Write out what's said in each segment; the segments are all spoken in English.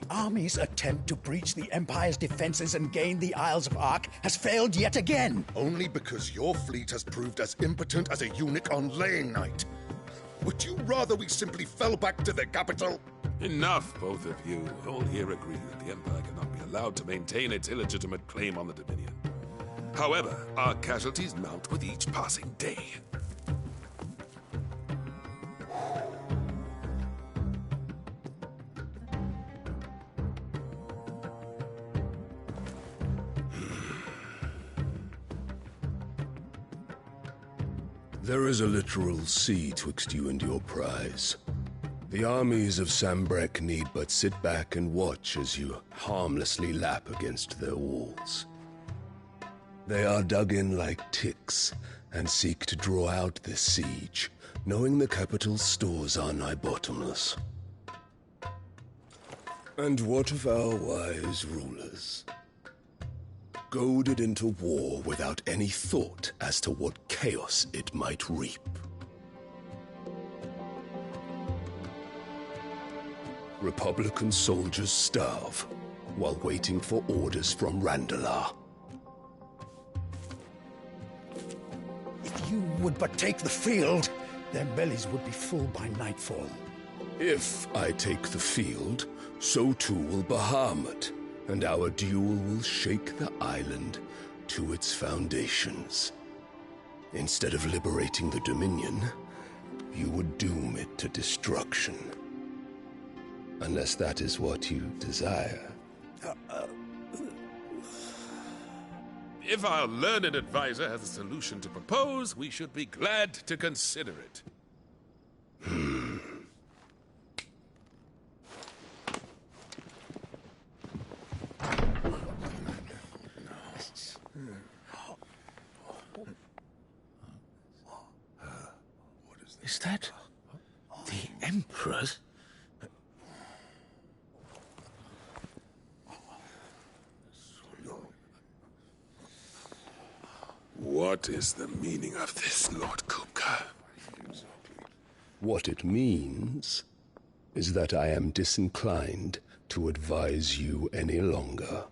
army's attempt to breach the Empire's defenses and gain the Isles of Ark has failed yet again. Only because your fleet has proved as impotent as a eunuch on laying night. Would you rather we simply fell back to the capital? Enough, both of you. All here agree that the Empire cannot be allowed to maintain its illegitimate claim on the Dominion. However, our casualties mount with each passing day. There is a literal sea twixt you and your prize. The armies of Sanbreque need but sit back and watch as you harmlessly lap against their walls. They are dug in like ticks and seek to draw out this siege, knowing the capital's stores are nigh bottomless. And what of our wise rulers? Goaded into war without any thought as to what chaos it might reap. Republican soldiers starve while waiting for orders from Randalar. If you would but take the field, their bellies would be full by nightfall. If I take the field, so too will Bahamut, and our duel will shake the island to its foundations. Instead of liberating the Dominion, you would doom it to destruction. Unless that is what you desire. If our learned advisor has a solution to propose, we should be glad to consider it. Is that the Emperor's? What is the meaning of this, Lord Kupka? What it means is that I am disinclined to advise you any longer.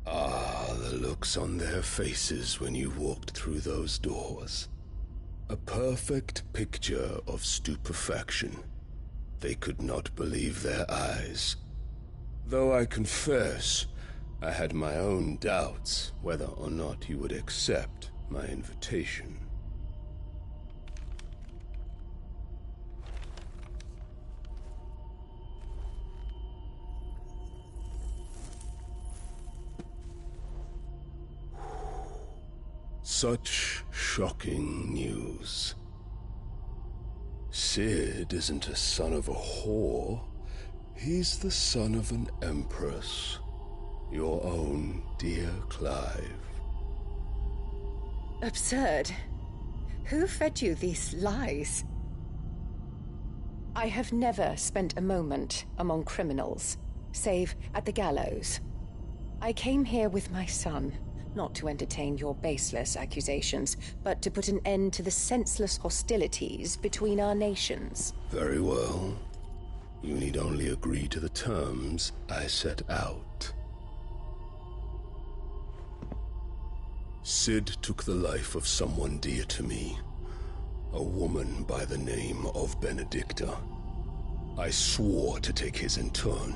Ah, the looks on their faces when you walked through those doors. A perfect picture of stupefaction. They could not believe their eyes. Though I confess, I had my own doubts whether or not you would accept my invitation. Such shocking news. Cid isn't a son of a whore. He's the son of an empress. Your own dear Clive. Absurd. Who fed you these lies? I have never spent a moment among criminals, save at the gallows. I came here with my son, not to entertain your baseless accusations, but to put an end to the senseless hostilities between our nations. Very well. You need only agree to the terms I set out. Cid took the life of someone dear to me, a woman by the name of Benedicta. I swore to take his in turn.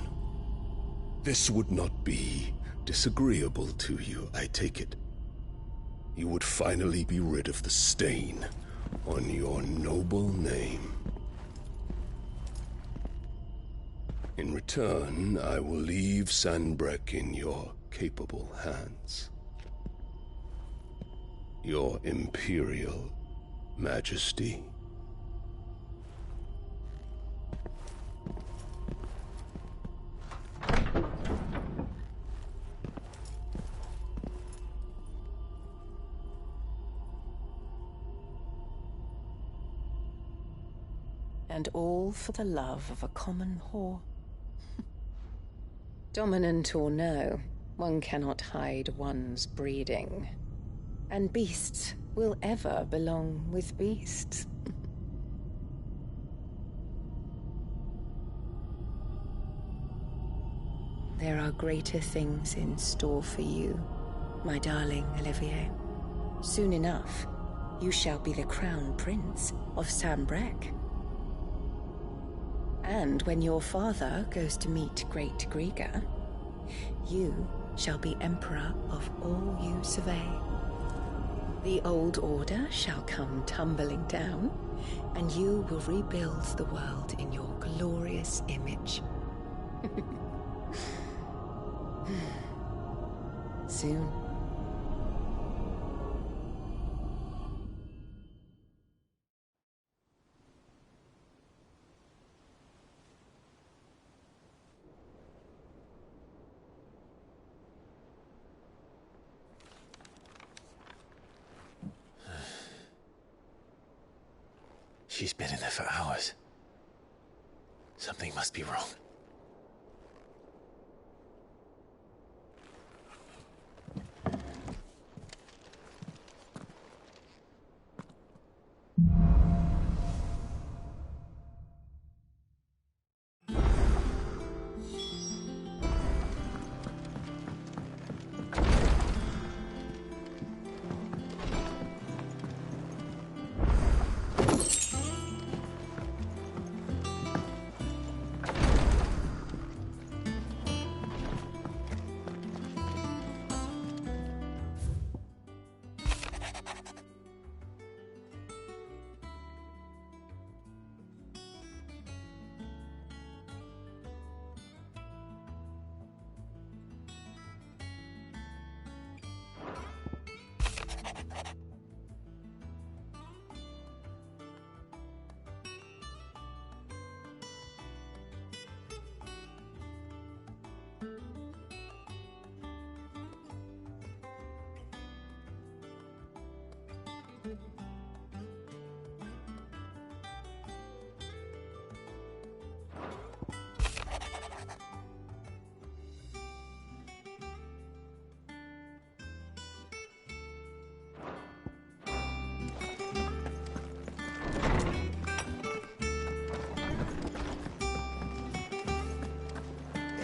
This would not be disagreeable to you, I take it. You would finally be rid of the stain on your noble name. In return, I will leave Sanbreque in your capable hands. Your Imperial Majesty. And all for the love of a common whore. Dominant or no, one cannot hide one's breeding. And beasts will ever belong with beasts. There are greater things in store for you, my darling Olivier. Soon enough, you shall be the crown prince of Sanbreque. And when your father goes to meet Great Griga, you shall be emperor of all you survey. The old order shall come tumbling down, and you will rebuild the world in your glorious image. Soon. She's been in there for hours. Something must be wrong.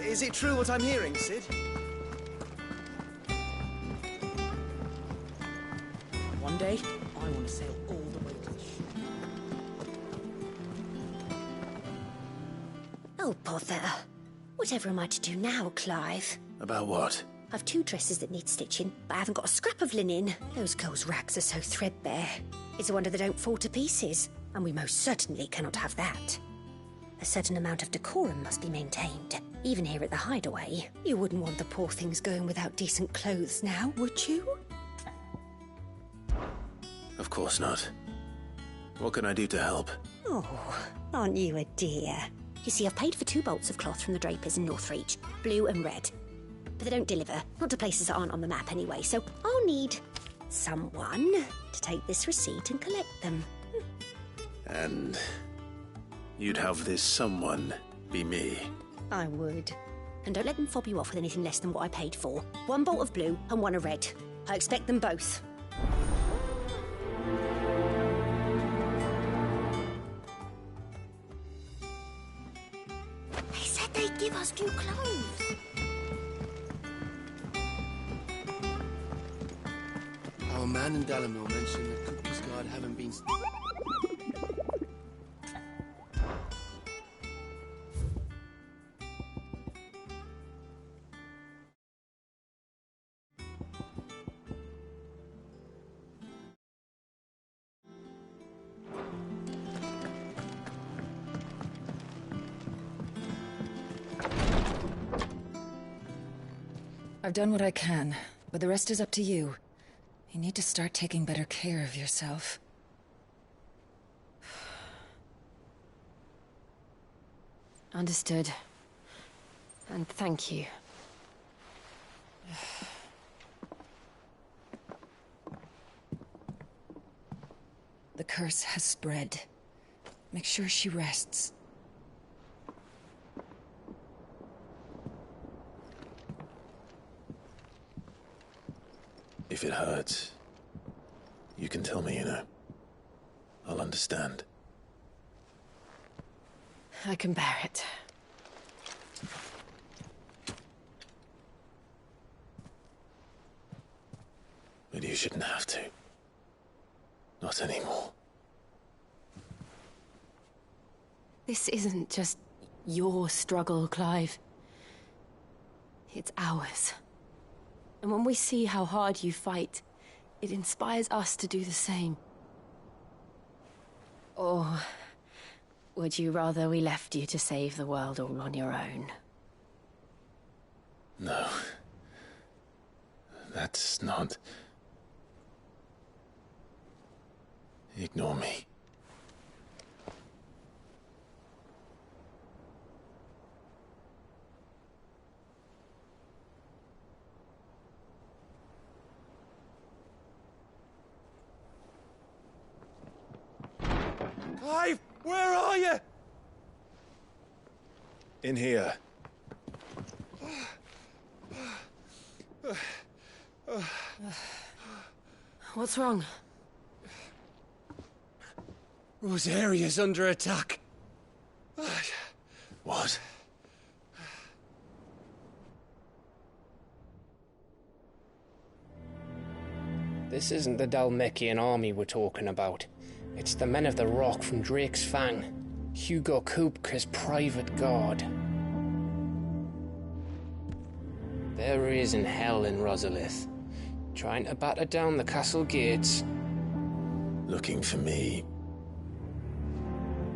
Is it true what I'm hearing, Cid? One day, I want to sail all the way to the shore. Oh, bother. Whatever am I to do now, Clive? About what? I've 2 dresses that need stitching, but I haven't got a scrap of linen. Those girls' rags are so threadbare. It's a wonder they don't fall to pieces, and we most certainly cannot have that. A certain amount of decorum must be maintained, even here at the Hideaway. You wouldn't want the poor things going without decent clothes now, would you? Of course not. What can I do to help? Oh, aren't you a dear? You see, I've paid for 2 bolts of cloth from the drapers in Northreach, blue and red. But they don't deliver, not to places that aren't on the map anyway, so I'll need someone to take this receipt and collect them. And you'd have this someone be me. I would. And don't let them fob you off with anything less than what I paid for. 1 bolt of blue and 1 of red. I expect them both. They said they'd give us new clothes. Our man in Dalamil mentioned that Cooper's Guard haven't been... I've done what I can, but the rest is up to you. You need to start taking better care of yourself. Understood. And thank you. The curse has spread. Make sure she rests. If it hurts, You can tell me, you know. I'll understand. I can bear it. But you shouldn't have to. Not anymore. This isn't just your struggle, Clive. It's ours. And when we see how hard you fight, it inspires us to do the same. Or would you rather we left you to save the world all on your own? No. That's not... Ignore me. Clive, where are you? In here. What's wrong? Rosaria's under attack. What? This isn't the Dhalmekian army we're talking about. It's the men of the Rock from Drake's Fang. Hugo Kupka's private guard. There he is in hell in Rosalith, trying to batter down the castle gates. Looking for me.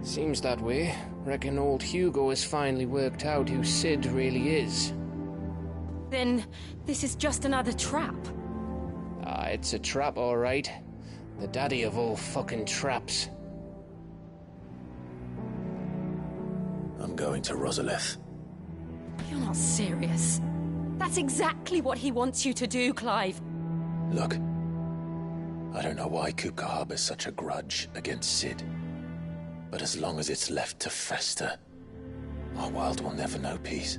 Seems that way. Reckon old Hugo has finally worked out who Sid really is. Then this is just another trap. Ah, it's a trap, all right. The daddy of all fucking traps. I'm going to Rosalith. You're not serious. That's exactly what he wants you to do, Clive. Look, I don't know why Kupka harbors such a grudge against Sid. But as long as it's left to fester, our world will never know peace.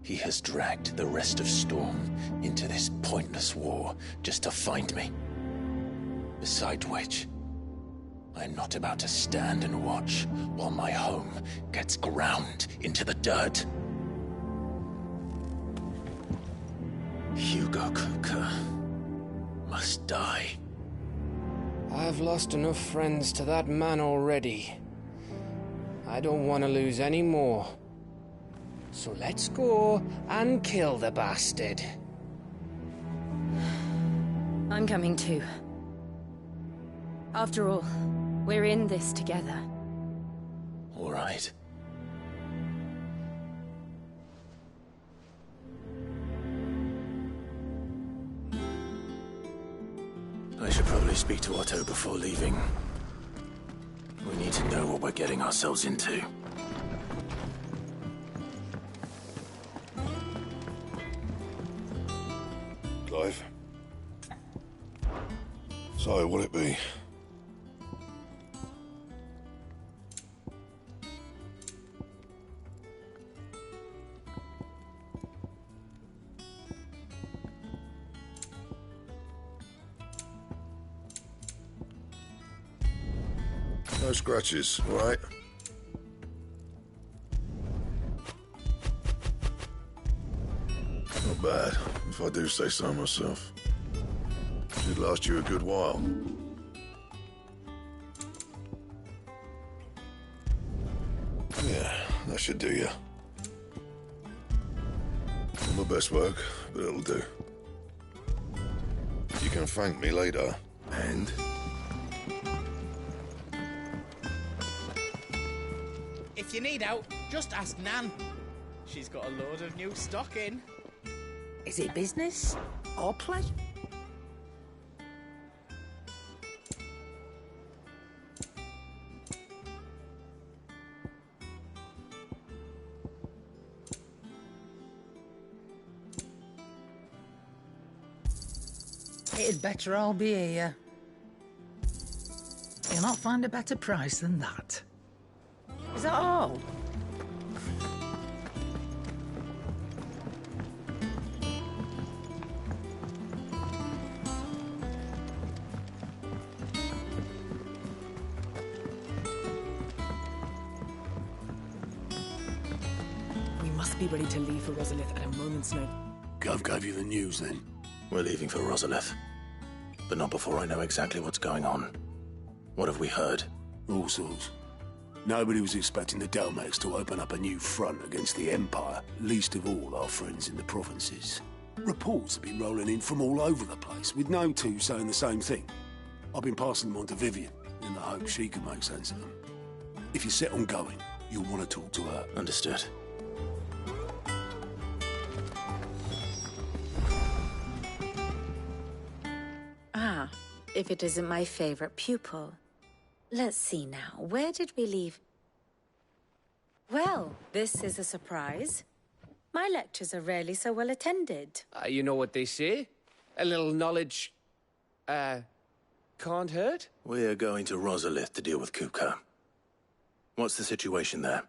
He has dragged the rest of Storm into this pointless war just to find me. Besides which, I'm not about to stand and watch while my home gets ground into the dirt. Hugo Kupka must die. I've lost enough friends to that man already. I don't want to lose any more. So let's go and kill the bastard. I'm coming too. After all, we're in this together. All right. I should probably speak to Otto before leaving. We need to know what we're getting ourselves into. Clive? So, what'll it be? No scratches, all right? Not bad, if I do say so myself. Should last you a good while. Yeah, that should do you. Not my best work, but it'll do. You can thank me later. And? If you need help, just ask Nan. She's got a load of new stock in. Is it business or play? It'd better all be here. You'll not find a better price than that. Is that all? be ready to leave for Rosalith at a moment's notice. Gov gave you the news, then? We're leaving for Rosalith. But not before I know exactly what's going on. What have we heard? All sorts. Nobody was expecting the Dalmex to open up a new front against the Empire, least of all our friends in the provinces. Reports have been rolling in from all over the place, with no two saying the same thing. I've been passing them on to Vivian, in the hope she can make sense of them. If you're set on going, you'll want to talk to her. Understood. Ah, if it isn't my favorite pupil. Let's see now, where did we leave? Well, this is a surprise. My lectures are rarely so well attended. You know what they say? A little knowledge, can't hurt? We're going to Rosalith to deal with Kupka. What's the situation there?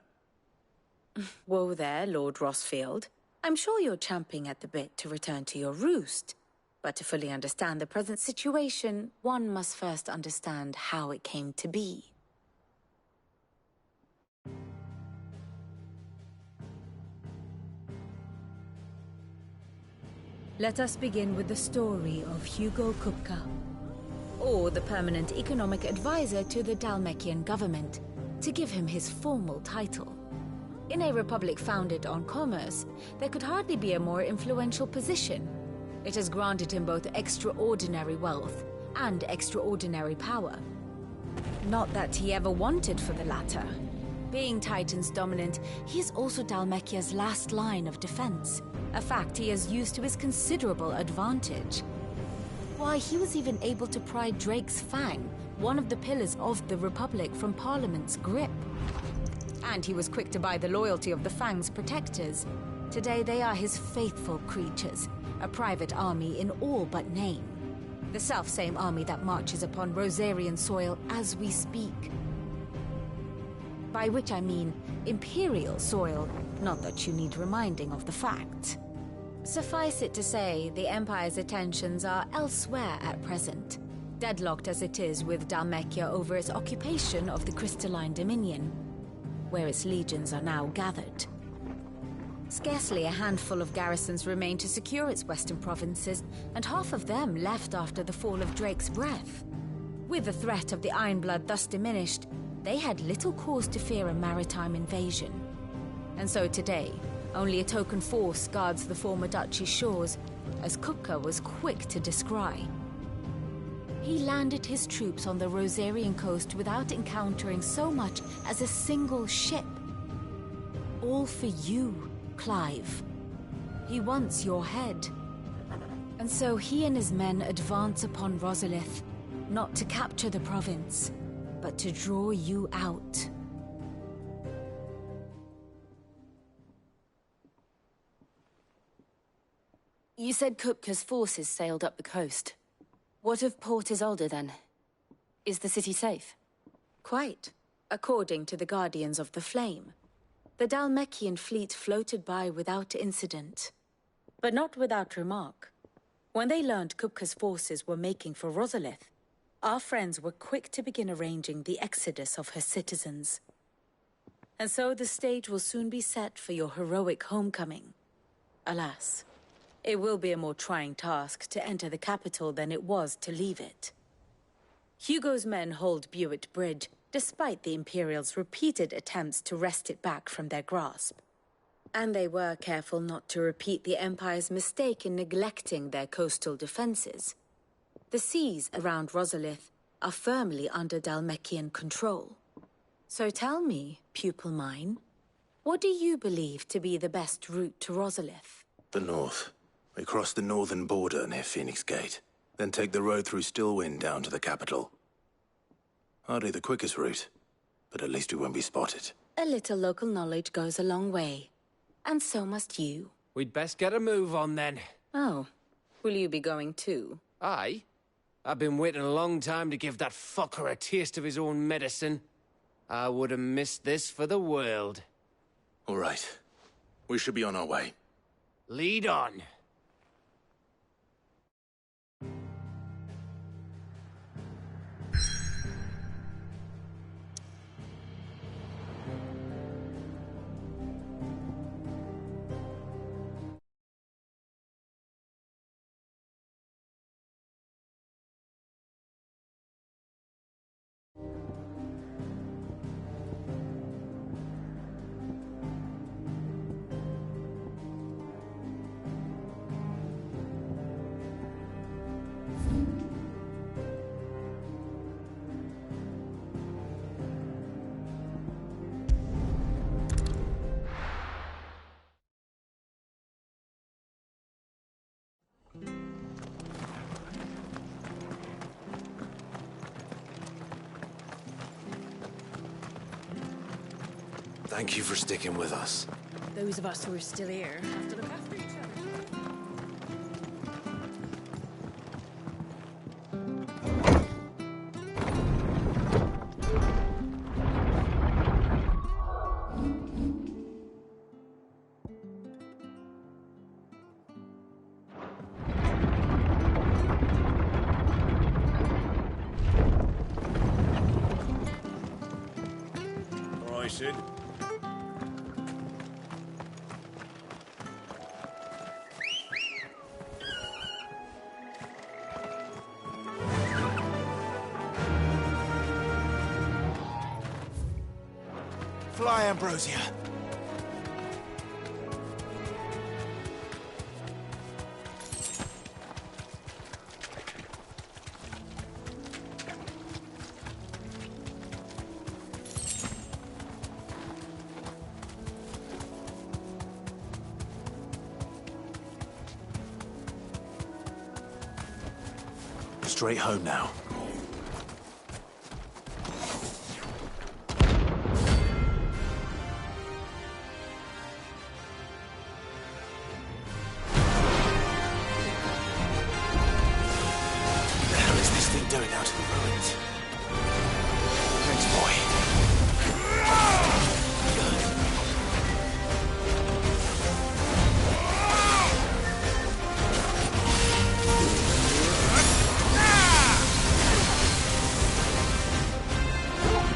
Whoa there, Lord Rossfield. I'm sure you're champing at the bit to return to your roost. But to fully understand the present situation, one must first understand how it came to be. Let us begin with the story of Hugo Kupka, or the permanent economic advisor to the Dhalmekian government, to give him his formal title. In a republic founded on commerce, there could hardly be a more influential position. It has granted him both extraordinary wealth and extraordinary power. Not that he ever wanted for the latter. Being Titan's dominant, he is also Dhalmekia's last line of defense, a fact he has used to his considerable advantage. Why, he was even able to pry Drake's Fang, one of the pillars of the Republic, from Parliament's grip. And he was quick to buy the loyalty of the Fang's protectors. Today they are his faithful creatures, a private army in all but name. The self-same army that marches upon Rosarian soil as we speak. By which I mean Imperial soil, not that you need reminding of the fact. Suffice it to say, the Empire's attentions are elsewhere at present, deadlocked as it is with Dhalmekia over its occupation of the Crystalline Dominion, where its legions are now gathered. Scarcely a handful of garrisons remain to secure its western provinces, and half of them left after the fall of Drake's Breath. With the threat of the Ironblood thus diminished, they had little cause to fear a maritime invasion. And so today, only a token force guards the former duchy's shores, as Kupka was quick to descry. He landed his troops on the Rosarian coast without encountering so much as a single ship. All for you, Clive. He wants your head. And so he and his men advance upon Rosalith, not to capture the province, but to draw you out. You said Kupka's forces sailed up the coast. What of Port Isolde, then? Is the city safe? Quite, according to the Guardians of the Flame. The Dhalmekian fleet floated by without incident. But not without remark. When they learned Kupka's forces were making for Rosalith, our friends were quick to begin arranging the exodus of her citizens. And so the stage will soon be set for your heroic homecoming. Alas, it will be a more trying task to enter the capital than it was to leave it. Hugo's men hold Buett Bridge, despite the Imperials' repeated attempts to wrest it back from their grasp. And they were careful not to repeat the Empire's mistake in neglecting their coastal defenses. The seas around Rosalith are firmly under Dhalmekian control. So tell me, pupil mine, what do you believe to be the best route to Rosalith? The north. We cross the northern border near Phoenix Gate, then take the road through Stillwind down to the capital. Hardly the quickest route, but at least we won't be spotted. A little local knowledge goes a long way. And so must you. We'd best get a move on then. Oh, will you be going too? Aye. I've been waiting a long time to give that fucker a taste of his own medicine. I would have missed this for the world. All right. We should be on our way. Lead on. Thank you for sticking with us. Those of us who are still here have to look after each other. All right, Sid. Fly, Ambrosia. Straight home now. Doing out in the ruins. Thanks, boy.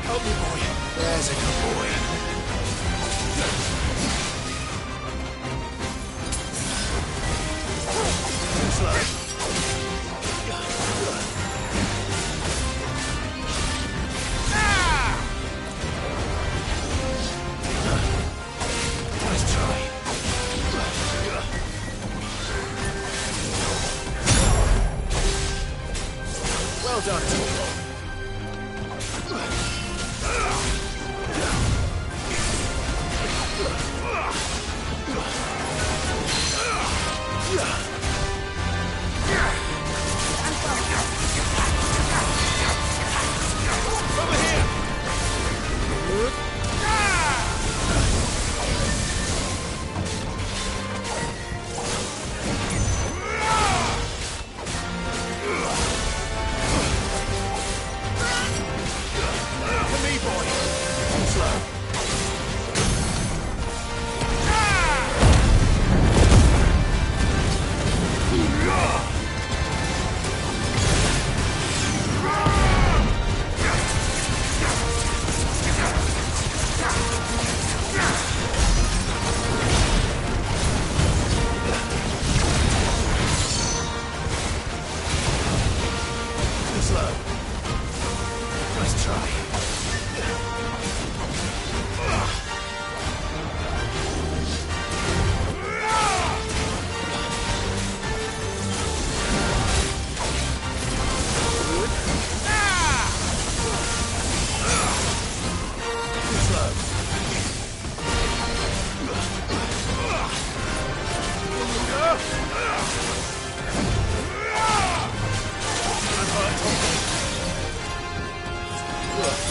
Help me, boy. There's a good boy. Slow. Well done, over here!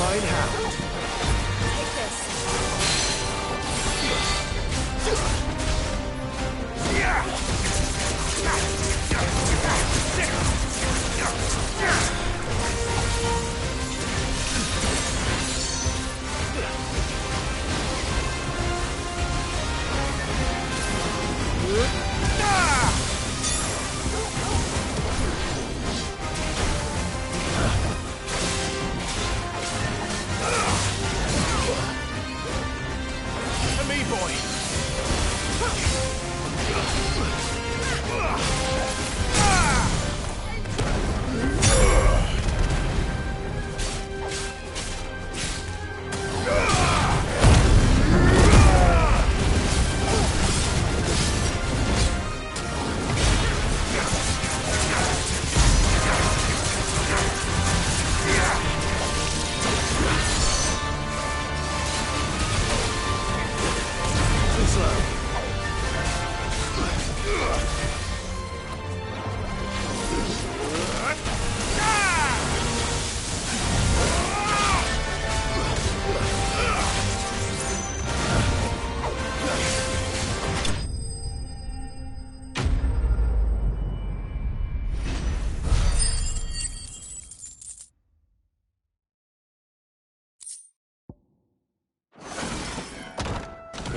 Fine hound. Take this.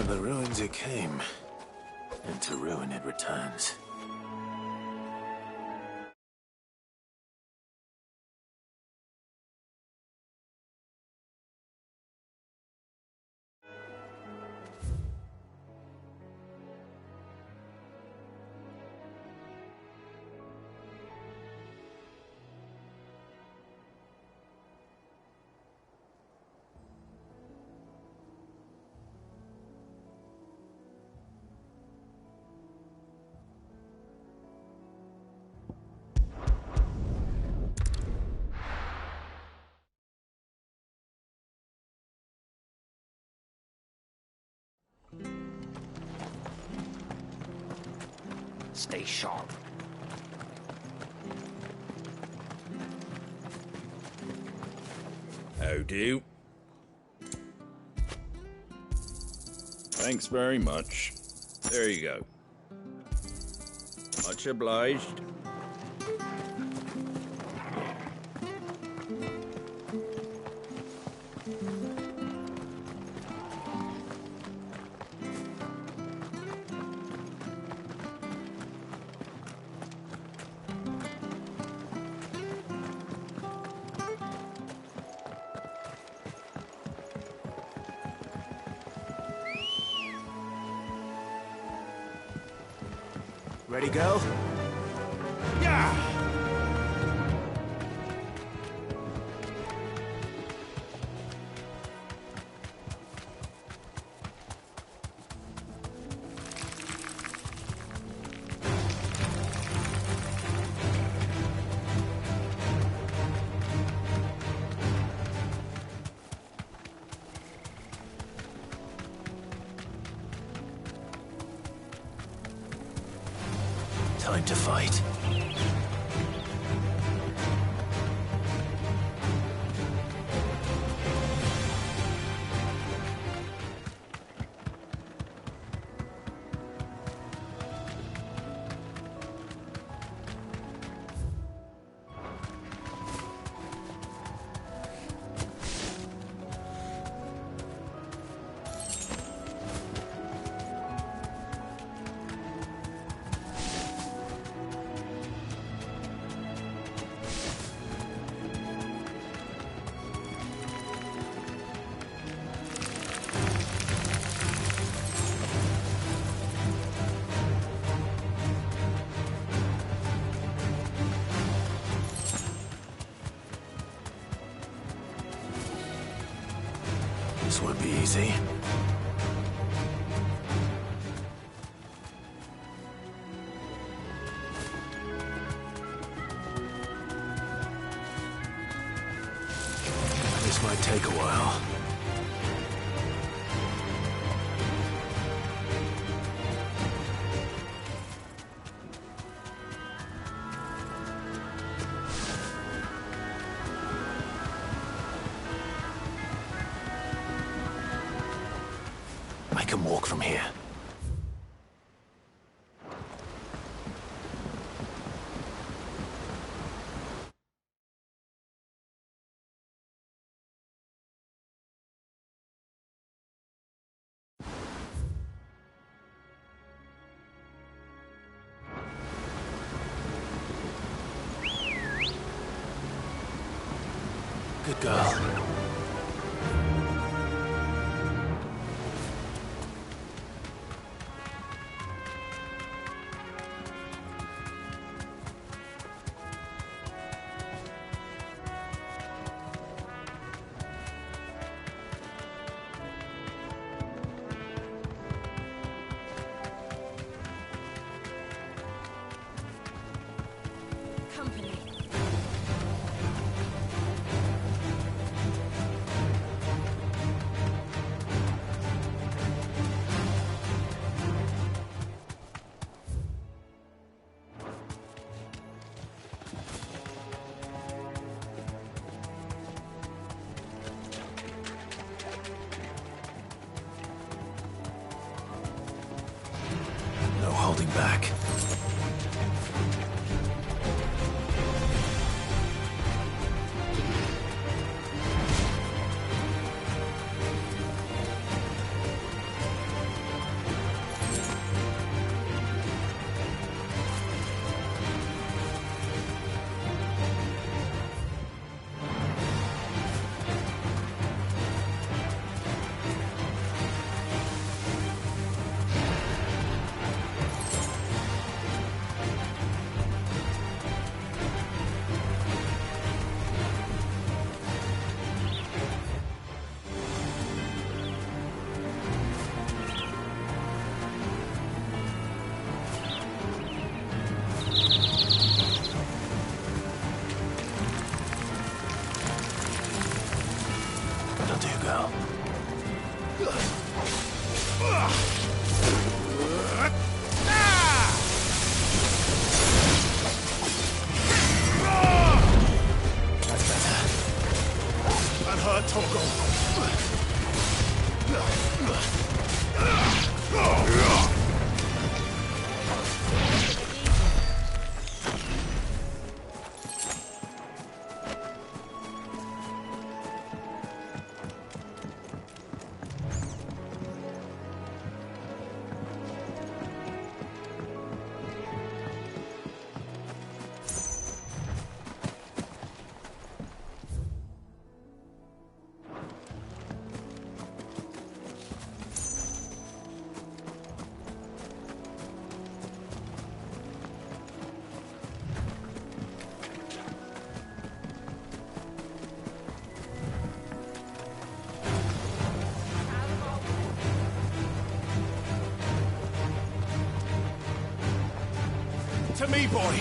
of the ruins it came, and to ruin it returns. Stay sharp. How do? Thanks very much. There you go. Much obliged. Ready, go? Yeah! Time to fight. This won't be easy. This might take a while. I can walk from here. Good girl. Company. No holding back. That'll do, girl. That's better. That hurt, Torgal. To me, boy.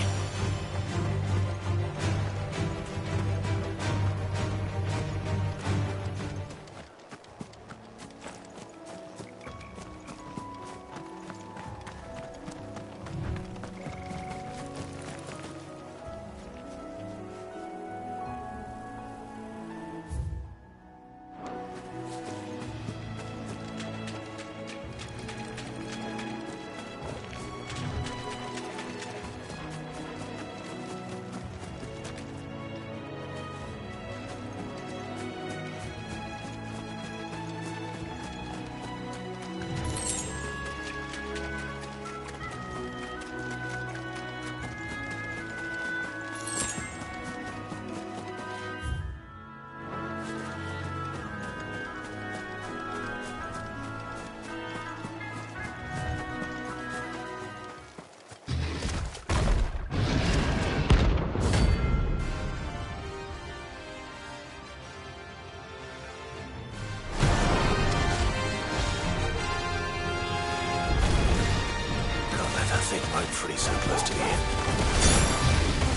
Right free so close to the end.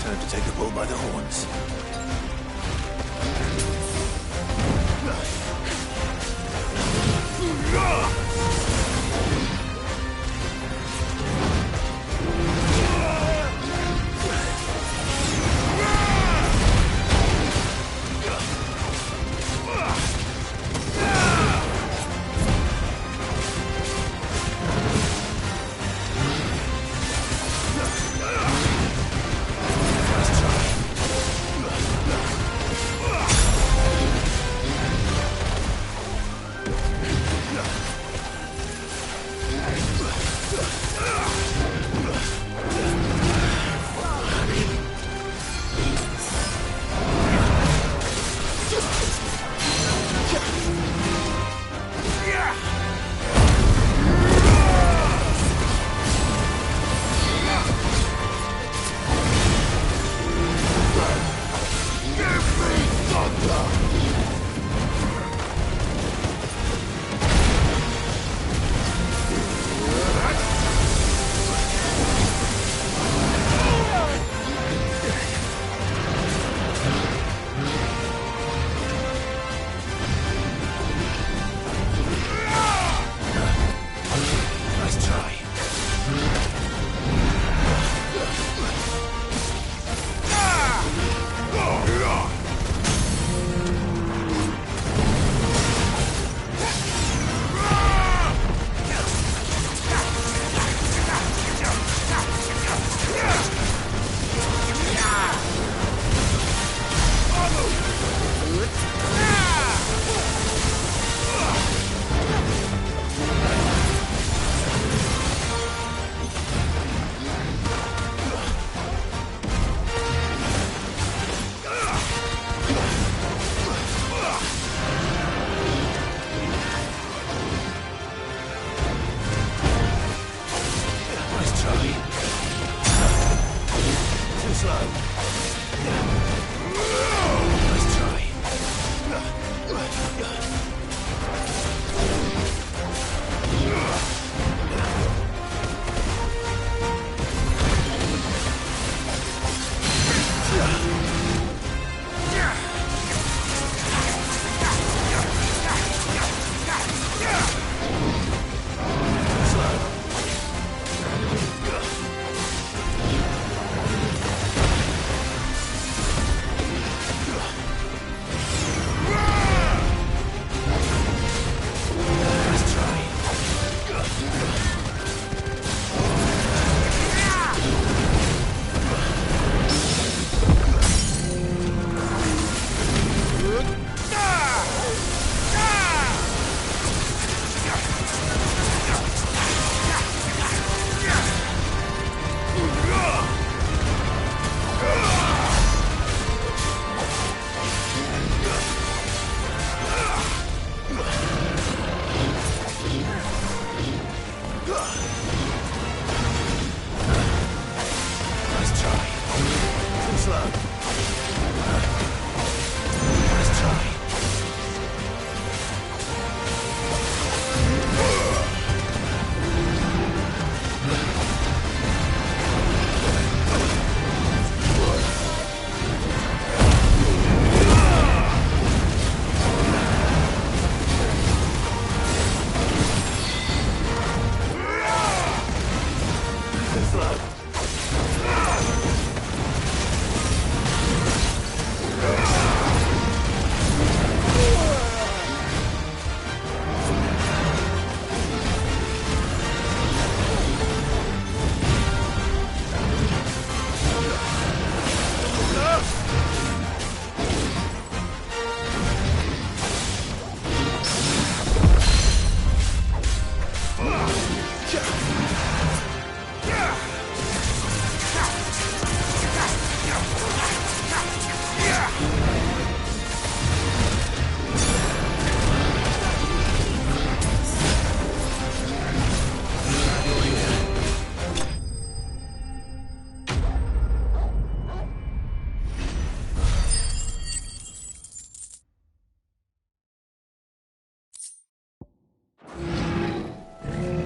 Time to take the bull by the horns.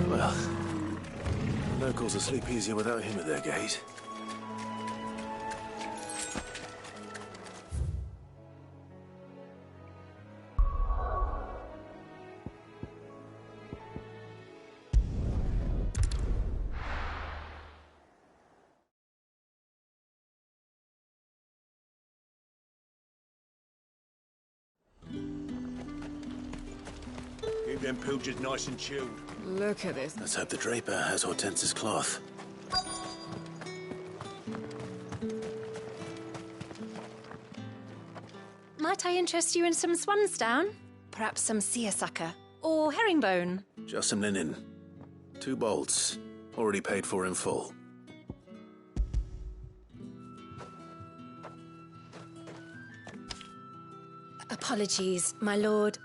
Well, locals will sleep easier without him at their gate. Keep them pilgers nice and chilled. Look at this. Let's hope the Draper has Hortense's cloth. Might I interest you in some swansdown? Perhaps some seersucker? Or herringbone? Just some linen. 2 bolts. Already paid for in full. Apologies, my lord,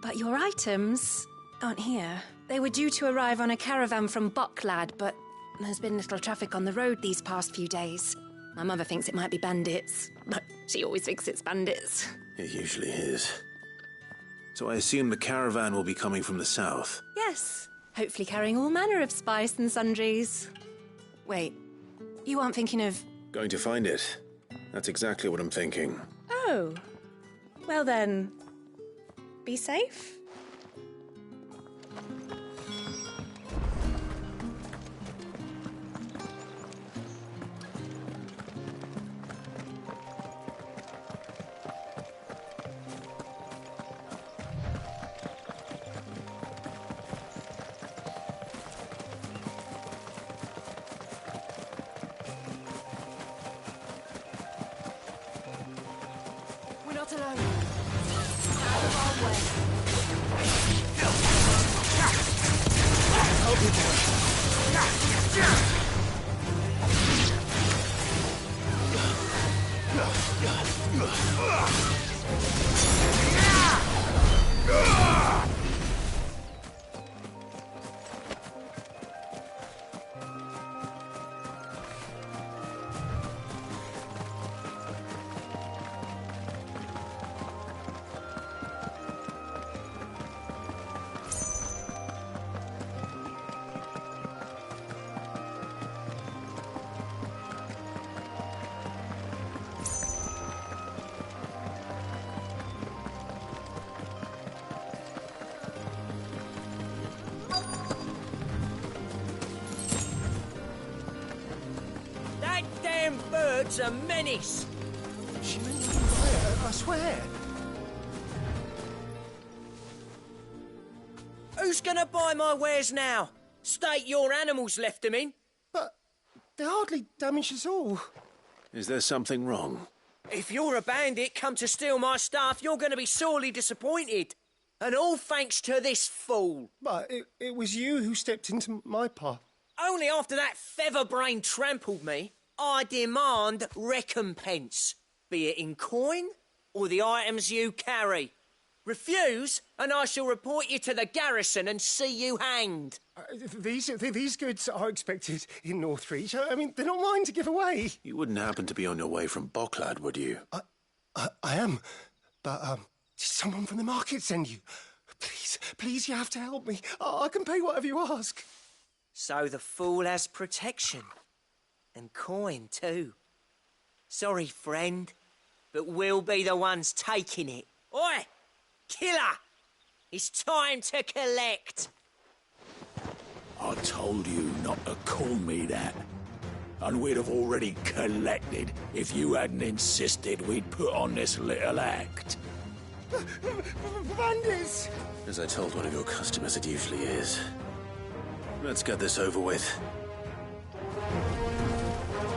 but your items aren't here. They were due to arrive on a caravan from Boklad, but there's been little traffic on the road these past few days. My mother thinks it might be bandits, but she always thinks it's bandits. It usually is. So I assume the caravan will be coming from the south. Yes, hopefully carrying all manner of spice and sundries. Wait, you aren't thinking of... Going to find it. That's exactly what I'm thinking. Oh, well then, be safe. We're not alone. Out of our way. Help me, boy. That damn bird's a menace. She meant to buy it, I swear. Who's gonna buy my wares now? State your animals left them in. But they hardly damaged us all. Is there something wrong? If you're a bandit come to steal my stuff, you're gonna be sorely disappointed. And all thanks to this fool. But it was you who stepped into my path. Only after that feather-brain trampled me, I demand recompense. Be it in coin or the items you carry. Refuse, and I shall report you to the garrison and see you hanged. These goods are expected in Northreach. I mean, they're not mine to give away. You wouldn't happen to be on your way from Boklad, would you? I am. But, did someone from the market send you? Please, you have to help me. I can pay whatever you ask. So the fool has protection. And coin, too. Sorry, friend, but we'll be the ones taking it. Oi! Killer! It's time to collect! I told you not to call me that. And we'd have already collected if you hadn't insisted we'd put on this little act. Bandits! As I told one of your customers, it usually is. Let's get this over with.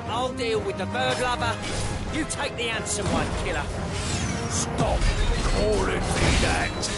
I'll deal with the bird lover. You take the handsome one, killer. Stop calling me that!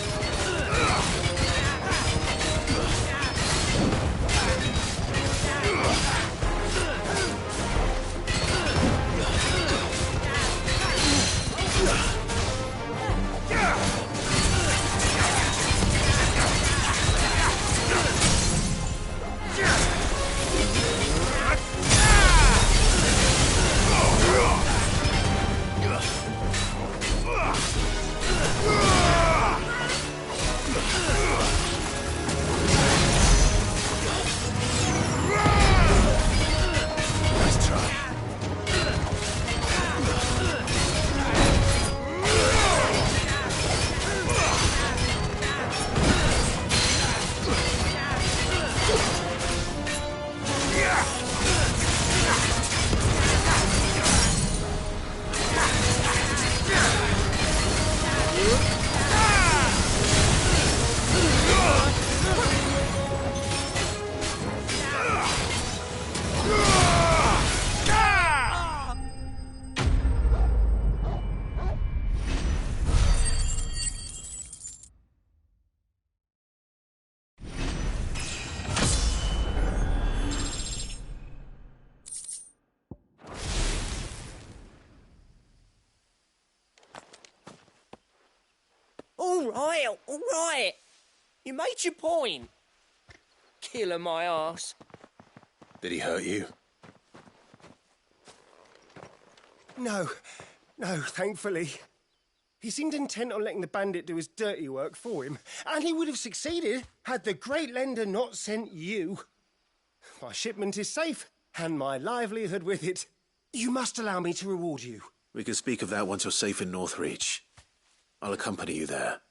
All right. You made your point. Killing my ass. Did he hurt you? No, thankfully. He seemed intent on letting the bandit do his dirty work for him, and he would have succeeded had the Great Lender not sent you. My shipment is safe, and my livelihood with it. You must allow me to reward you. We can speak of that once you're safe in Northreach. I'll accompany you there.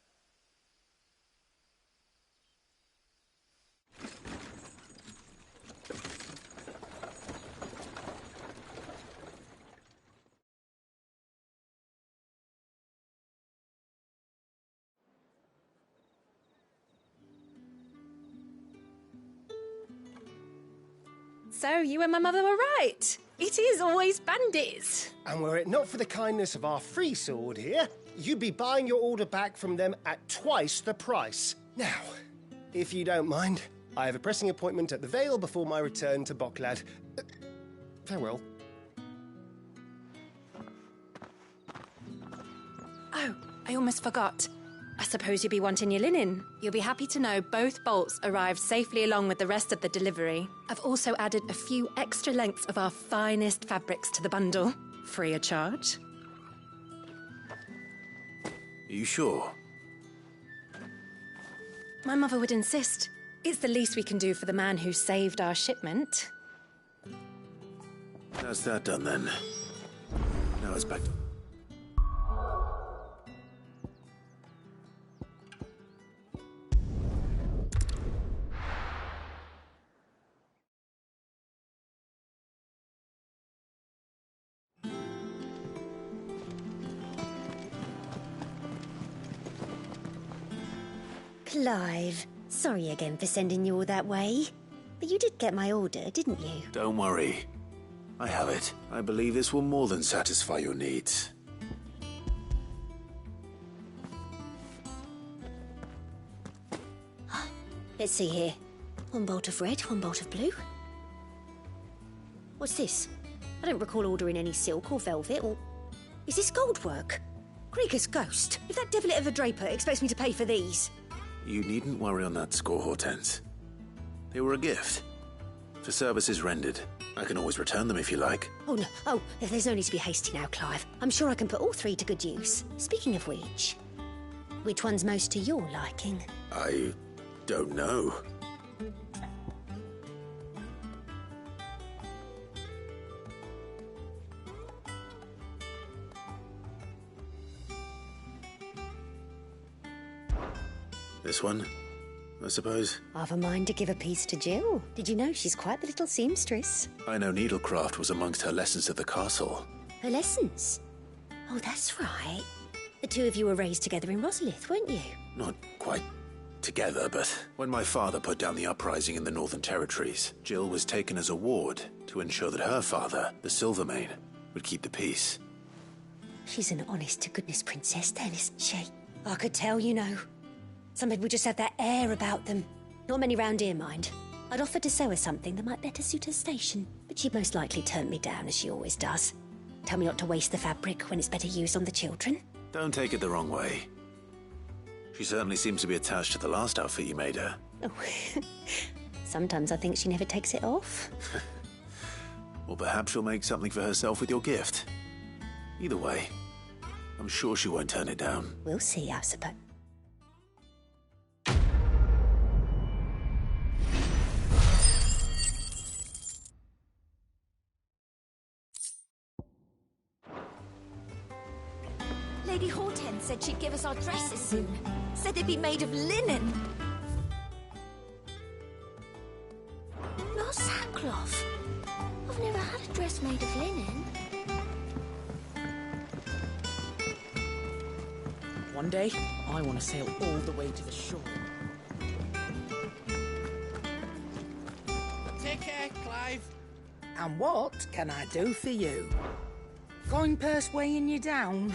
So, you and my mother were right. It is always bandits. And were it not for the kindness of our free sword here, you'd be buying your order back from them at twice the price. Now, if you don't mind, I have a pressing appointment at the Vale before my return to Boklad. Farewell. Oh, I almost forgot. I suppose you'll be wanting your linen. You'll be happy to know both bolts arrived safely along with the rest of the delivery. I've also added a few extra lengths of our finest fabrics to the bundle, free of charge. Are you sure? My mother would insist. It's the least we can do for the man who saved our shipment. That's that done then. Now it's back to... Clive, sorry again for sending you all that way. But you did get my order, didn't you? Don't worry. I have it. I believe this will more than satisfy your needs. Let's see here. One bolt of red, one bolt of blue. What's this? I don't recall ordering any silk or velvet or... Is this gold work? Krieger's ghost. If that devil of a draper expects me to pay for these... You needn't worry on that score, Hortense. They were a gift. For services rendered. I can always return them if you like. Oh, no. Oh, there's no need to be hasty now, Clive. I'm sure I can put all three to good use. Speaking of which one's most to your liking? I don't know. This one, I suppose. I've a mind to give a piece to Jill. Did you know she's quite the little seamstress? I know needlecraft was amongst her lessons at the castle. Her lessons? Oh, that's right. The two of you were raised together in Rosalith, weren't you? Not quite together, but when my father put down the uprising in the Northern Territories, Jill was taken as a ward to ensure that her father, the Silvermane, would keep the peace. She's an honest-to-goodness princess then, isn't she? I could tell, you know. Some people just have that air about them. Not many round here, mind. I'd offered to sew her something that might better suit her station, but she'd most likely turn me down, as she always does. Tell me not to waste the fabric when it's better used on the children. Don't take it the wrong way. She certainly seems to be attached to the last outfit you made her. Oh, sometimes I think she never takes it off. Or perhaps she'll make something for herself with your gift. Either way, I'm sure she won't turn it down. We'll see, I suppose. Lady Hortense said she'd give us our dresses soon. Said they'd be made of linen. Not sackcloth. I've never had a dress made of linen. One day, I want to sail all the way to the shore. Take care, Clive. And what can I do for you? Coin purse weighing you down?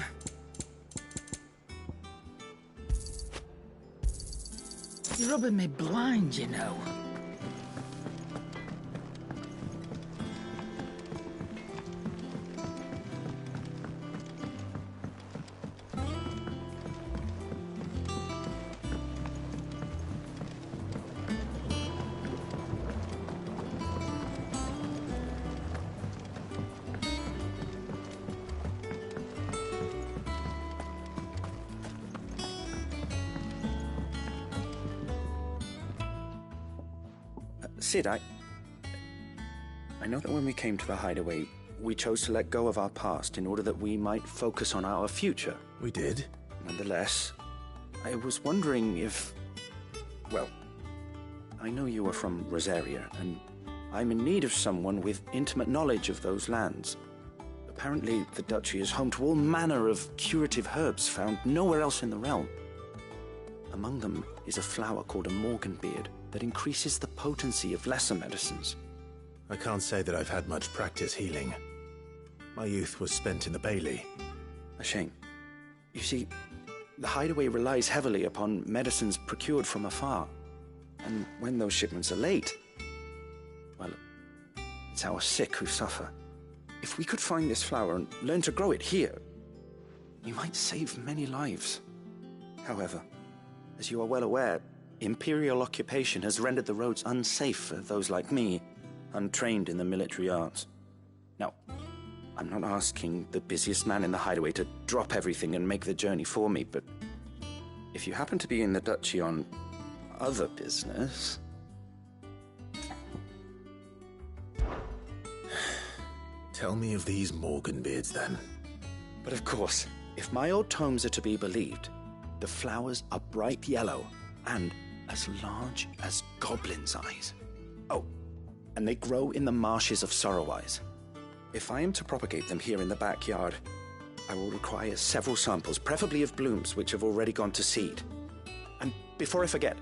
You're rubbing me blind, you know. Sid, I know that when we came to the hideaway, we chose to let go of our past in order that we might focus on our future. We did? Nonetheless, I was wondering if... Well, I know you are from Rosaria, and I'm in need of someone with intimate knowledge of those lands. Apparently, the Duchy is home to all manner of curative herbs found nowhere else in the realm. Among them is a flower called a Morganbeard that increases the potency of lesser medicines. I can't say that I've had much practice healing. My youth was spent in the Bailey. A shame. You see, the hideaway relies heavily upon medicines procured from afar. And when those shipments are late, well, it's our sick who suffer. If we could find this flower and learn to grow it here, we might save many lives. However, as you are well aware, Imperial occupation has rendered the roads unsafe for those like me, untrained in the military arts. Now, I'm not asking the busiest man in the hideaway to drop everything and make the journey for me, but if you happen to be in the Duchy on other business... Tell me of these Morganbeards, then. But of course, if my old tomes are to be believed, the flowers are bright yellow and as large as goblins' eyes. Oh, and they grow in the marshes of Sorrowwise. If I am to propagate them here in the backyard, I will require several samples, preferably of blooms which have already gone to seed. And before I forget,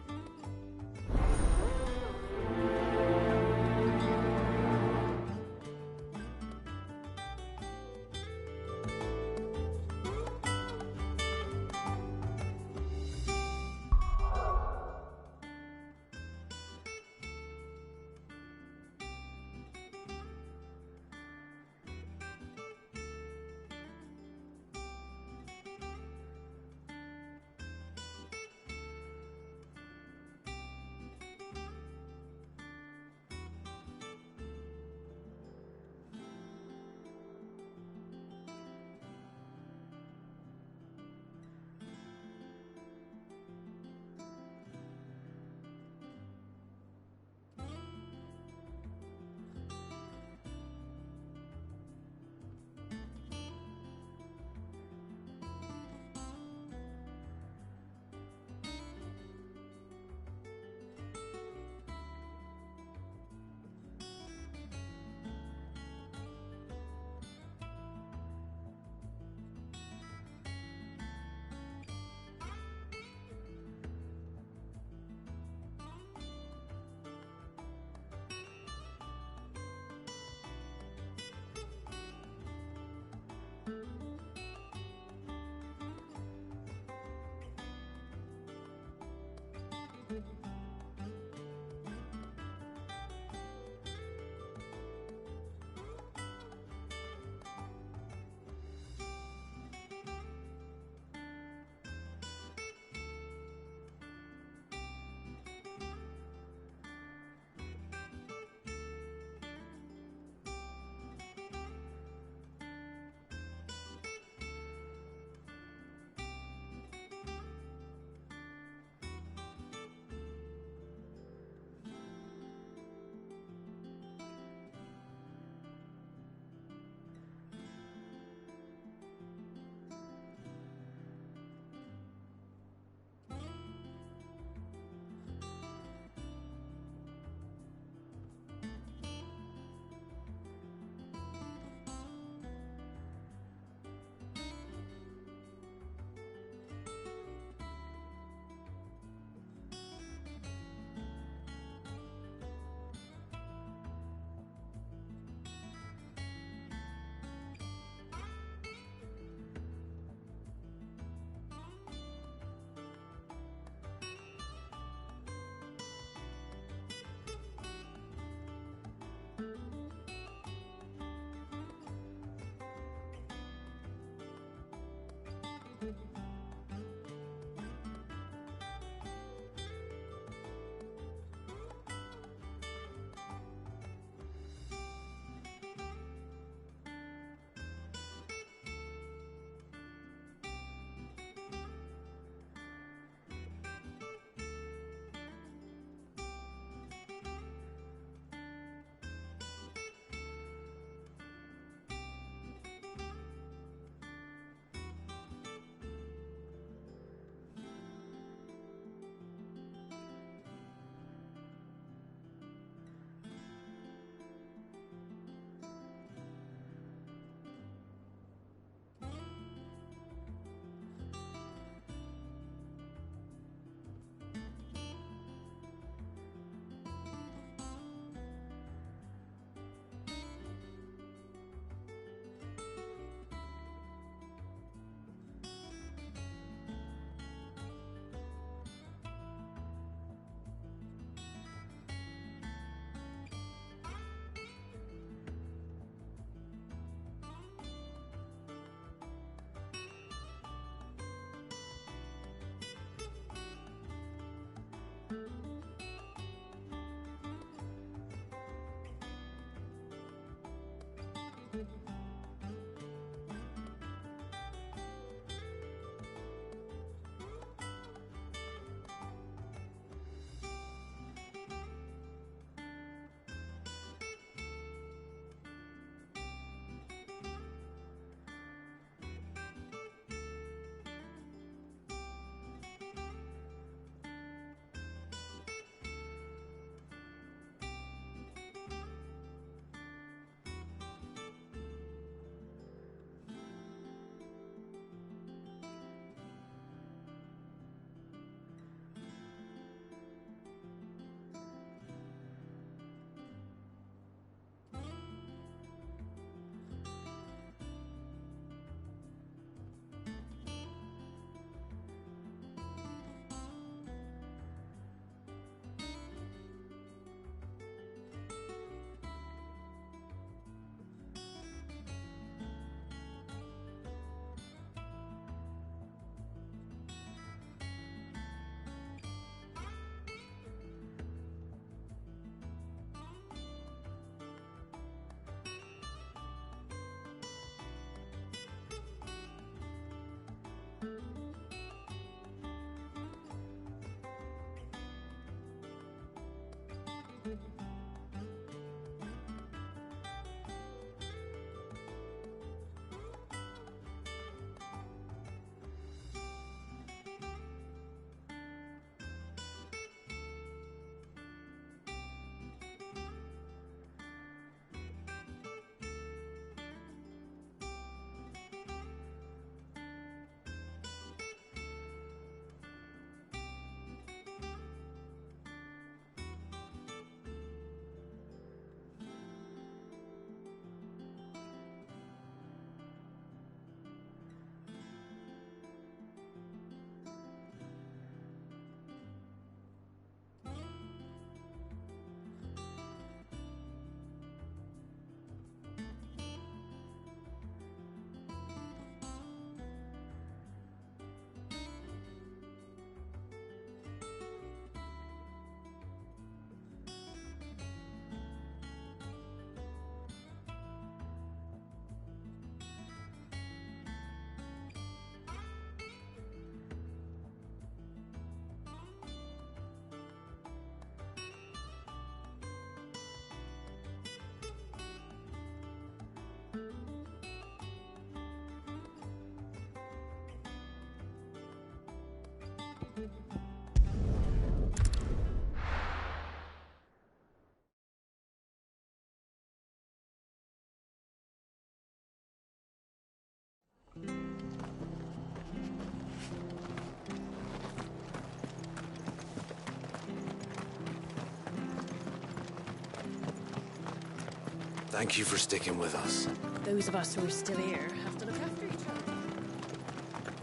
Thank you for sticking with us. Those of us who are still here have to look after each other.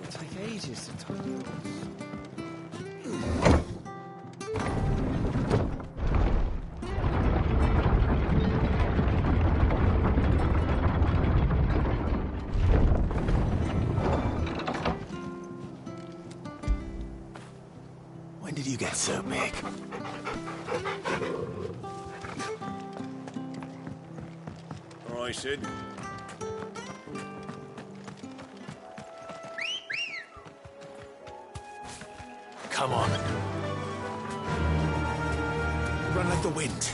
It'll take ages to tidy up. When did you get so big? All right, Sid. Come on. Run like the wind.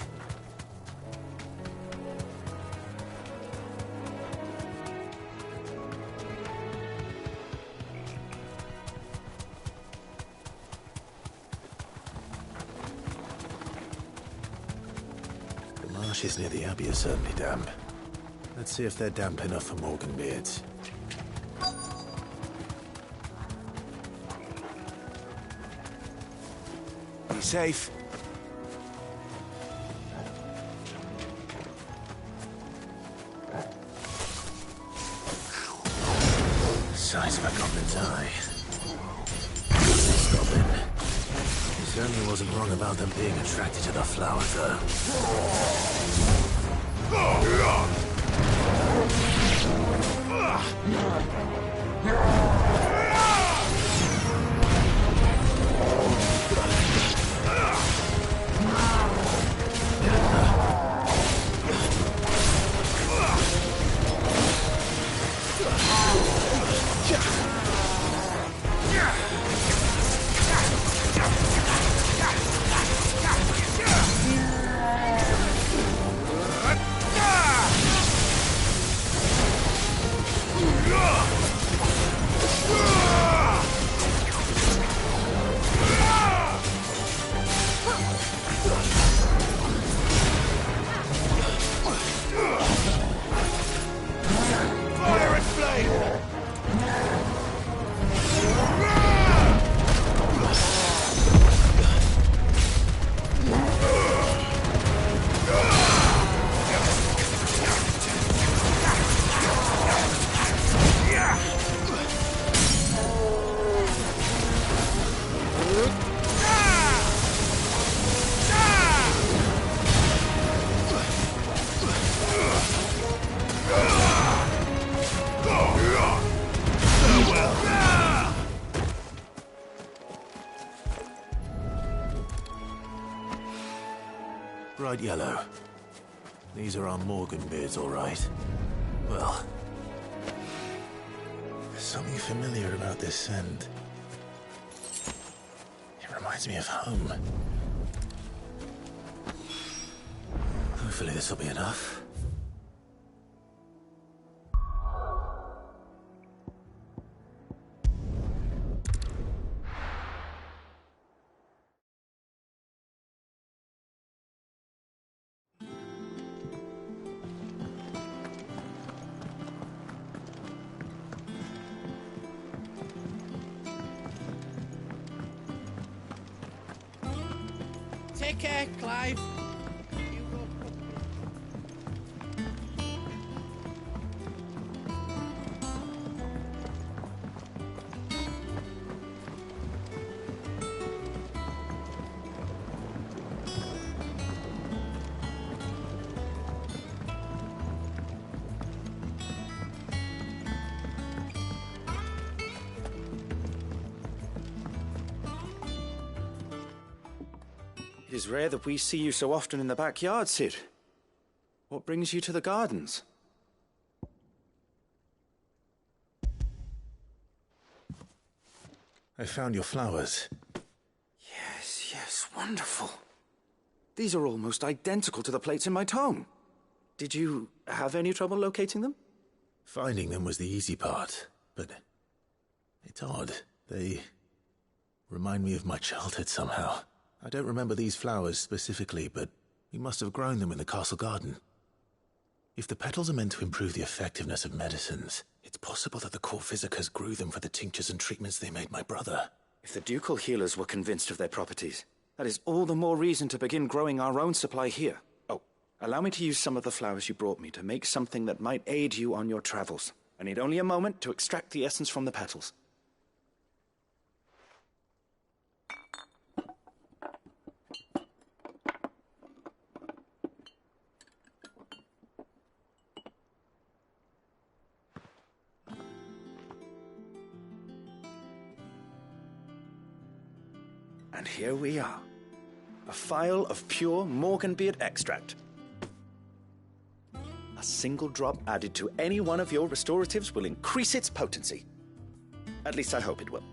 The marshes near the Abbey are certainly damp. Let's see if they're damp enough for Morganbeards. Be safe. Size of a goblin's eye. This goblin. He certainly wasn't wrong about them being attracted to the flower, though. Bright yellow. These are our Morganbeards, all right. Well, there's something familiar about this scent. It reminds me of home. Hopefully this will be enough. Take care, Clive. It is rare that we see you so often in the backyard, Cid. What brings you to the gardens? I found your flowers. Yes, wonderful. These are almost identical to the plates in my tome. Did you have any trouble locating them? Finding them was the easy part, but it's odd. They remind me of my childhood somehow. I don't remember these flowers specifically, but we must have grown them in the castle garden. If the petals are meant to improve the effectiveness of medicines, it's possible that the court visitors grew them for the tinctures and treatments they made my brother. If the ducal healers were convinced of their properties, that is all the more reason to begin growing our own supply here. Oh, Allow me to use some of the flowers you brought me to make something that might aid you on your travels. I need only a moment to extract the essence from the petals. And here we are. A phial of pure Morganbeard extract. A single drop added to any one of your restoratives will increase its potency. At least I hope it will.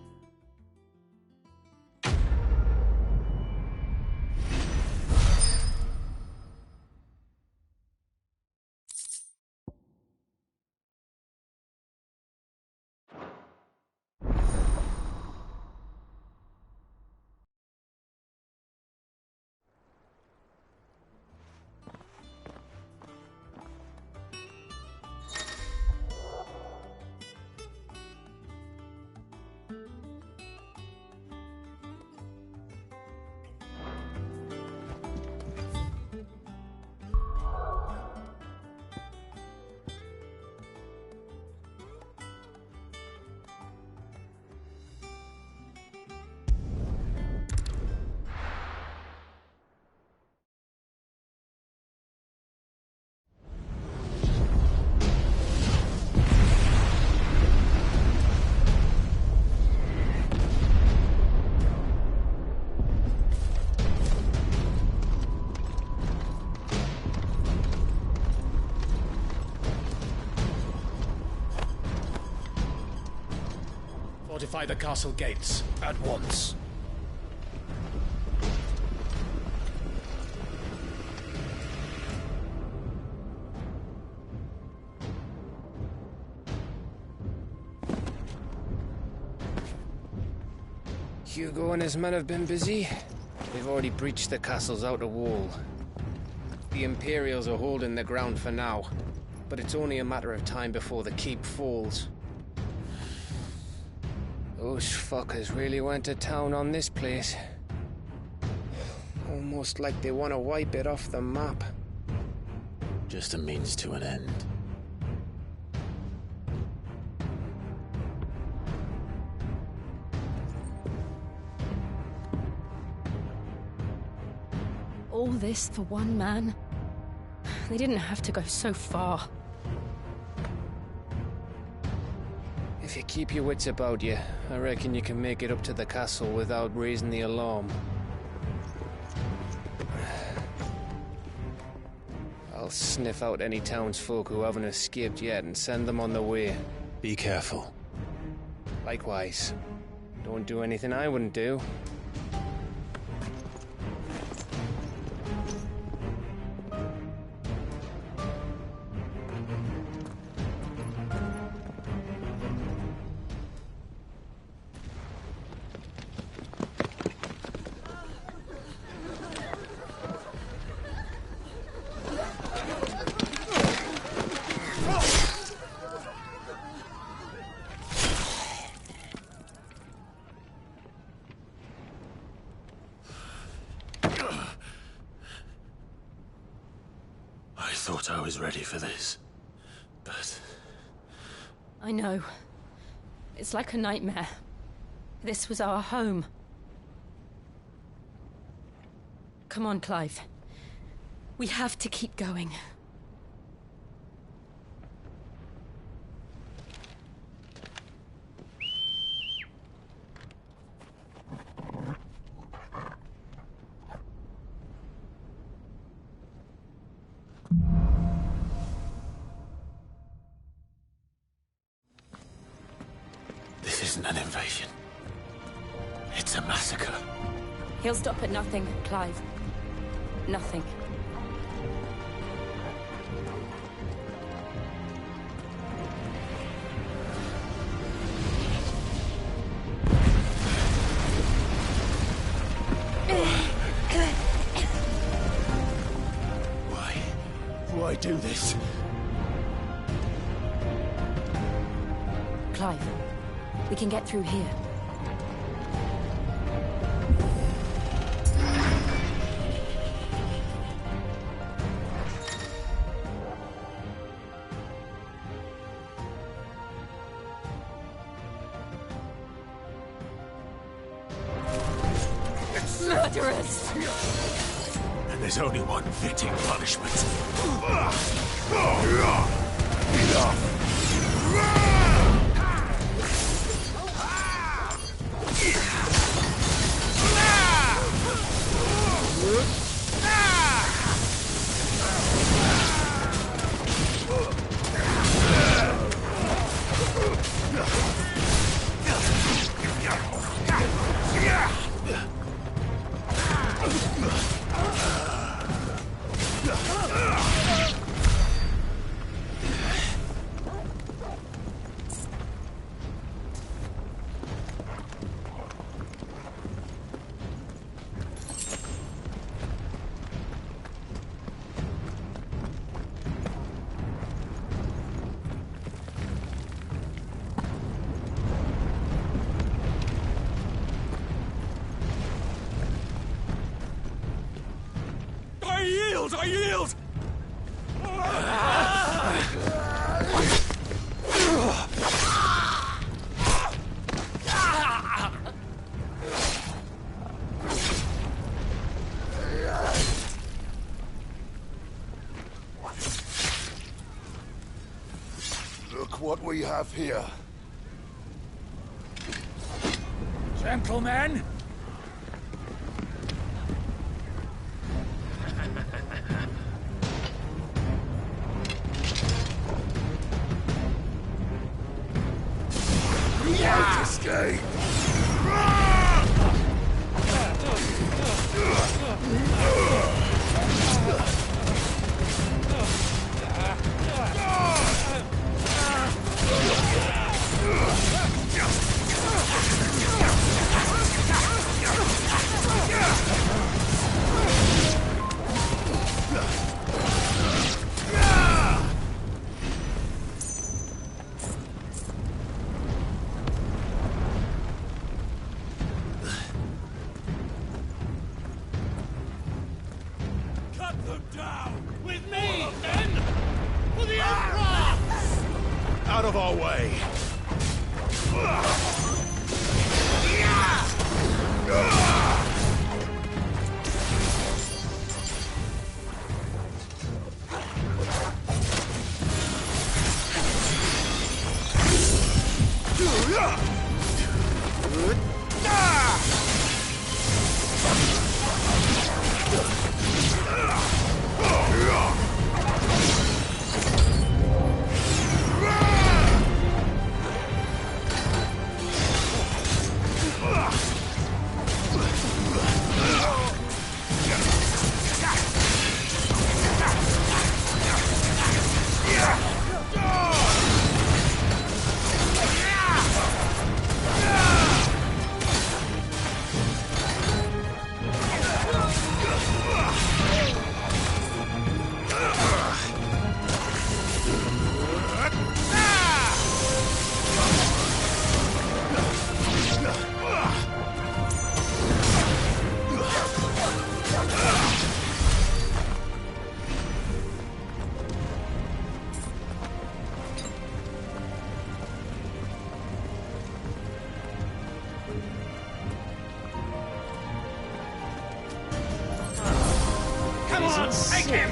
Fortify the castle gates at once. Hugo and his men have been busy. They've already breached the castle's outer wall. The Imperials are holding the ground for now, but it's only a matter of time before the keep falls. Those fuckers really went to town on this place. Almost like they want to wipe it off the map. Just a means to an end. All this for one man? They didn't have to go so far. If you keep your wits about you, I reckon you can make it up to the castle without raising the alarm. I'll sniff out any townsfolk who haven't escaped yet and send them on their way. Be careful. Likewise. Don't do anything I wouldn't do. I thought I was ready for this, but... I know. It's like a nightmare. This was our home. Come on, Clive. We have to keep going. This isn't an invasion. It's a massacre. He'll stop at nothing, Clive. Nothing. Why do this? Clive, we can get through here. Murderers! And there's only one fitting punishment. I yield! Look what we have here. Gentlemen! Might escape. Cut them down! With me, men! For the Emperor! Out of our way! Come on, take him!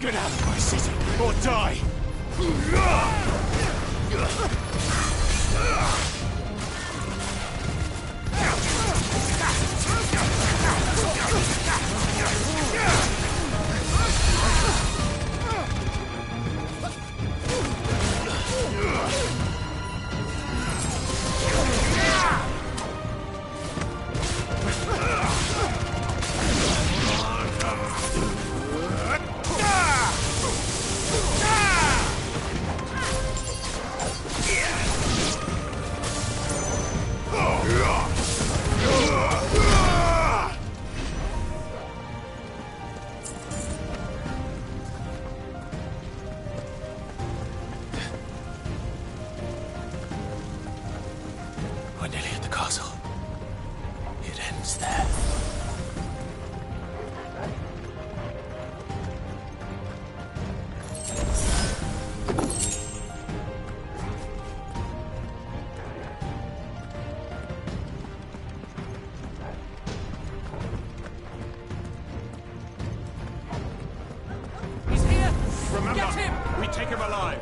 Get out of my city, or die! We're nearly at the castle. It ends there. He's here! Remember, Get him! we take him alive.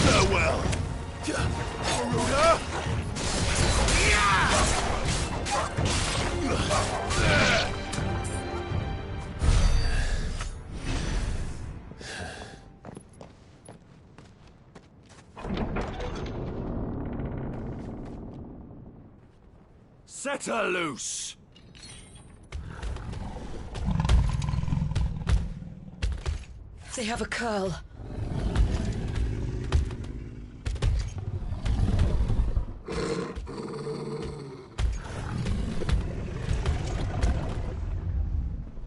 Farewell. Set her loose! They have a curl.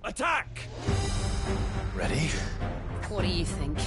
Attack! Ready? What do you think?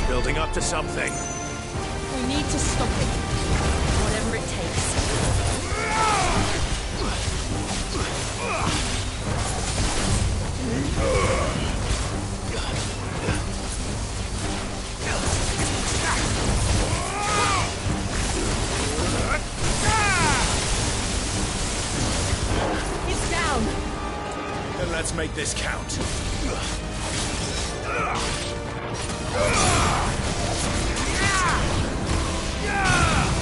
Building up to something. We need to stop it. Whatever it takes. It's down. Then let's make this count. Yeah!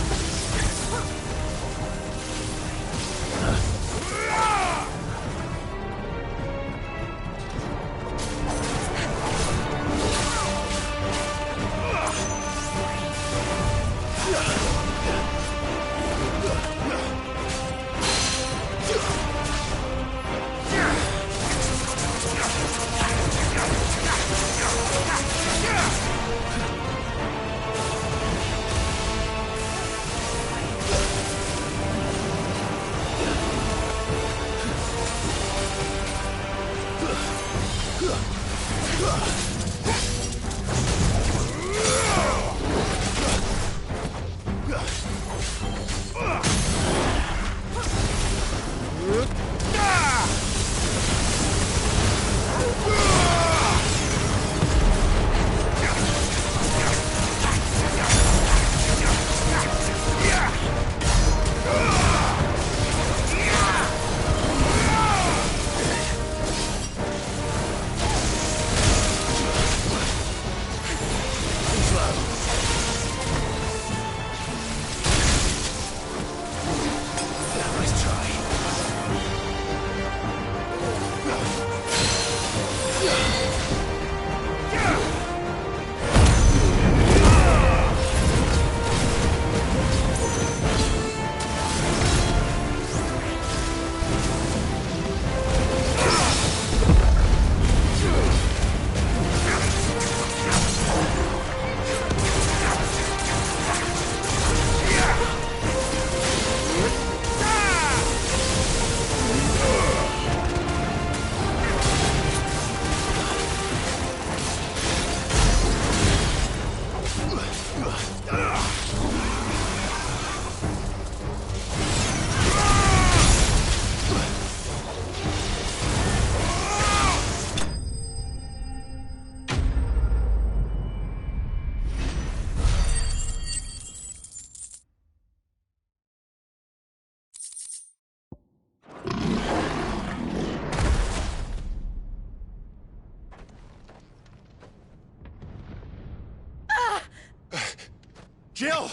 Jill!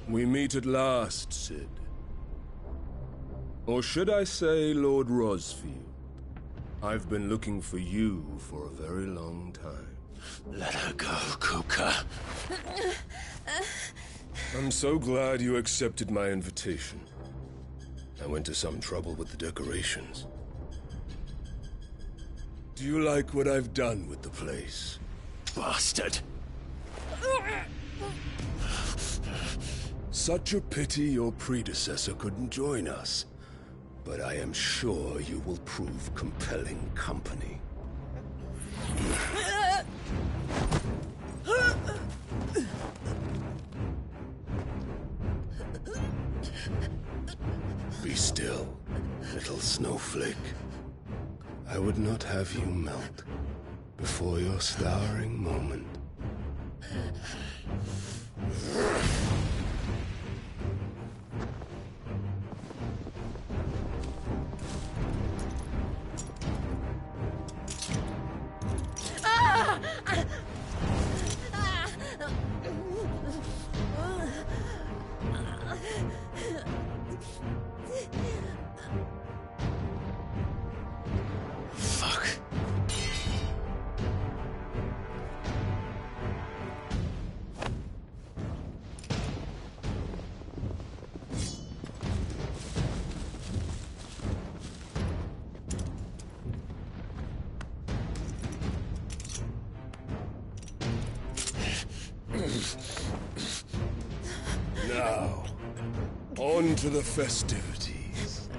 We meet at last, Cid. Or should I say, Lord Rosfield? I've been looking for you for a very long time. Let her go, Kupka. I'm so glad you accepted my invitation. I went to some trouble with the decorations. Do you like what I've done with the place? Bastard! Such a pity your predecessor couldn't join us. But I am sure you will prove compelling company. Be still, little snowflake. I would not have you melt before your starring moment. Fuck. Now, on to the festivities.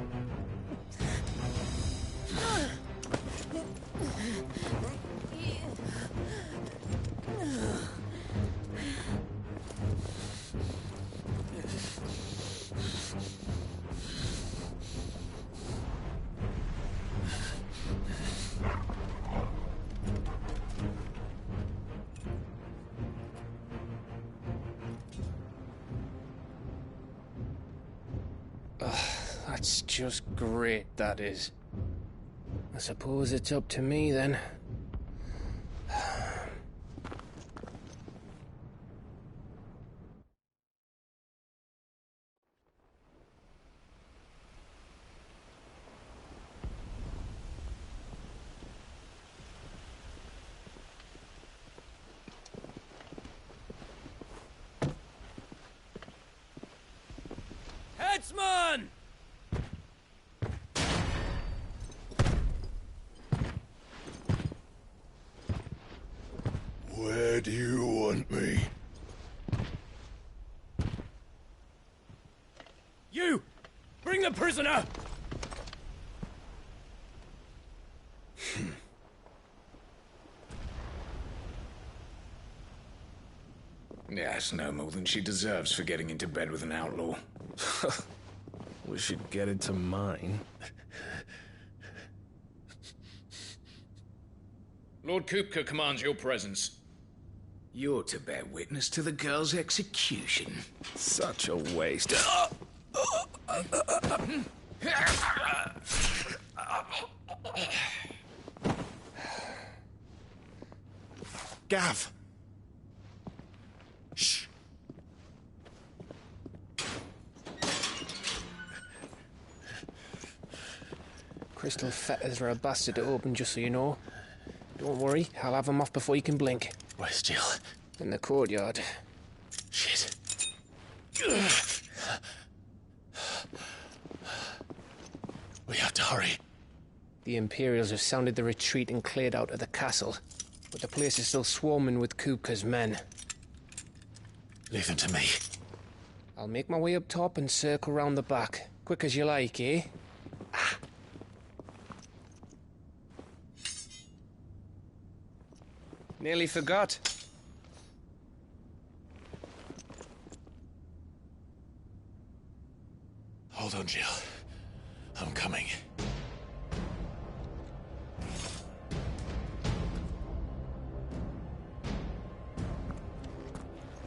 That's just great, that is. I suppose it's up to me then. Headsman! Where do you want me? You! Bring the prisoner! Yes, no more than she deserves for getting into bed with an outlaw. We should get into mine. Lord Kupka commands your presence. You're to bear witness to the girl's execution. Such a waste. Gav! Shh! Crystal fetters are a bastard to open, just so you know. Don't worry, I'll have them off before you can blink. Where's Jill? In the courtyard. Shit. We have to hurry. The Imperials have sounded the retreat and cleared out of the castle, but the place is still swarming with Kupka's men. Leave them to me. I'll make my way up top and circle round the back. Quick as you like, eh? Nearly forgot. Hold on, Jill. I'm coming.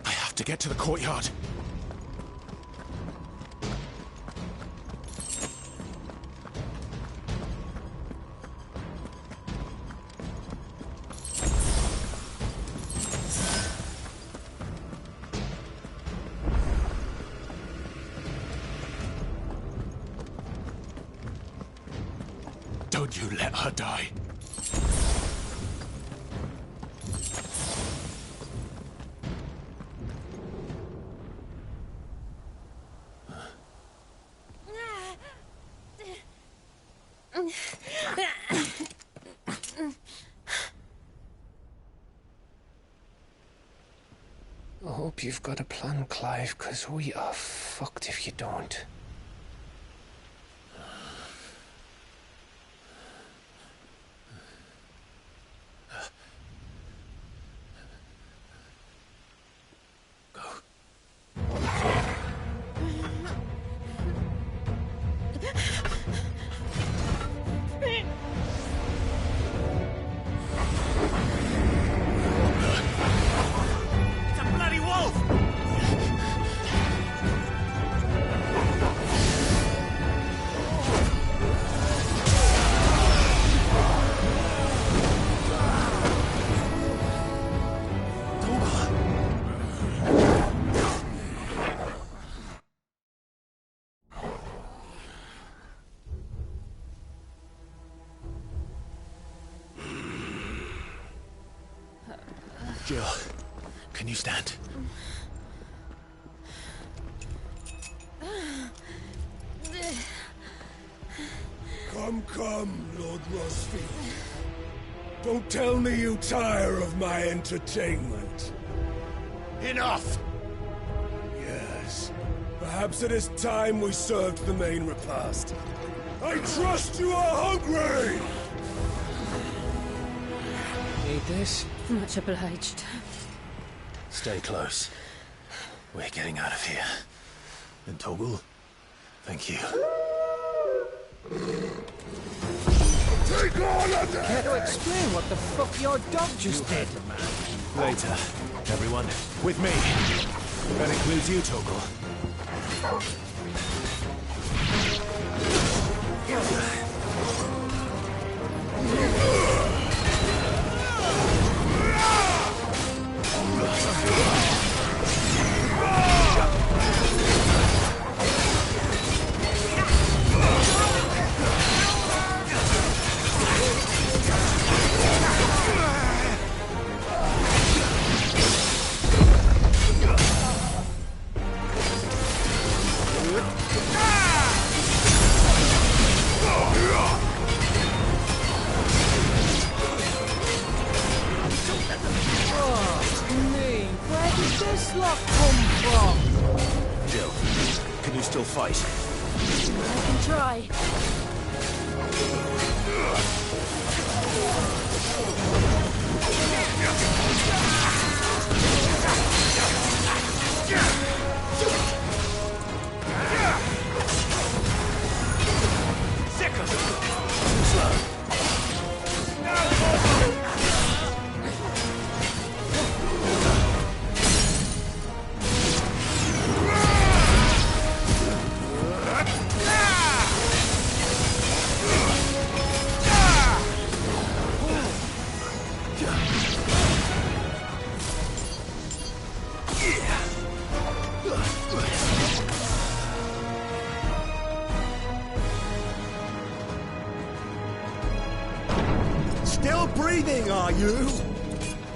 I have to get to the courtyard. Don't you let her die. I hope you've got a plan, Clive, because we are fucked if you don't. Jill, can you stand? Come, Lord Rosfield. Don't tell me you tire of my entertainment. Enough! Yes. Perhaps it is time we served the main repast. I trust you are hungry! Need this? Much obliged. Stay close. We're getting out of here. And Toggle, thank you. Take all of them! Care to explain what the fuck your dog just did? Later, everyone. With me. That includes you, Toggle. Jill, can you still fight? I can try. Still breathing, are you?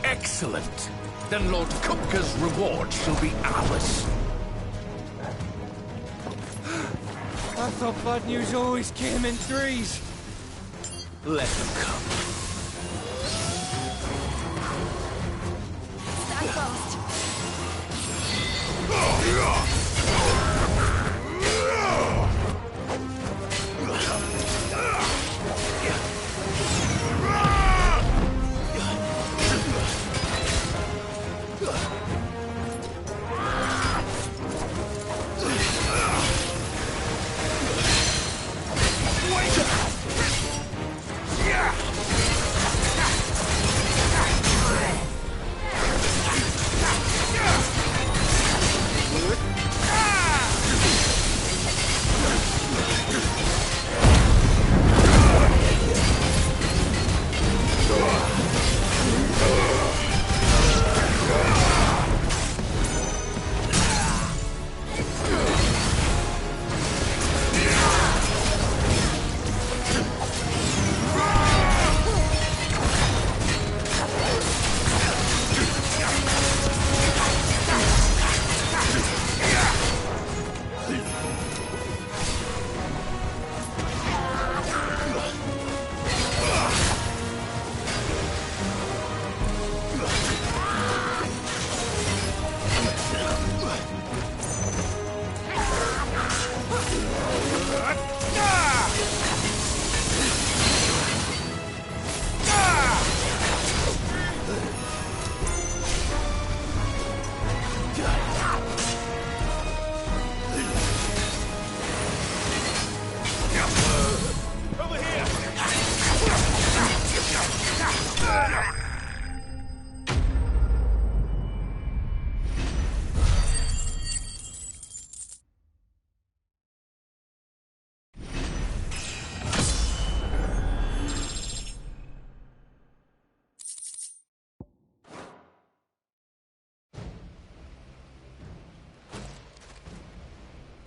Excellent. Then Lord Kupka's reward shall be ours. I thought bad news always came in threes. Let them come. Stand fast.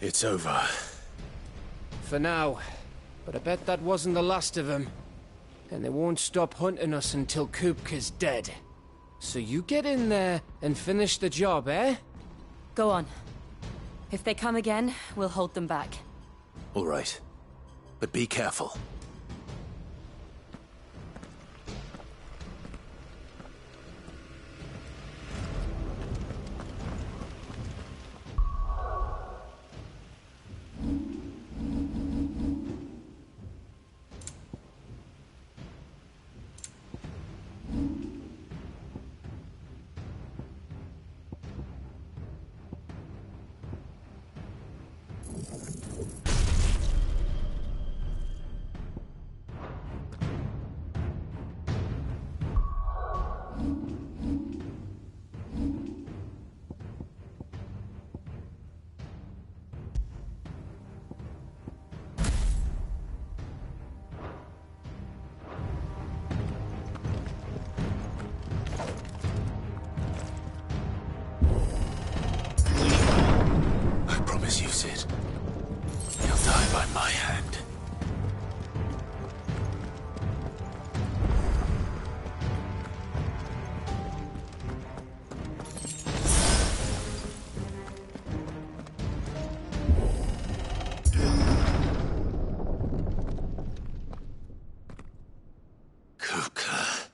It's over. For now. But I bet that wasn't the last of them. And they won't stop hunting us until Kupka's dead. So you get in there and finish the job, eh? Go on. If they come again, we'll hold them back. All right. But be careful. You, Cid. He'll die by my hand. Kupka.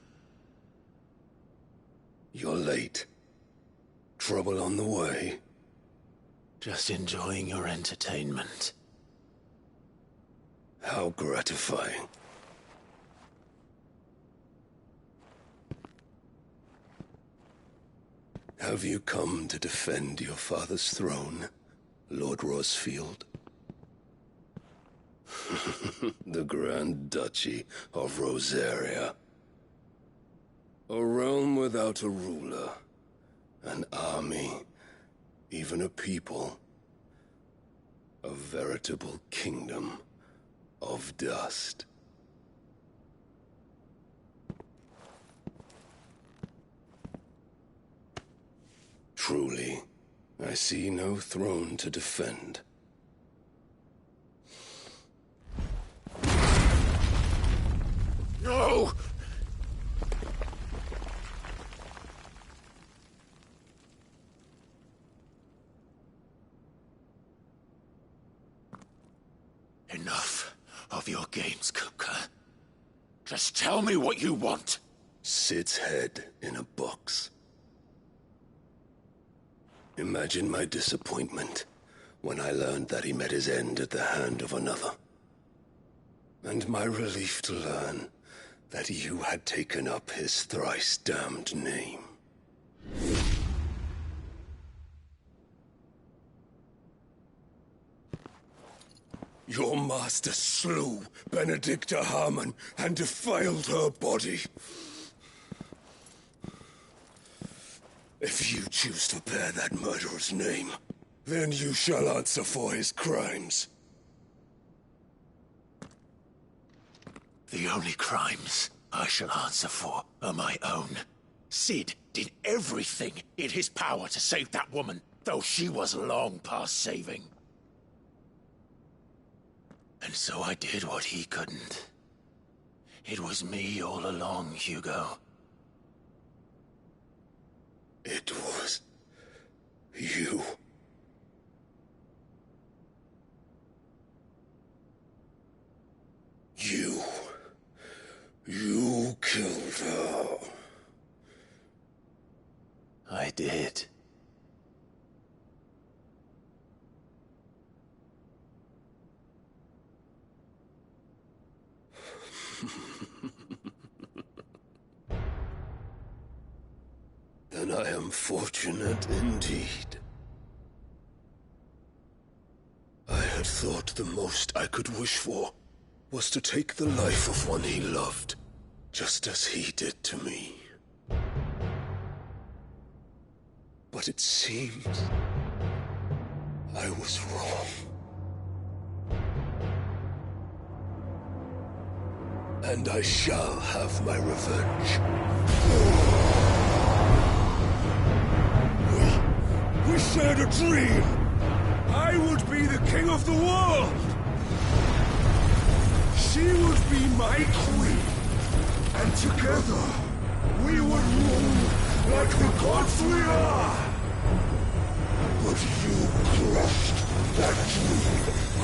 You're late. Trouble on the way? Just enjoying your entertainment. How gratifying. Have you come to defend your father's throne, Lord Rosfield? The Grand Duchy of Rosaria. A realm without a ruler, an army, even a people. A veritable kingdom of dust. Truly, I see no throne to defend. No! of your games, Kupka. Just tell me what you want. Sid's head in a box. Imagine my disappointment when I learned that he met his end at the hand of another. And my relief to learn that you had taken up his thrice-damned name. Your master slew Benedicta Harmon and defiled her body. If you choose to bear that murderer's name, then you shall answer for his crimes. The only crimes I shall answer for are my own. Sid did everything in his power to save that woman, though she was long past saving. And so I did what he couldn't. It was me all along, Hugo. It was you. You killed her. I did. Then I am fortunate indeed. I had thought the most I could wish for was to take the life of one he loved, just as he did to me. But it seems I was wrong. And I shall have my revenge. We shared a dream! I would be the king of the world! She would be my queen! And together, we would rule like the gods we are! But you crushed that dream,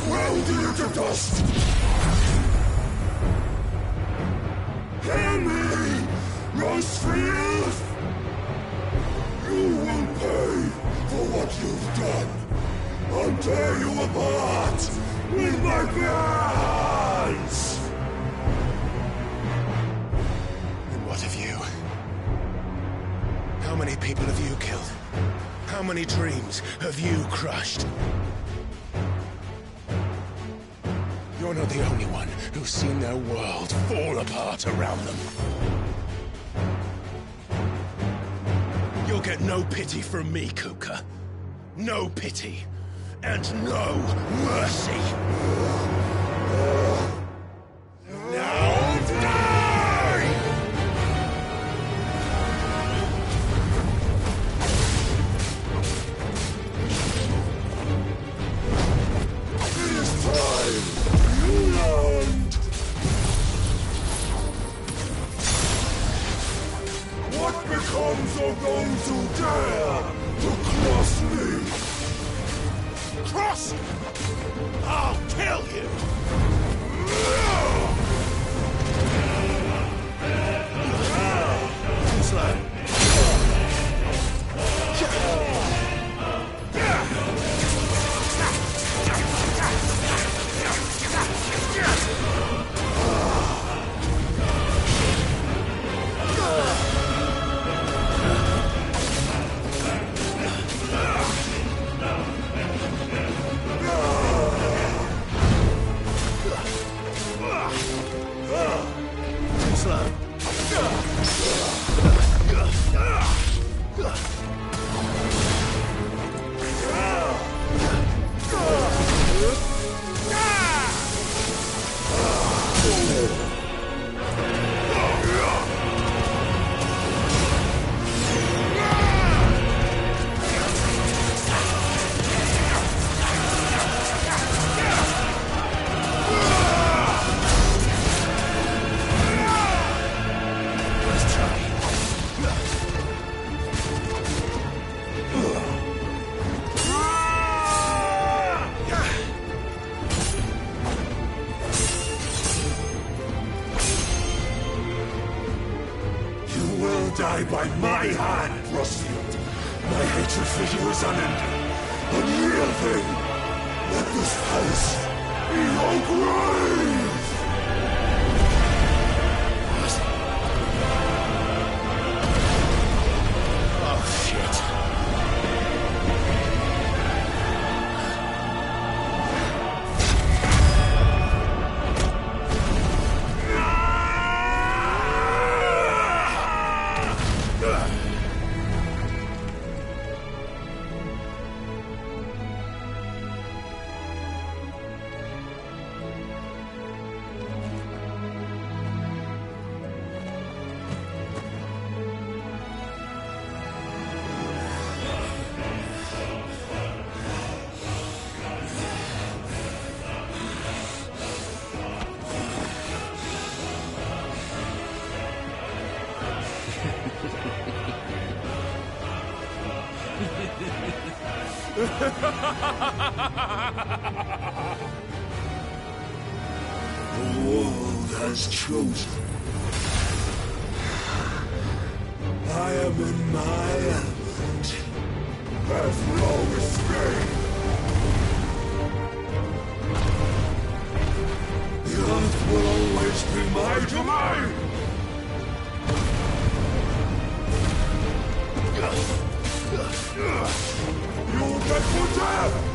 ground it to dust! Hear me, Rosefield! You will pay for what you've done. I'll tear you apart with my bare hands! And what of you? How many people have you killed? How many dreams have you crushed? You're not the only one who's seen their world fall apart around them. You'll get no pity from me, Kupka. No pity. And no mercy. Now die! It is time you learned! What becomes of those who dare to cross me? Cross! I'll kill you! Too slow. die by my hand, Frostfield. My hatred for you is unending. Unyielding. Let this palace be your grave! Oh, shit. The world has chosen. I am in my element. Have no escape. The earth will always be my domain. You'll get for death!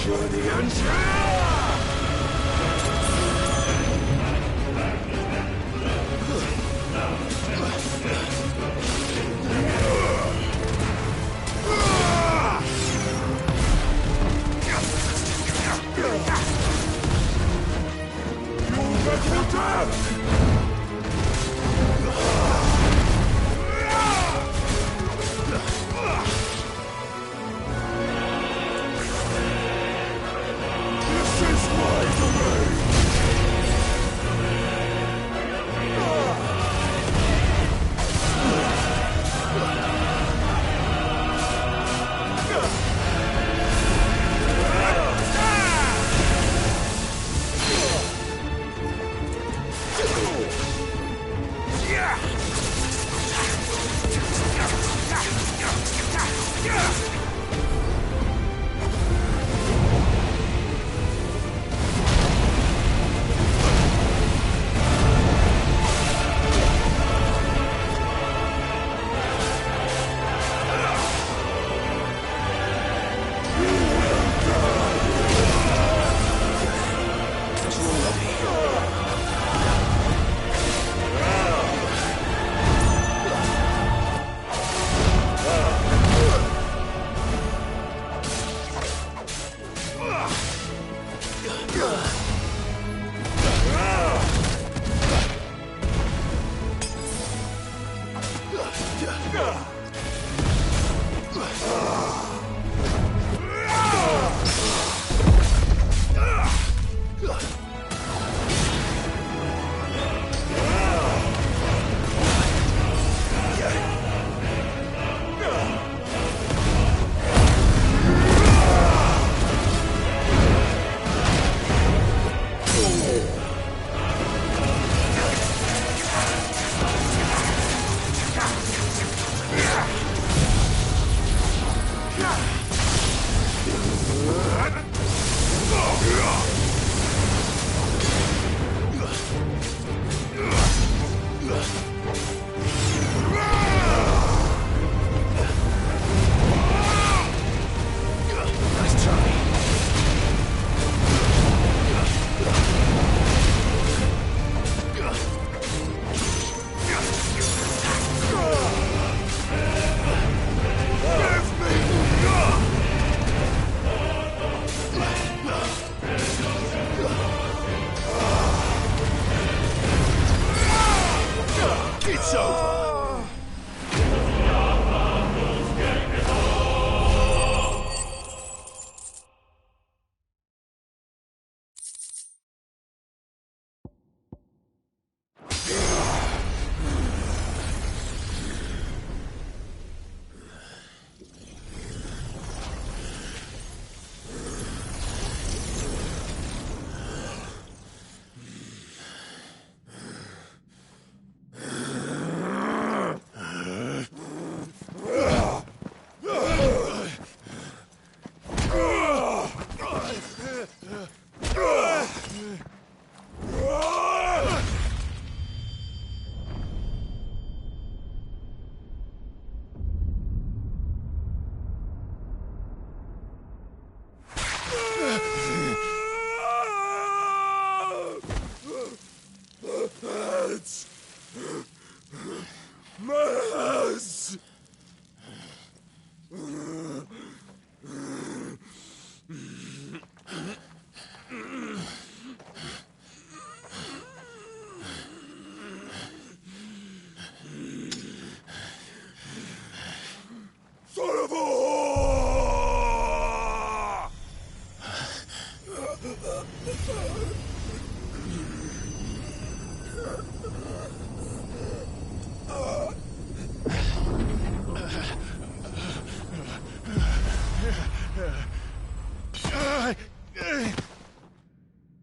journey ends here!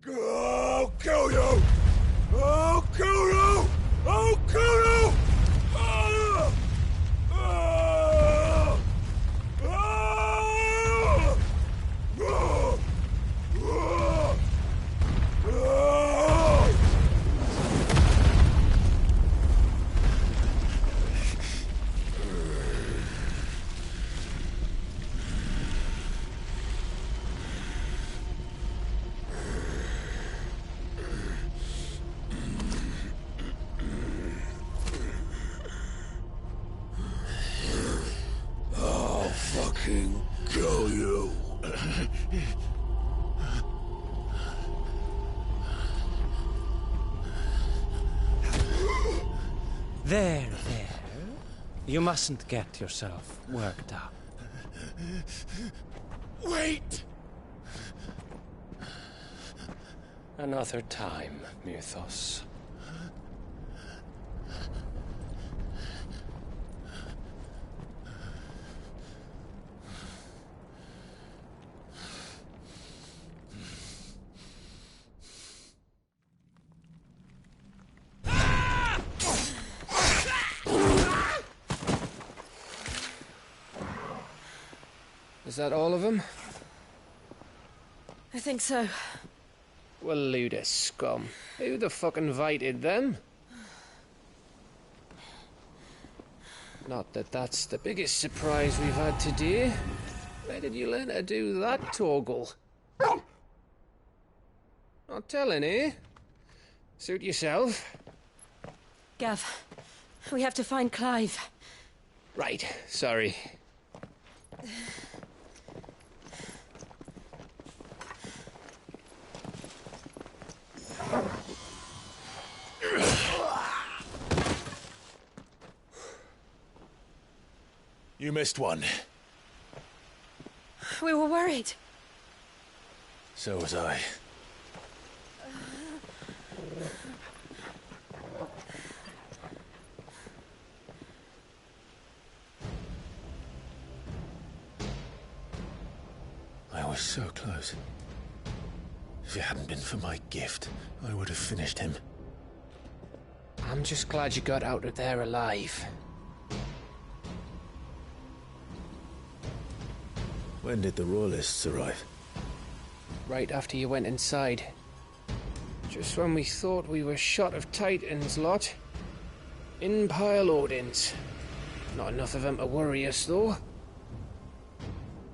I'll kill you! I'll kill you! I'll kill you! Ah! Ah! Ah! Ah! Ah! Ah! I'll fucking kill you. There. You mustn't get yourself worked up. Wait! Another time, Mythos. Is that all of them? I think so. Well, load of scum. Who the fuck invited them? Not that that's the biggest surprise we've had today. Where did you learn to do that, Torgal? Not telling, eh? Suit yourself. Gav, we have to find Clive. Right, sorry. You missed one. We were worried. So was I. I was so close. If it hadn't been for my gift, I would have finished him. I'm just glad you got out of there alive. When did the Royalists arrive? Right after you went inside. Just when we thought we were shot of Titans, lot. In pile Odins. Not enough of them to worry us, though.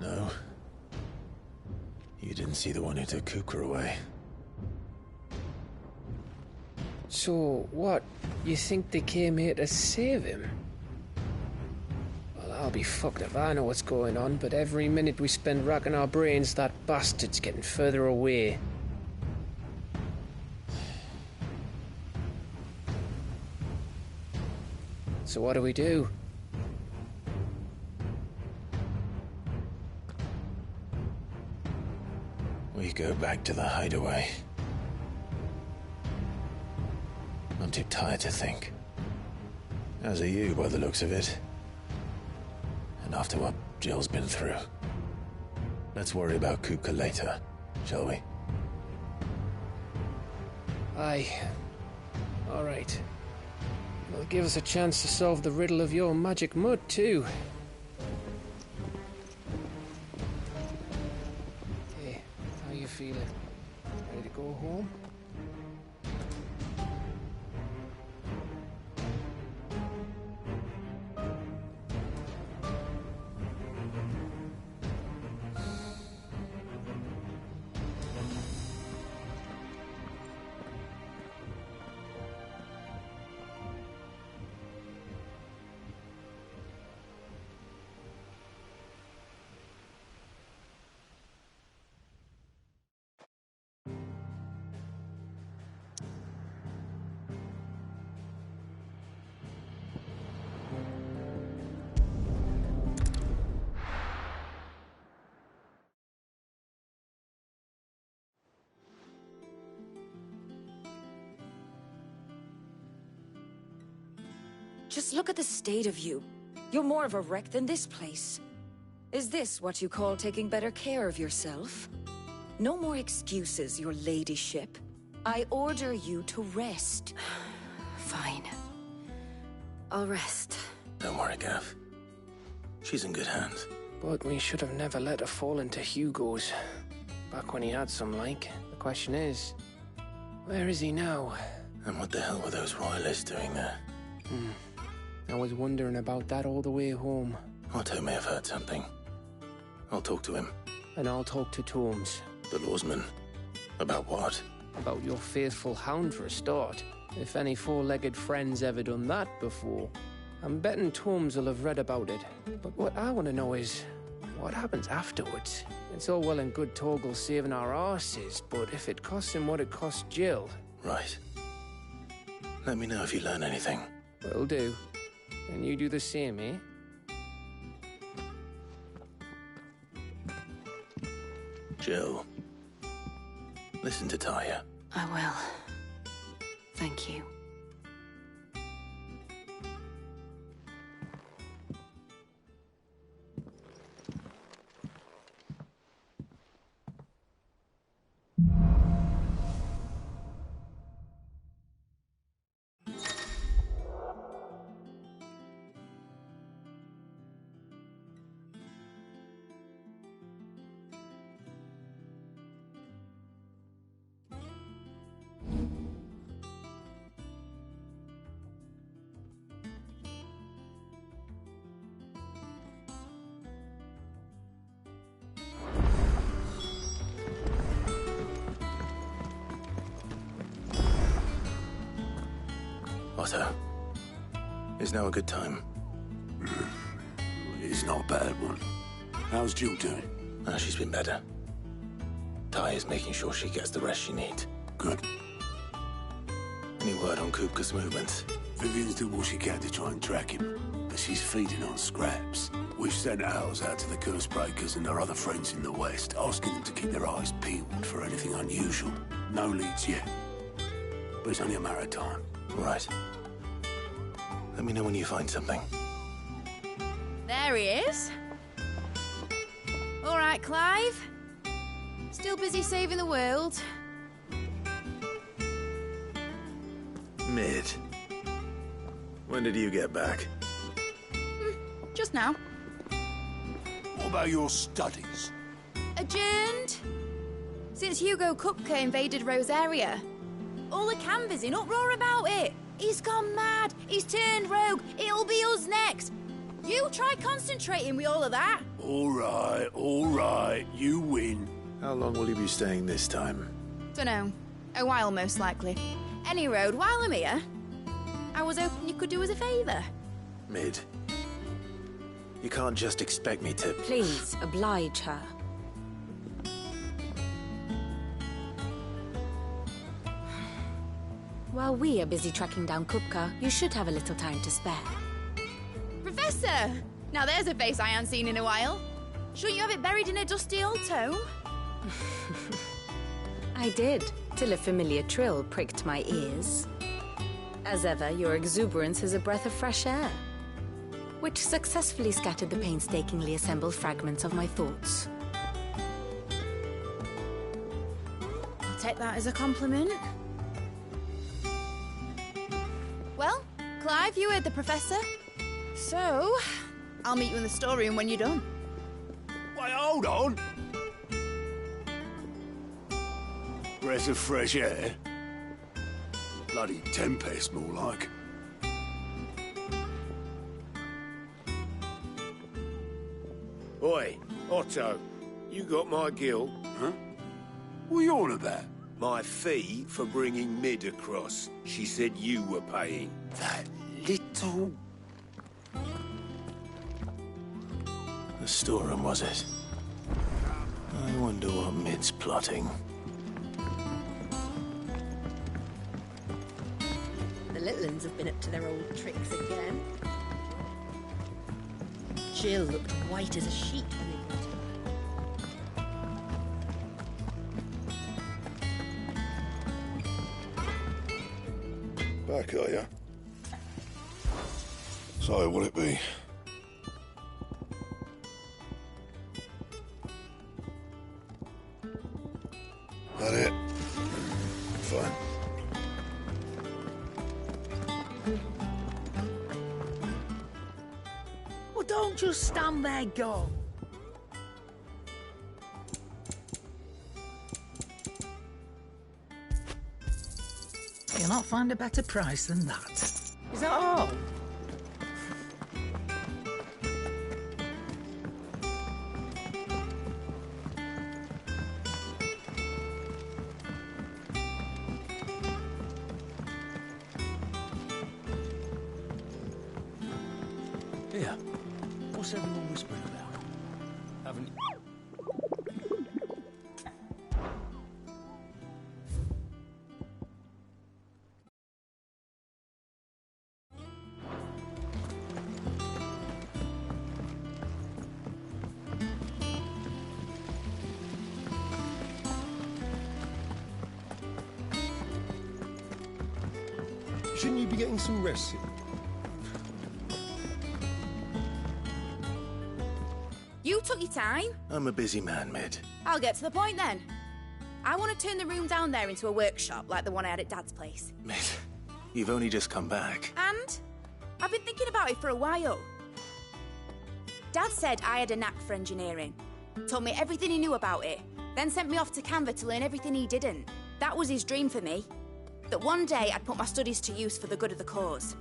No. You didn't see the one who took Kupka away. So, what? You think they came here to save him? Well, I'll be fucked if I know what's going on, but every minute we spend racking our brains, that bastard's getting further away. So what do we do? We go back to the hideaway. I'm too tired to think. As are you, by the looks of it. And after what Jill's been through. Let's worry about Kupka later, shall we? Aye. All right. It'll give us a chance to solve the riddle of your magic mud, too. Hey, how you feeling? Ready to go home? Just look at the state of you. You're more of a wreck than this place. Is this what you call taking better care of yourself? No more excuses, your ladyship. I order you to rest. Fine. I'll rest. Don't worry, Gav. She's in good hands. But we should have never let her fall into Hugo's. Back when he had some, like. The question is, where is he now? And what the hell were those royalists doing there? I was wondering about that all the way home. Otto may have heard something. I'll talk to him. And I'll talk to Torms. The lawsman. About what? About your faithful hound for a start. If any four-legged friend's ever done that before. I'm betting Torms will have read about it. But what I want to know is, what happens afterwards? It's all well and good Torgal saving our arses, but if it costs him what it cost Jill... Right. Let me know if you learn anything. Will do. And you do the same, eh? Jill. Listen to Taya. I will. Thank you. Otto. Is now a good time? It's not a bad one. How's Jill doing? She's been better. Taya's making sure she gets the rest she needs. Good. Any word on Kupka's movements? Vivian's doing what she can to try and track him, but she's feeding on scraps. We've sent ours out to the Cursebreakers and our other friends in the West, asking them to keep their eyes peeled for anything unusual. No leads yet. But it's only a matter of time. Right. Let me know when you find something. There he is. All right, Clive. Still busy saving the world. Mid. When did you get back? Just now. What about your studies? Adjourned. Since Hugo Kupka invaded Rosaria. All the canvassers in uproar about it. He's gone mad. He's turned rogue. It'll be us next. You try concentrating with all of that. All right. You win. How long will you be staying this time? Dunno. A while, most likely. Any road, while I'm here, I was hoping you could do us a favour. Mid. You can't just expect me to... Please, oblige her. While we are busy tracking down Kupka, you should have a little time to spare. Professor! Now there's a face I haven't seen in a while. Shouldn't you have it buried in a dusty old tome? I did, till a familiar trill pricked my ears. As ever, your exuberance is a breath of fresh air, which successfully scattered the painstakingly assembled fragments of my thoughts. I'll take that as a compliment. Well, Clive, you heard the Professor. So, I'll meet you in the storeroom when you're done. Wait, hold on. Breath of fresh air. Bloody tempest, more like. Oi, Otto, you got my guilt? Huh? What are you on about? My fee for bringing Mid across. She said you were paying. That little... The storeroom, was it? I wonder what Mid's plotting. The little uns have been up to their old tricks again. Jill looked white as a sheet when they brought her. Back, are you? So, will it be? That it? Fine. Well, don't just stand there, go. You'll not find a better price than that. Is that all? Here. What's everyone whispering about? Haven't... Shouldn't you be getting some rest soon? You took your time. I'm a busy man, Mid. I'll get to the point then. I want to turn the room down there into a workshop like the one I had at Dad's place. Mid, you've only just come back. And I've been thinking about it for a while. Dad said I had a knack for engineering. Told me everything he knew about it. Then sent me off to Canva to learn everything he didn't. That was his dream for me. That one day I'd put my studies to use for the good of the cause.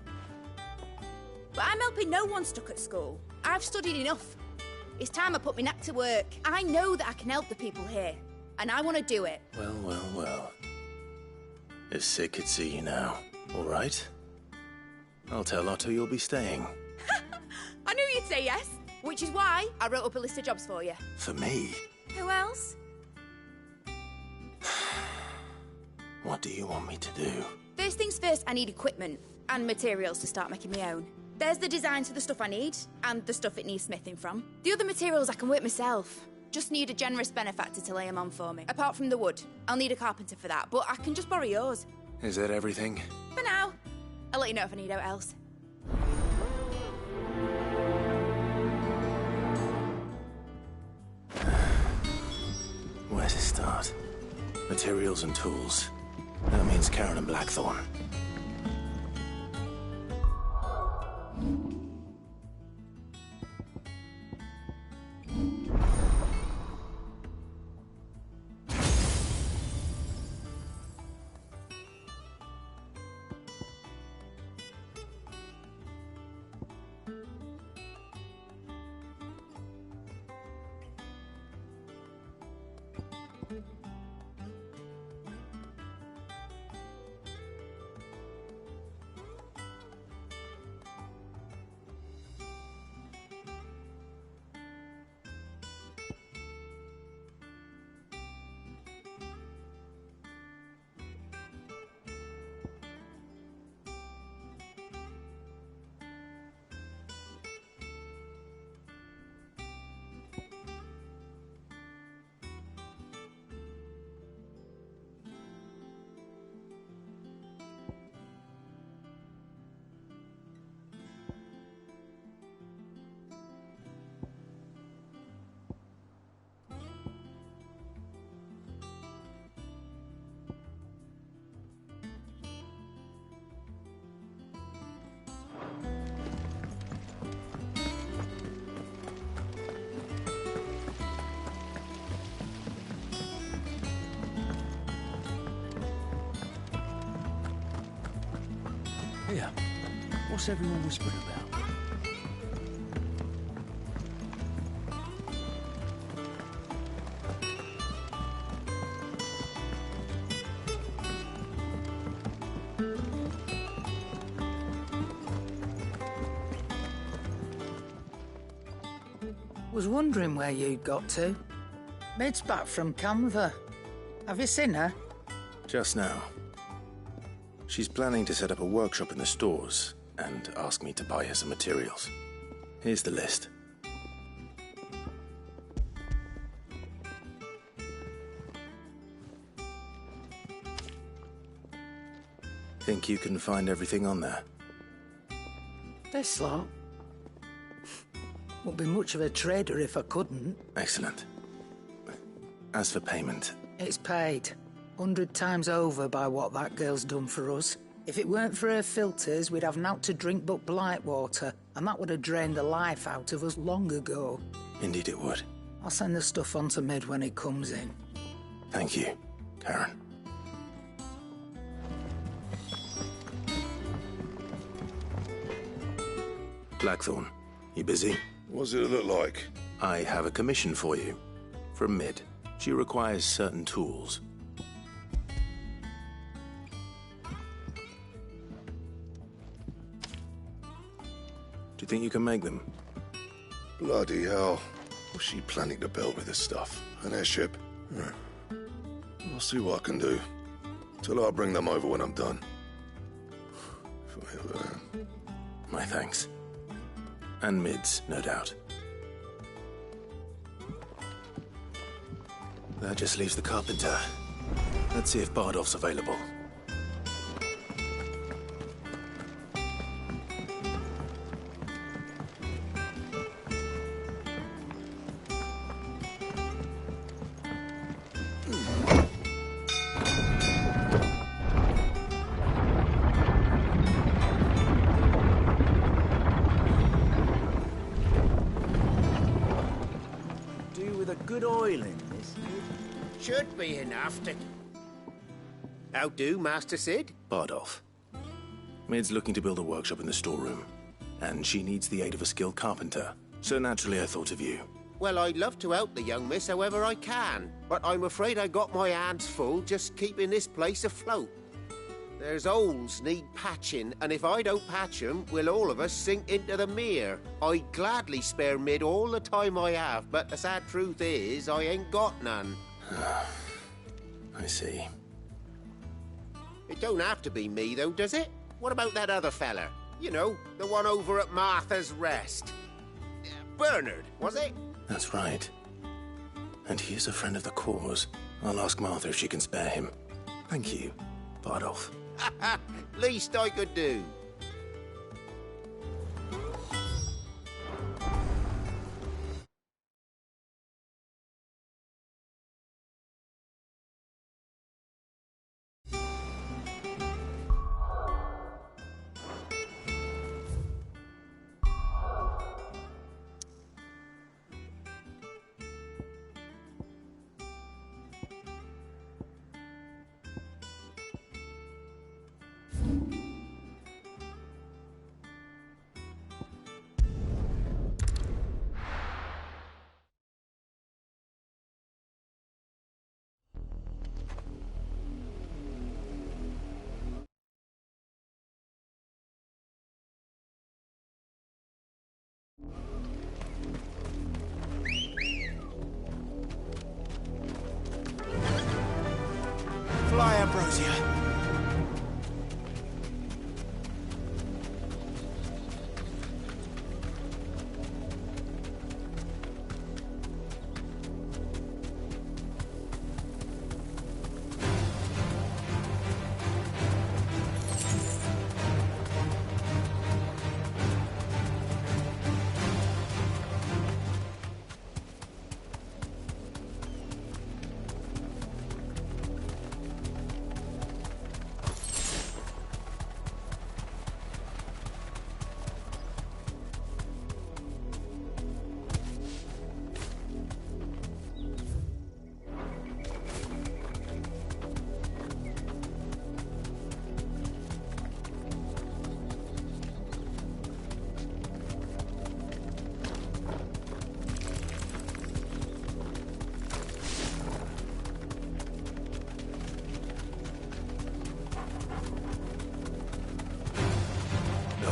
But I'm helping no one stuck at school. I've studied enough. It's time I put my knack to work. I know that I can help the people here, and I want to do it. Well, well, well. If Sid could see you now, all right? I'll tell Otto you'll be staying. I knew you'd say yes, which is why I wrote up a list of jobs for you. For me? Who else? What do you want me to do? First things first, I need equipment and materials to start making my own. There's the designs for the stuff I need, and the stuff it needs smithing from. The other materials I can work myself. Just need a generous benefactor to lay them on for me. Apart from the wood, I'll need a carpenter for that, but I can just borrow yours. Is that everything? For now. I'll let you know if I need out else. Where to start? Materials and tools. That means Karen and Blackthorn. Here. What's everyone whispering about? Was wondering where you'd got to. Mid's back from Canva. Have you seen her? Just now. She's planning to set up a workshop in the stores and ask me to buy her some materials. Here's the list. Think you can find everything on there? This lot. Wouldn't be much of a trader if I couldn't. Excellent. As for payment... It's paid. 100 times over by what that girl's done for us. If it weren't for her filters, we'd have naught to drink but blight water, and that would have drained the life out of us long ago. Indeed it would. I'll send the stuff on to Mid when it comes in. Thank you, Karen. Blackthorn, you busy? What's it look like? I have a commission for you. From Mid. She requires certain tools. Do you think you can make them? Bloody hell. What's she planning to build with this stuff? An airship? I'll see what I can do. Till I'll bring them over when I'm done. My thanks. And Mid's, no doubt. That just leaves the carpenter. Let's see if Bardolph's available. Good oil in this. Should be enough to... How do, Master Sid? Bardolph. Mid's looking to build a workshop in the storeroom, and she needs the aid of a skilled carpenter. So naturally I thought of you. Well, I'd love to help the young miss however I can, but I'm afraid I got my hands full just keeping this place afloat. There's holes need patching, and if I don't patch them, we'll all of us sink into the mere. I'd gladly spare Mid all the time I have, but the sad truth is, I ain't got none. I see. It don't have to be me, though, does it? What about that other fella? You know, the one over at Martha's Rest. Bernard, was it? That's right. And he is a friend of the cause. I'll ask Martha if she can spare him. Thank you, Bardolph. Least I could do. Fly, Ambrosia.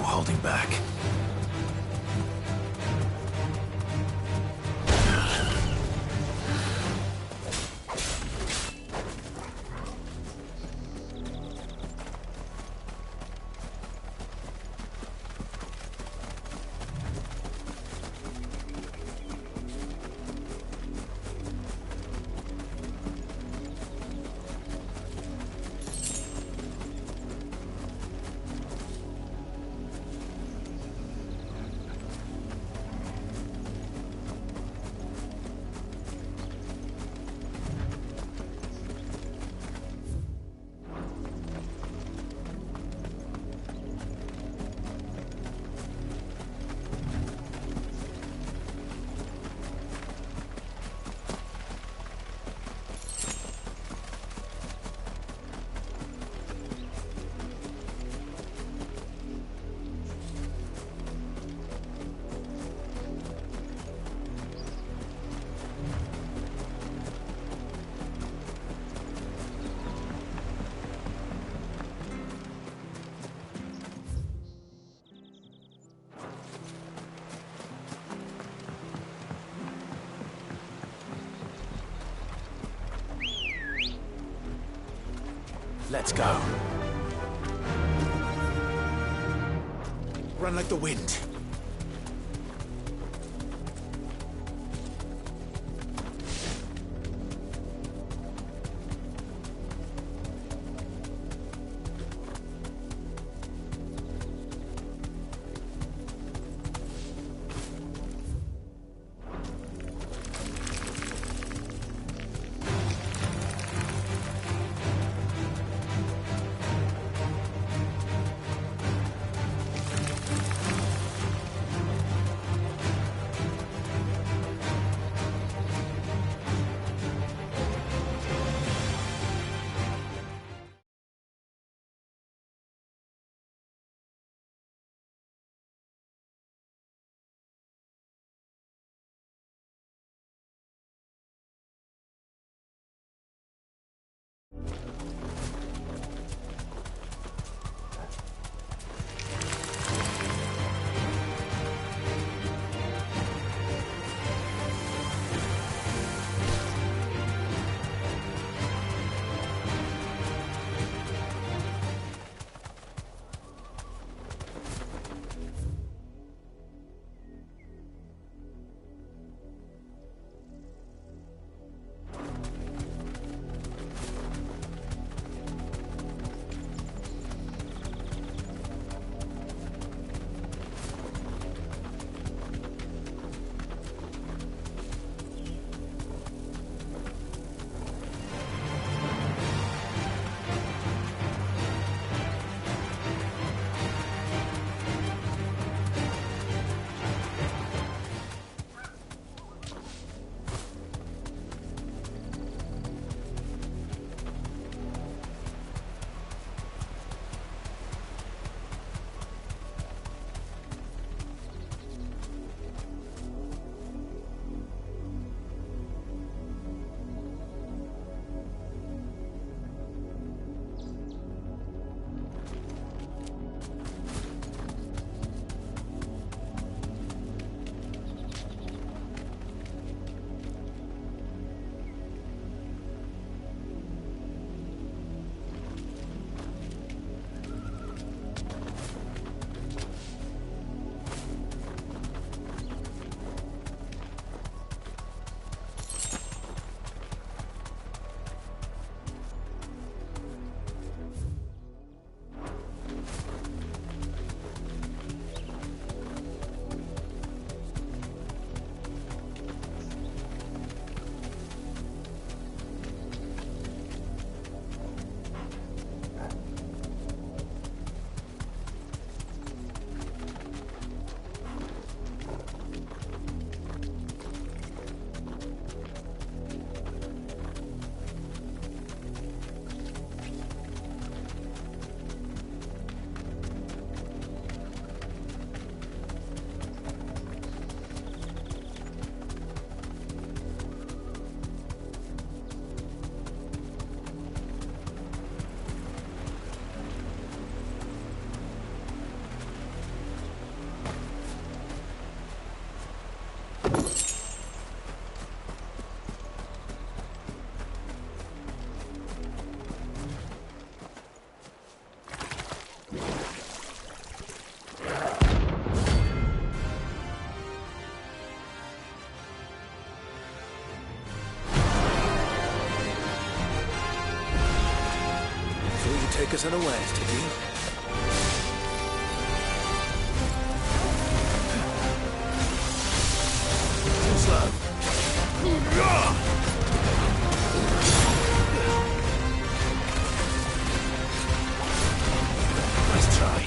Holding back. Let's go. Run like the wind. Take us unawares, did he? Too slow. Nice try.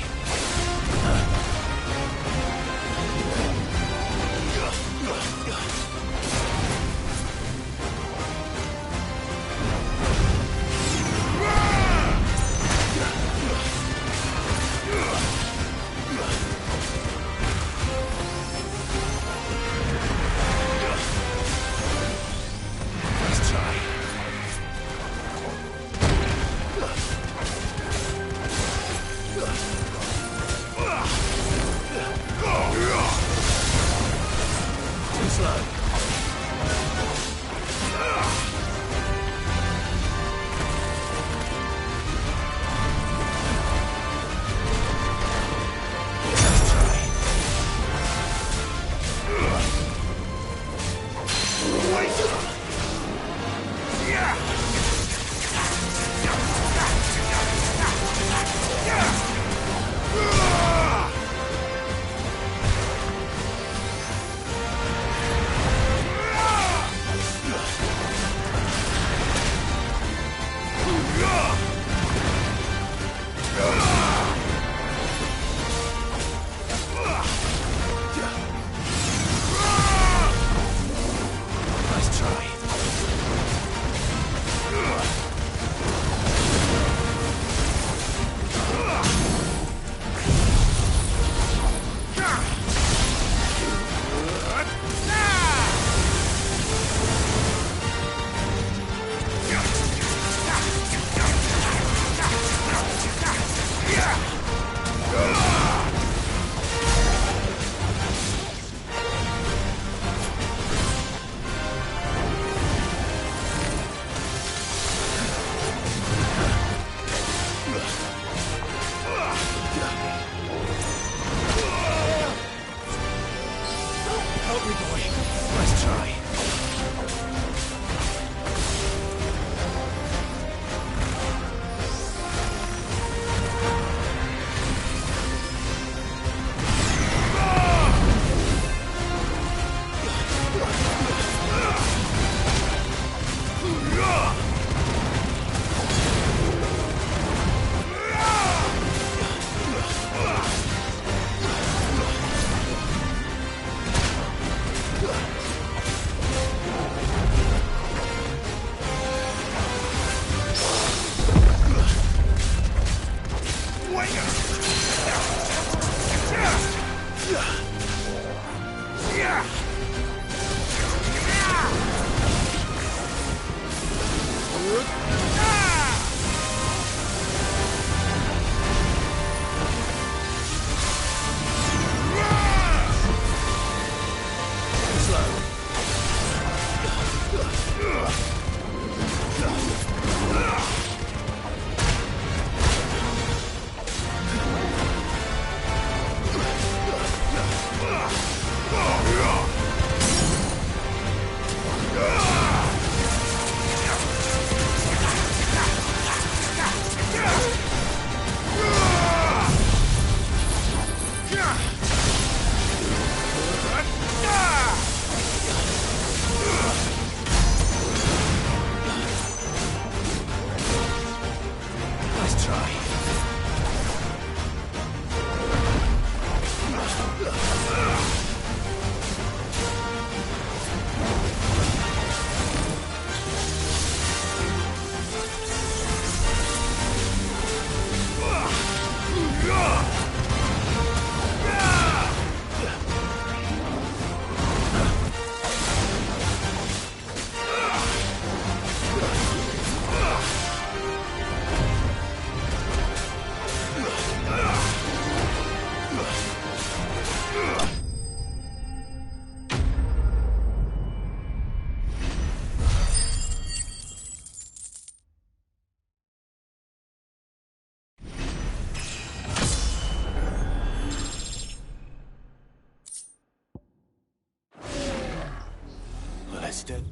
dead.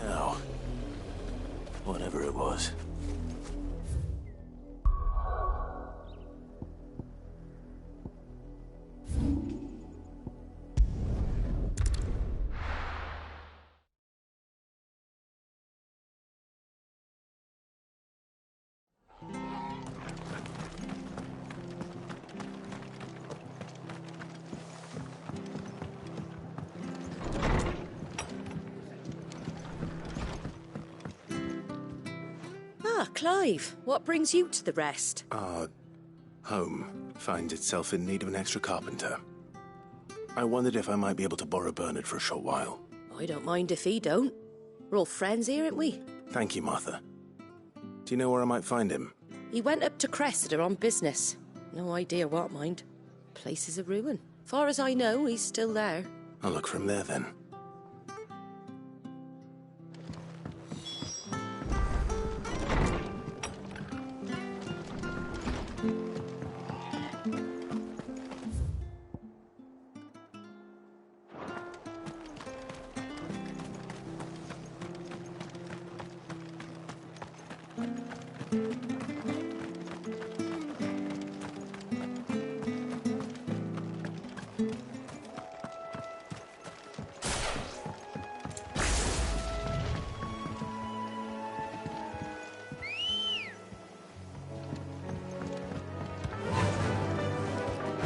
Now, whatever it was. Clive, what brings you to the rest? Our home finds itself in need of an extra carpenter. I wondered if I might be able to borrow Bernard for a short while. I don't mind if he don't. We're all friends here, aren't we? Thank you, Martha. Do you know where I might find him? He went up to Cressida on business. No idea what, mind. Place is a ruin. Far as I know, he's still there. I'll look for him there, then.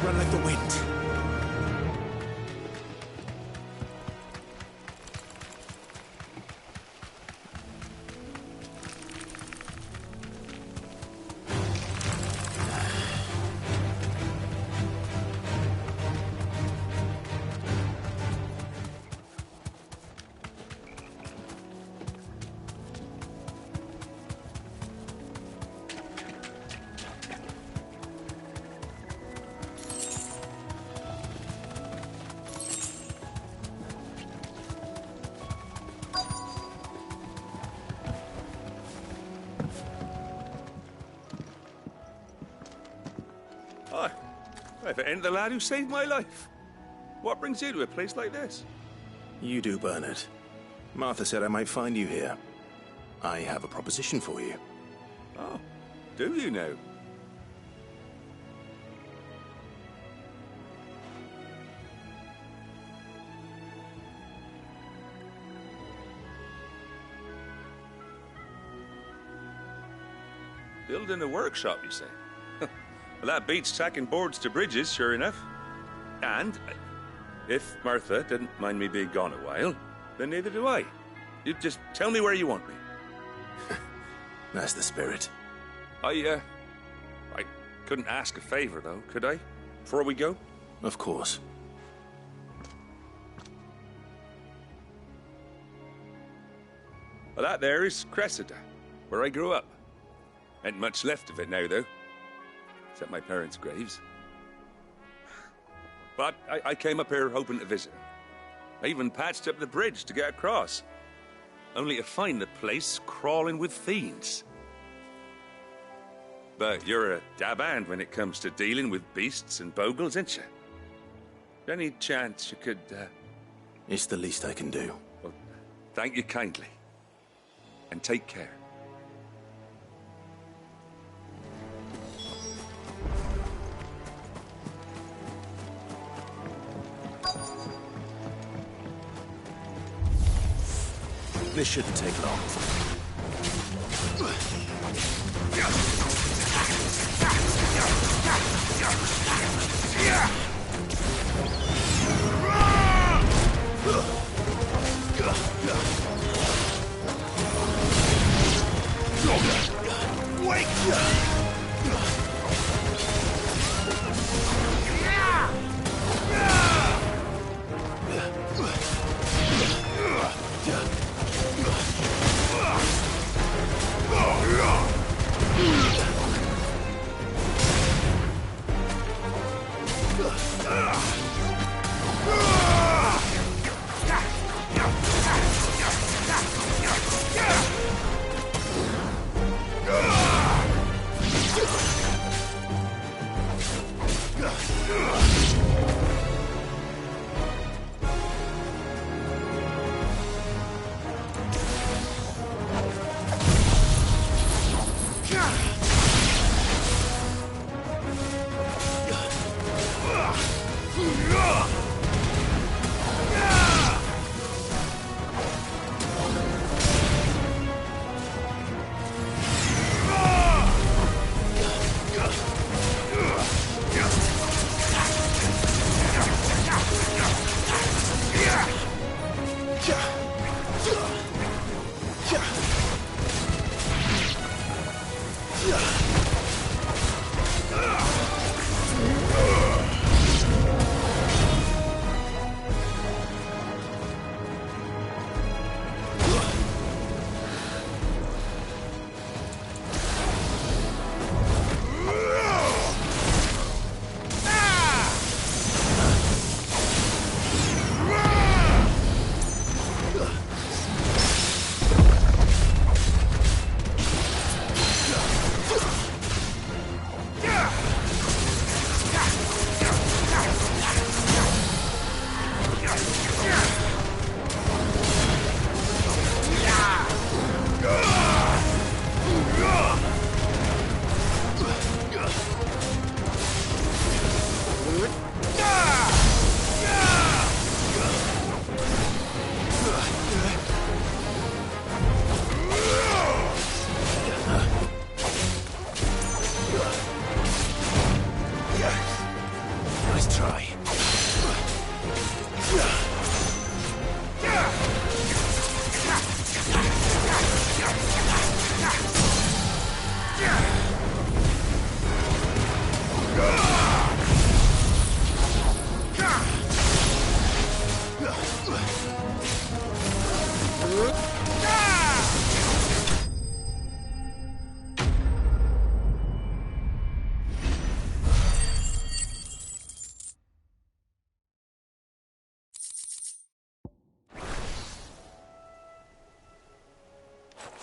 Run like the wind. If it ain't the lad who saved my life. What brings you to a place like this? You do, Bernard. Martha said I might find you here. I have a proposition for you. Oh, do you now? Building a workshop, you say? Well, that beats tacking boards to bridges, sure enough. And if Martha didn't mind me being gone a while, then neither do I. You just tell me where you want me. That's the spirit. I couldn't ask a favor, though, could I? Before we go? Of course. Well, that there is Cressida, where I grew up. Ain't much left of it now, though. Except my parents' graves. But I came up here hoping to visit them. I even patched up the bridge to get across. Only to find the place crawling with fiends. But you're a dab hand when it comes to dealing with beasts and bogles, ain't you? Any chance you could, It's the least I can do. Well, thank you kindly. And take care. This shouldn't take long. Nice try.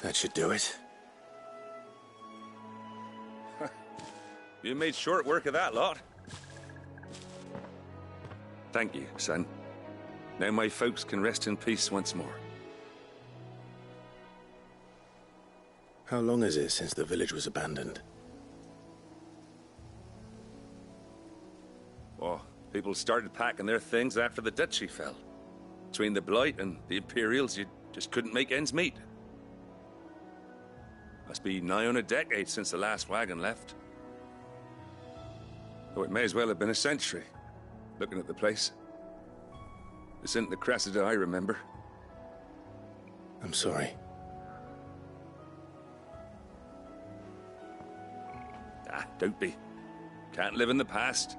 That should do it. You made short work of that lot. Thank you, son. Now my folks can rest in peace once more. How long is it since the village was abandoned? Oh, people started packing their things after the duchy fell. Between the Blight and the Imperials, you just couldn't make ends meet. Must be nigh on a decade since the last wagon left. Oh, it may as well have been a century, looking at the place. This isn't the Cressida I remember. I'm sorry. Ah, don't be. Can't live in the past,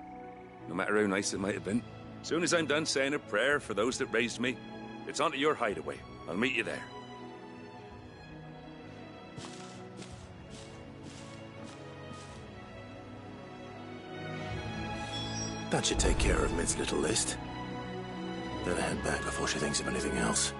no matter how nice it might have been. Soon as I'm done saying a prayer for those that raised me, it's on to your hideaway. I'll meet you there. That should take care of Mid's little list. Better head back before she thinks of anything else.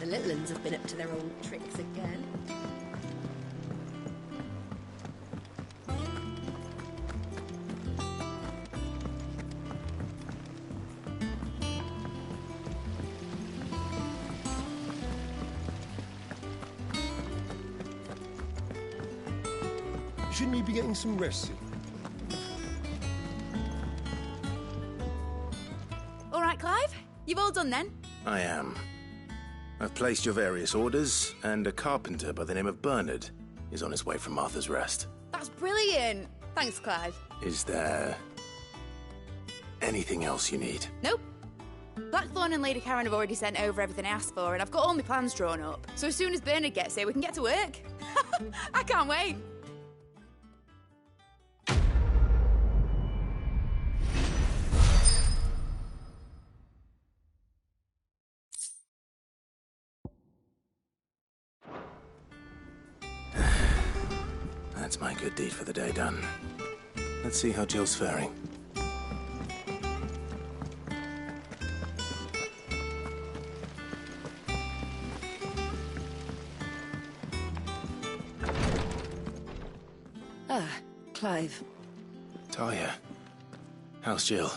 The little uns have been up to their old tricks again. Shouldn't you be getting some rest soon? All right, Clive. You've all done then? I am. I've placed your various orders, and a carpenter by the name of Bernard is on his way from Arthur's Rest. That's brilliant. Thanks, Clive. Is there anything else you need? Nope. Blackthorn and Lady Karen have already sent over everything I asked for, and I've got all my plans drawn up. So as soon as Bernard gets here, we can get to work. I can't wait. That's my good deed for the day done. Let's see how Jill's faring. Ah, Clive. Talia, how's Jill?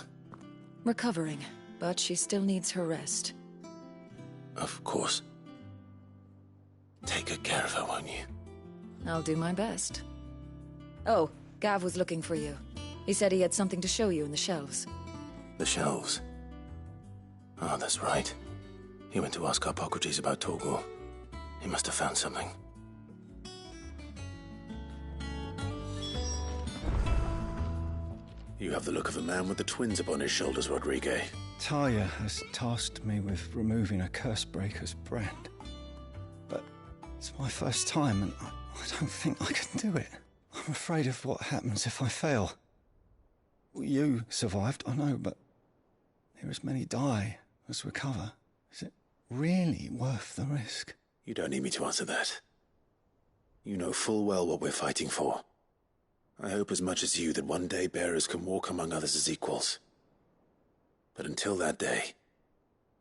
Recovering, but she still needs her rest. Of course. Take good care of her, won't you? I'll do my best. Oh, Gav was looking for you. He said he had something to show you in the shelves. The shelves? Oh, that's right. He went to ask Harpocrates about Torgor. He must have found something. You have the look of a man with the twins upon his shoulders, Rodrigue. Talia has tasked me with removing a Cursebreaker's brand. But it's my first time, and I don't think I can do it. I'm afraid of what happens if I fail. You survived, I know, but there as many die as recover. Is it really worth the risk? You don't need me to answer that. You know full well what we're fighting for. I hope as much as you that one day bearers can walk among others as equals. But until that day,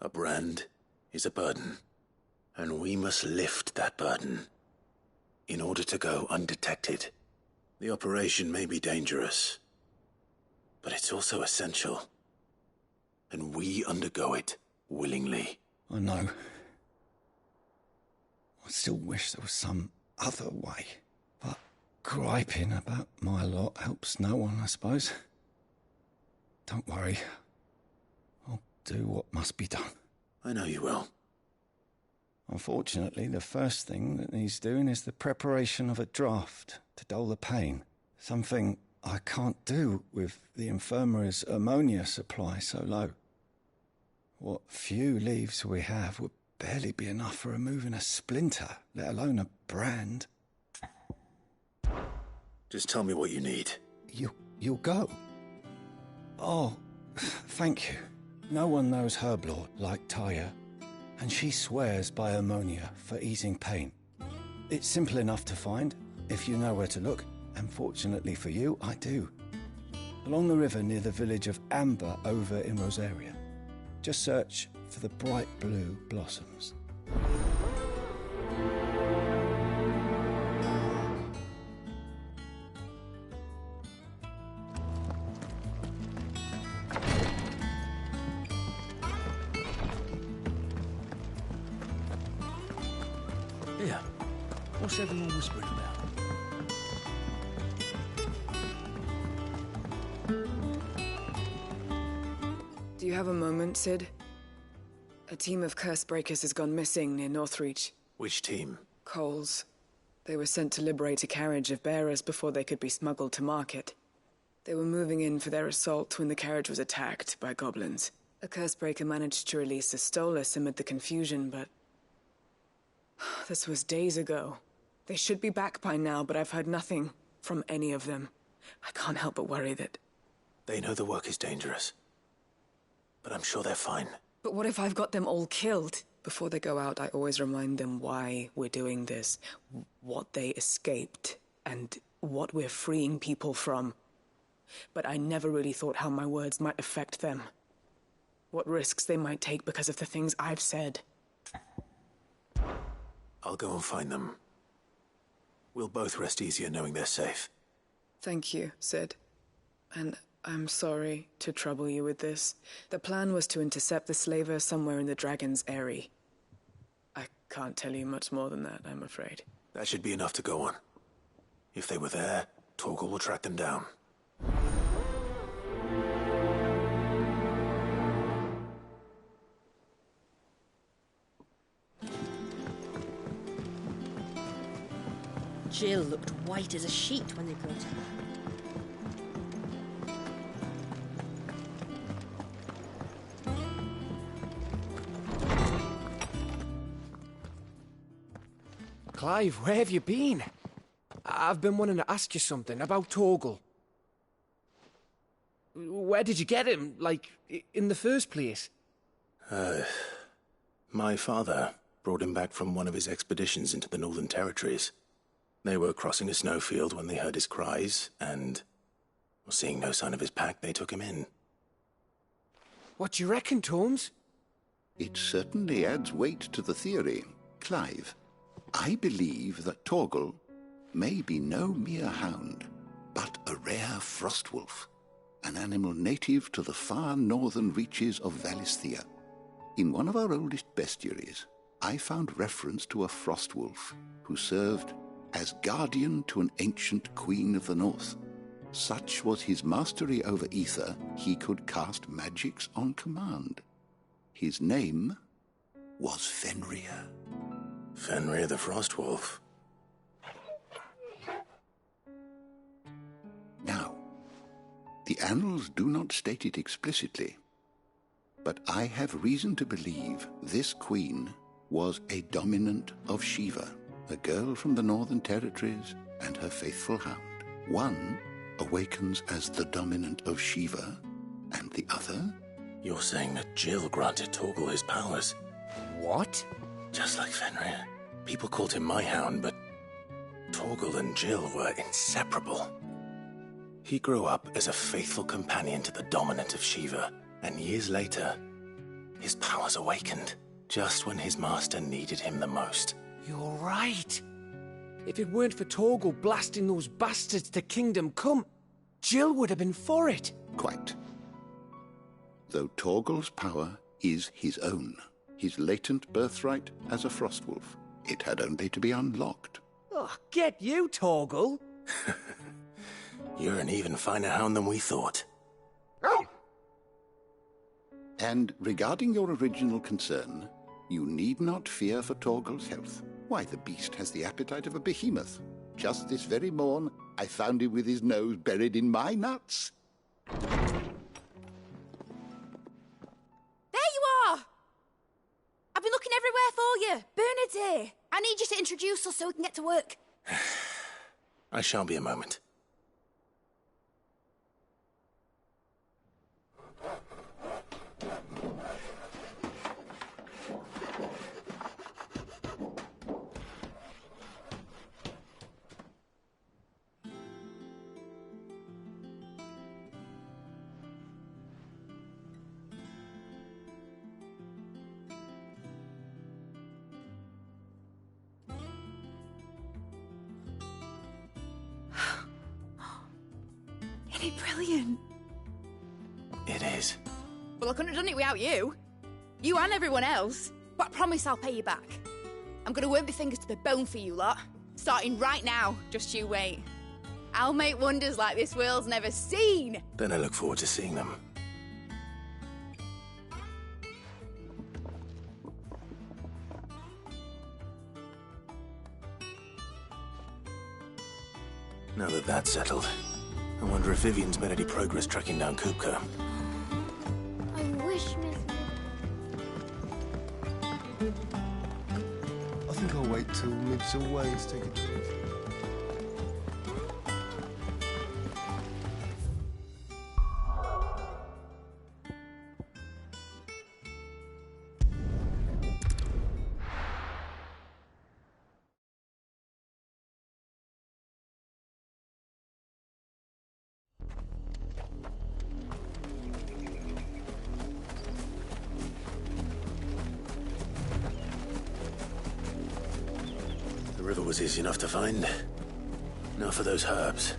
a brand is a burden, and we must lift that burden in order to go undetected. The operation may be dangerous, but it's also essential, and we undergo it willingly. I know. I still wish there was some other way, but griping about my lot helps no one, I suppose. Don't worry. I'll do what must be done. I know you will. Unfortunately, the first thing that needs doing is the preparation of a draft to dull the pain. Something I can't do with the infirmary's ammonia supply so low. What few leaves we have would barely be enough for removing a splinter, let alone a brand. Just tell me what you need. You'll go? Oh, thank you. No one knows Herblord like Talia, and she swears by ammonia for easing pain. It's simple enough to find, if you know where to look, and fortunately for you, I do. Along the river near the village of Amber over in Rosaria. Just search for the bright blue blossoms. Here, what's everyone whispering about? Do you have a moment, Cid? A team of Cursebreakers has gone missing near Northreach. Which team? Coles. They were sent to liberate a carriage of bearers before they could be smuggled to market. They were moving in for their assault when the carriage was attacked by goblins. A Cursebreaker managed to release a Stolas amid the confusion, but... this was days ago. They should be back by now, but I've heard nothing from any of them. I can't help but worry that... They know the work is dangerous. But I'm sure they're fine. But what if I've got them all killed? Before they go out, I always remind them why we're doing this, what they escaped, and what we're freeing people from. But I never really thought how my words might affect them. What risks they might take because of the things I've said. I'll go and find them. We'll both rest easier knowing they're safe. Thank you, Cid. And I'm sorry to trouble you with this. The plan was to intercept the slaver somewhere in the Dragon's Eyrie. I can't tell you much more than that, I'm afraid. That should be enough to go on. If they were there, Torgal will track them down. Jill looked white as a sheet when they brought her back. Clive, where have you been? I've been wanting to ask you something about Torgal. Where did you get him, like, in the first place? My father brought him back from one of his expeditions into the Northern Territories. They were crossing a snowfield when they heard his cries, and, seeing no sign of his pack, they took him in. What do you reckon, Torms? It certainly adds weight to the theory. Clive, I believe that Torgal may be no mere hound, but a rare frostwolf, an animal native to the far northern reaches of Valisthea. In one of our oldest bestiaries, I found reference to a frostwolf who served as guardian to an ancient queen of the north. Such was his mastery over ether, he could cast magics on command. His name was Fenrir. Fenrir the Frostwolf. Now, the annals do not state it explicitly, but I have reason to believe this queen was a dominant of Shiva, a girl from the Northern Territories, and her faithful hound. One awakens as the dominant of Shiva, and the other? You're saying that Jill granted Torgal his powers? What? Just like Fenrir. People called him my hound, but Torgal and Jill were inseparable. He grew up as a faithful companion to the dominant of Shiva, and years later, his powers awakened, just when his master needed him the most. You're right. If it weren't for Torgal blasting those bastards to Kingdom Come, Jill would have been for it. Quite. Though Torgal's power is his own, his latent birthright as a Frostwolf, it had only to be unlocked. Oh, get you, Torgal! You're an even finer hound than we thought. And regarding your original concern, you need not fear for Torgal's health. Why, the beast has the appetite of a behemoth. Just this very morn, I found him with his nose buried in my nuts. There you are! I've been looking everywhere for you. Bernard's here. I need you to introduce us so we can get to work. I shan't be a moment. Isn't it brilliant? It is. Well, I couldn't have done it without you. You and everyone else. But I promise I'll pay you back. I'm gonna work my fingers to the bone for you lot. Starting right now. Just you wait. I'll make wonders like this world's never seen. Then I look forward to seeing them. Now that that's settled, I wonder if Vivian's made any progress tracking down Kupka. I wish, Miss... I think I'll wait till Mid's away to take a drink. river was easy enough to find. Now for those herbs.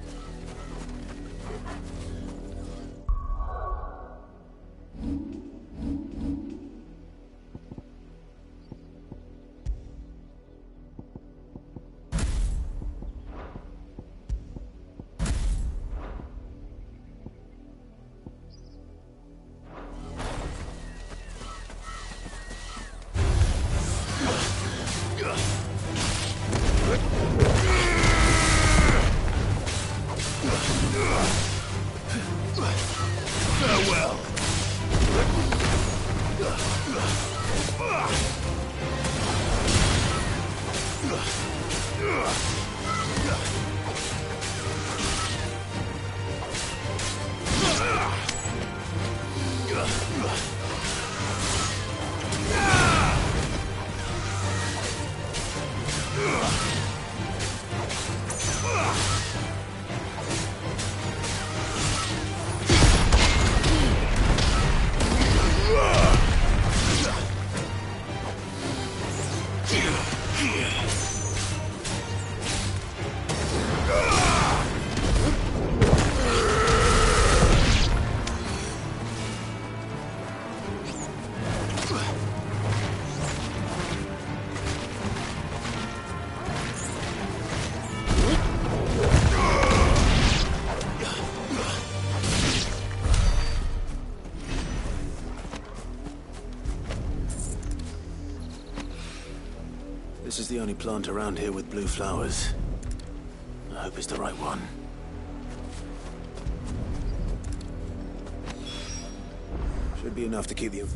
This is the only plant around here with blue flowers. I hope it's the right one. Should be enough to keep you...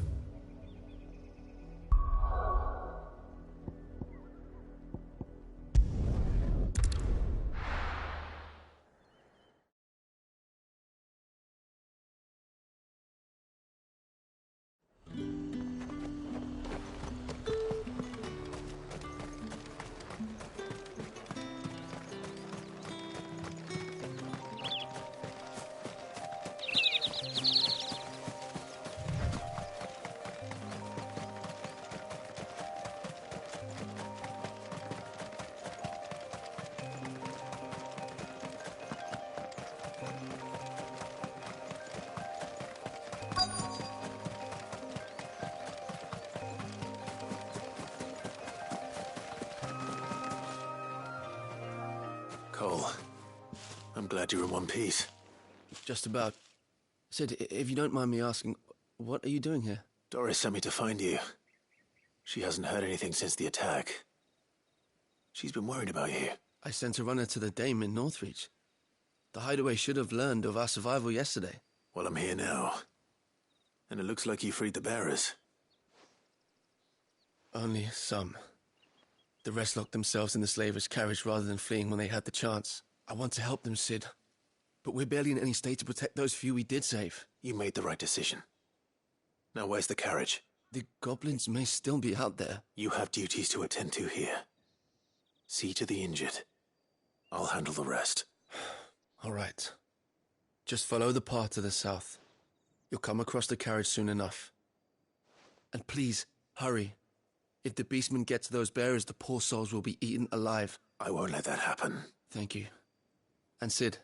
Cole, I'm glad you're in one piece. Just about. Sid, if you don't mind me asking, what are you doing here? Doris sent me to find you. She hasn't heard anything since the attack. She's been worried about you. I sent a runner to the Dame in Northreach. The Hideaway should have learned of our survival yesterday. Well, I'm here now. And it looks like you freed the bearers. Only some. The rest locked themselves in the slavers' carriage rather than fleeing when they had the chance. I want to help them, Sid. But we're barely in any state to protect those few we did save. You made the right decision. Now where's the carriage? The goblins may still be out there. You have duties to attend to here. See to the injured. I'll handle the rest. All right. Just follow the path to the south. You'll come across the carriage soon enough. And please, hurry. If the beastmen get to those bearers, the poor souls will be eaten alive. I won't let that happen. Thank you. And Sid,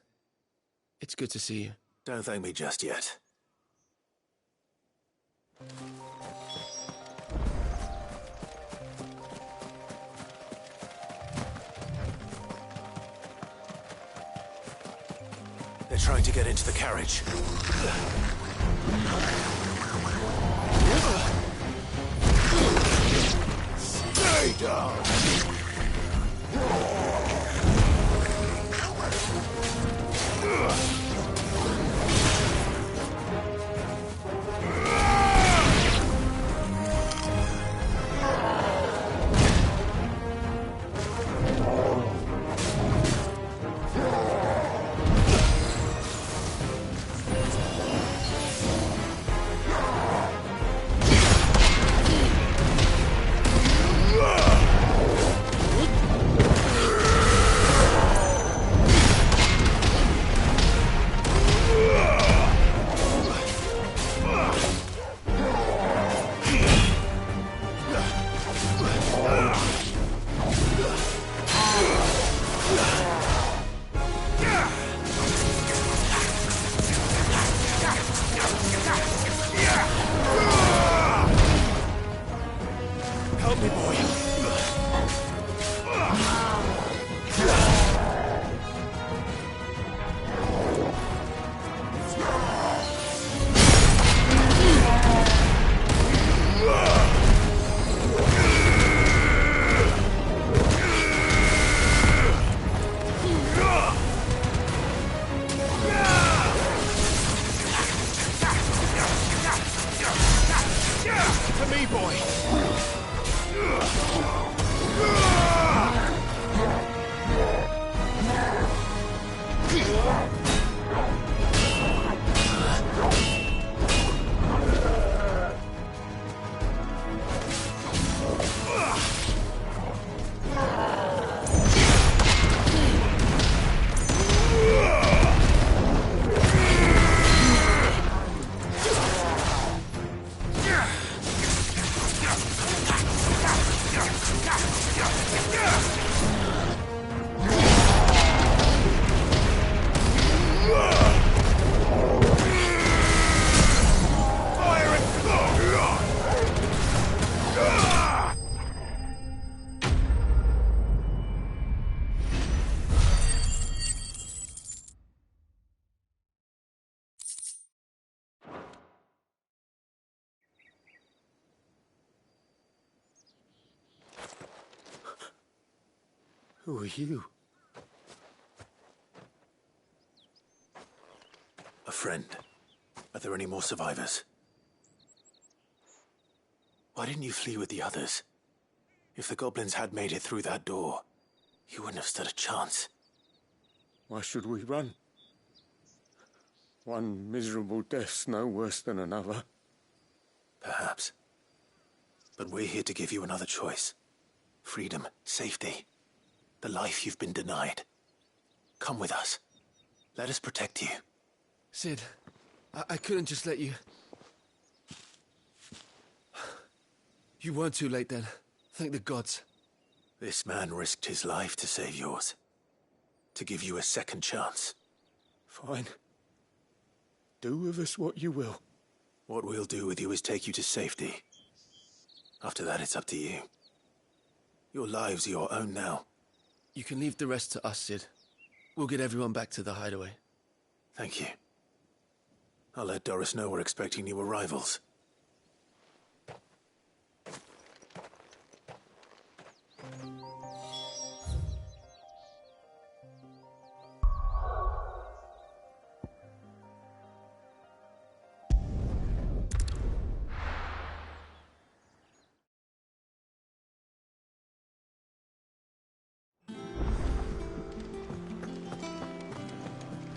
it's good to see you. Don't thank me just yet. They're trying to get into the carriage. Stay down! Who are you? A friend. Are there any more survivors? Why didn't you flee with the others? If the goblins had made it through that door, you wouldn't have stood a chance. Why should we run? One miserable death's no worse than another. Perhaps. But we're here to give you another choice. Freedom, safety. The life you've been denied. Come with us. Let us protect you. Cid, I couldn't just let you... You weren't too late then. Thank the gods. This man risked his life to save yours. To give you a second chance. Fine. Do with us what you will. What we'll do with you is take you to safety. After that, it's up to you. Your lives are your own now. You can leave the rest to us, Cid. We'll get everyone back to the hideaway. Thank you. I'll let Doris know we're expecting new arrivals.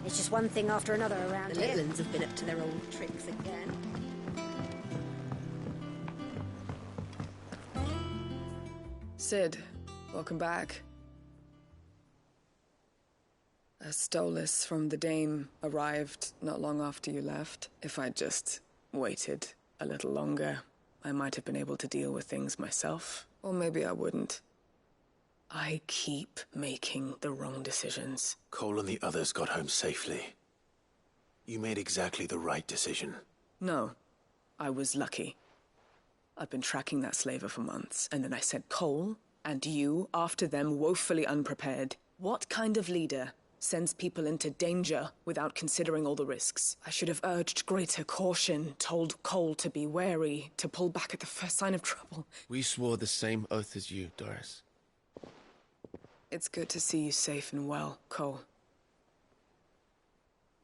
It's just one thing after another around The here. little ones have been up to their old tricks again. Cid, welcome back. A Stolas from the Dame arrived not long after you left. If I'd just waited a little longer, I might have been able to deal with things myself. Or maybe I wouldn't. I keep making the wrong decisions. Cole and the others got home safely. You made exactly the right decision. No, I was lucky. I've been tracking that slaver for months, and then I sent Cole and you after them woefully unprepared. What kind of leader sends people into danger without considering all the risks? I should have urged greater caution, told Cole to be wary, to pull back at the first sign of trouble. We swore the same oath as you, Doris. It's good to see you safe and well, Cole.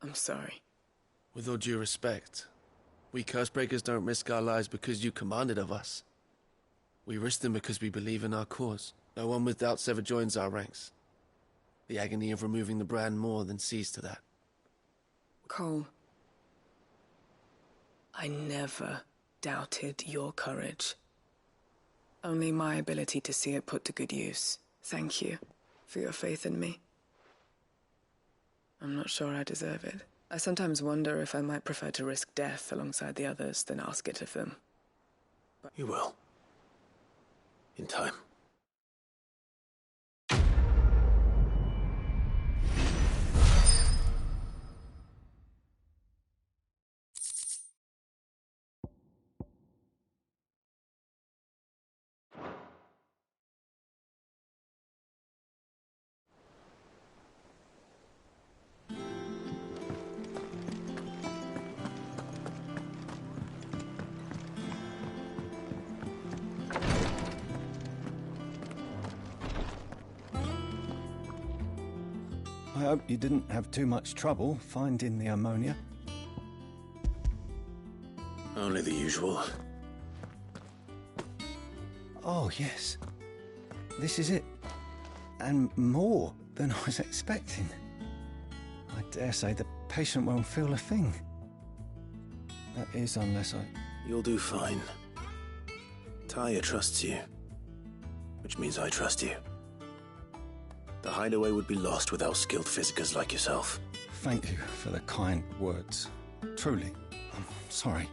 I'm sorry. With all due respect, we Cursebreakers don't risk our lives because you commanded of us. We risk them because we believe in our cause. No one with doubts ever joins our ranks. The agony of removing the brand more than sees to that. Cole, I never doubted your courage. Only my ability to see it put to good use. Thank you for your faith in me. I'm not sure I deserve it. I sometimes wonder if I might prefer to risk death alongside the others than ask it of them. But you will. In time. I hope you didn't have too much trouble finding the ammonia. Only the usual. Oh, yes. This is it. And more than I was expecting. I dare say the patient won't feel a thing. That is, unless I... You'll do fine. Tyre trusts you, which means I trust you. The hideaway would be lost without skilled physicers like yourself. Thank you for the kind words. Truly, I'm sorry.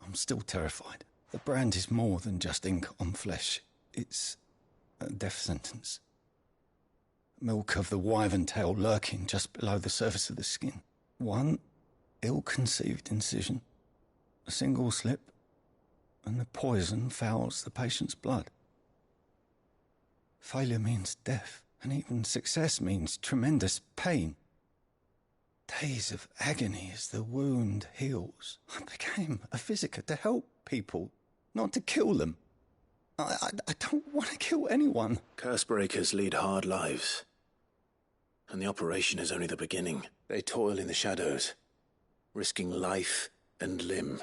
I'm still terrified. The brand is more than just ink on flesh. It's a death sentence. Milk of the wyvern tail lurking just below the surface of the skin. One ill-conceived incision, a single slip, and the poison fouls the patient's blood. Failure means death, and even success means tremendous pain. Days of agony as the wound heals. I became a physiker to help people, not to kill them. I don't want to kill anyone. Cursebreakers lead hard lives. And the operation is only the beginning. They toil in the shadows, risking life and limb,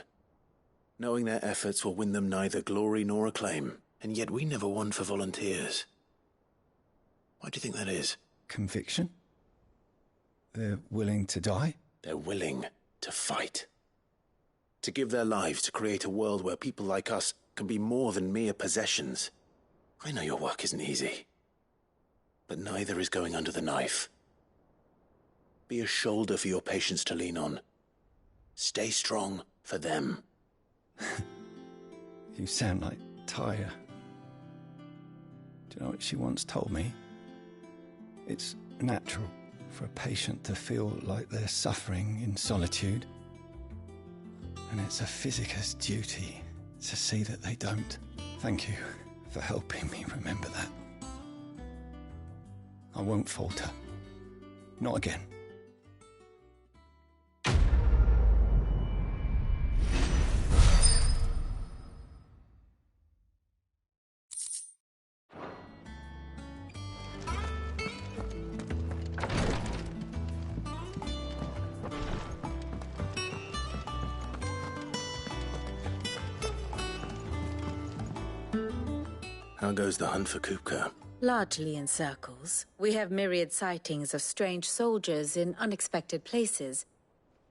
knowing their efforts will win them neither glory nor acclaim. And yet we never won for volunteers. Why do you think that is? Conviction? They're willing to die? They're willing to fight. To give their lives to create a world where people like us can be more than mere possessions. I know your work isn't easy, but neither is going under the knife. Be a shoulder for your patients to lean on. Stay strong for them. You sound like Tyre. Do you know what she once told me? It's natural for a patient to feel like they're suffering in solitude. And it's a physiker's duty to see that they don't. Thank you for helping me remember that. I won't falter. Not again. How goes the hunt for Kupka? Largely in circles. We have myriad sightings of strange soldiers in unexpected places,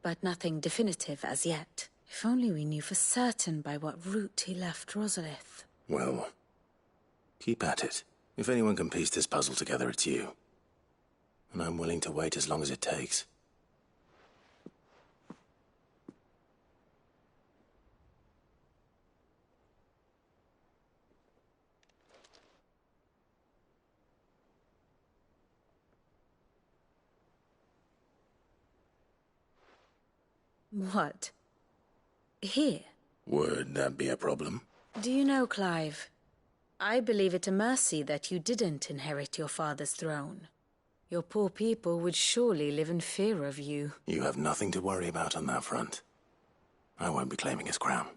but nothing definitive as yet. If only we knew for certain by what route he left Rosalith. Well, keep at it. If anyone can piece this puzzle together, it's you. And I'm willing to wait as long as it takes. What? Here? Would that be a problem? Do you know, Clive? I believe it a mercy that you didn't inherit your father's throne. Your poor people would surely live in fear of you. You have nothing to worry about on that front. I won't be claiming his crown.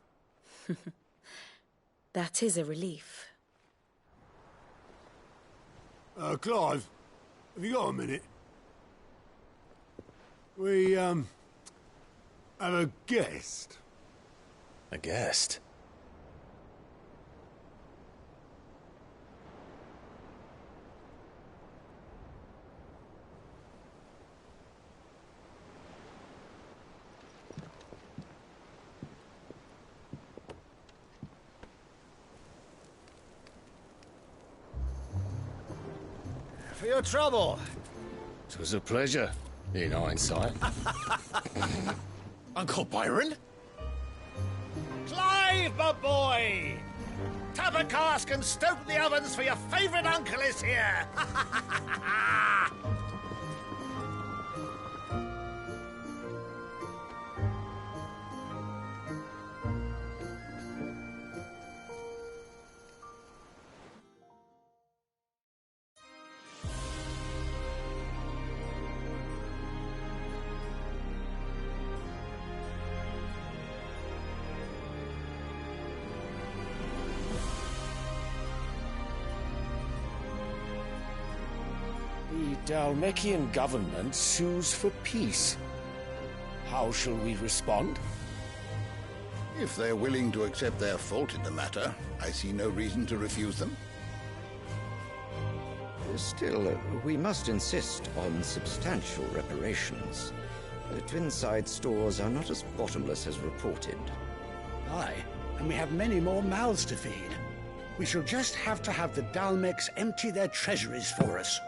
That is a relief. Clive, have you got a minute? We, have a guest. A guest? For your trouble. 'Twas a pleasure, in hindsight. Uncle Byron? Clive, my boy! Tap a cask and stoke the ovens, for your favourite uncle is here! The Dalmekian government sues for peace. How shall we respond? If they're willing to accept their fault in the matter, I see no reason to refuse them. Still, we must insist on substantial reparations. The Twinside stores are not as bottomless as reported. Aye, and we have many more mouths to feed. We shall just have to have the Dalmex empty their treasuries for us.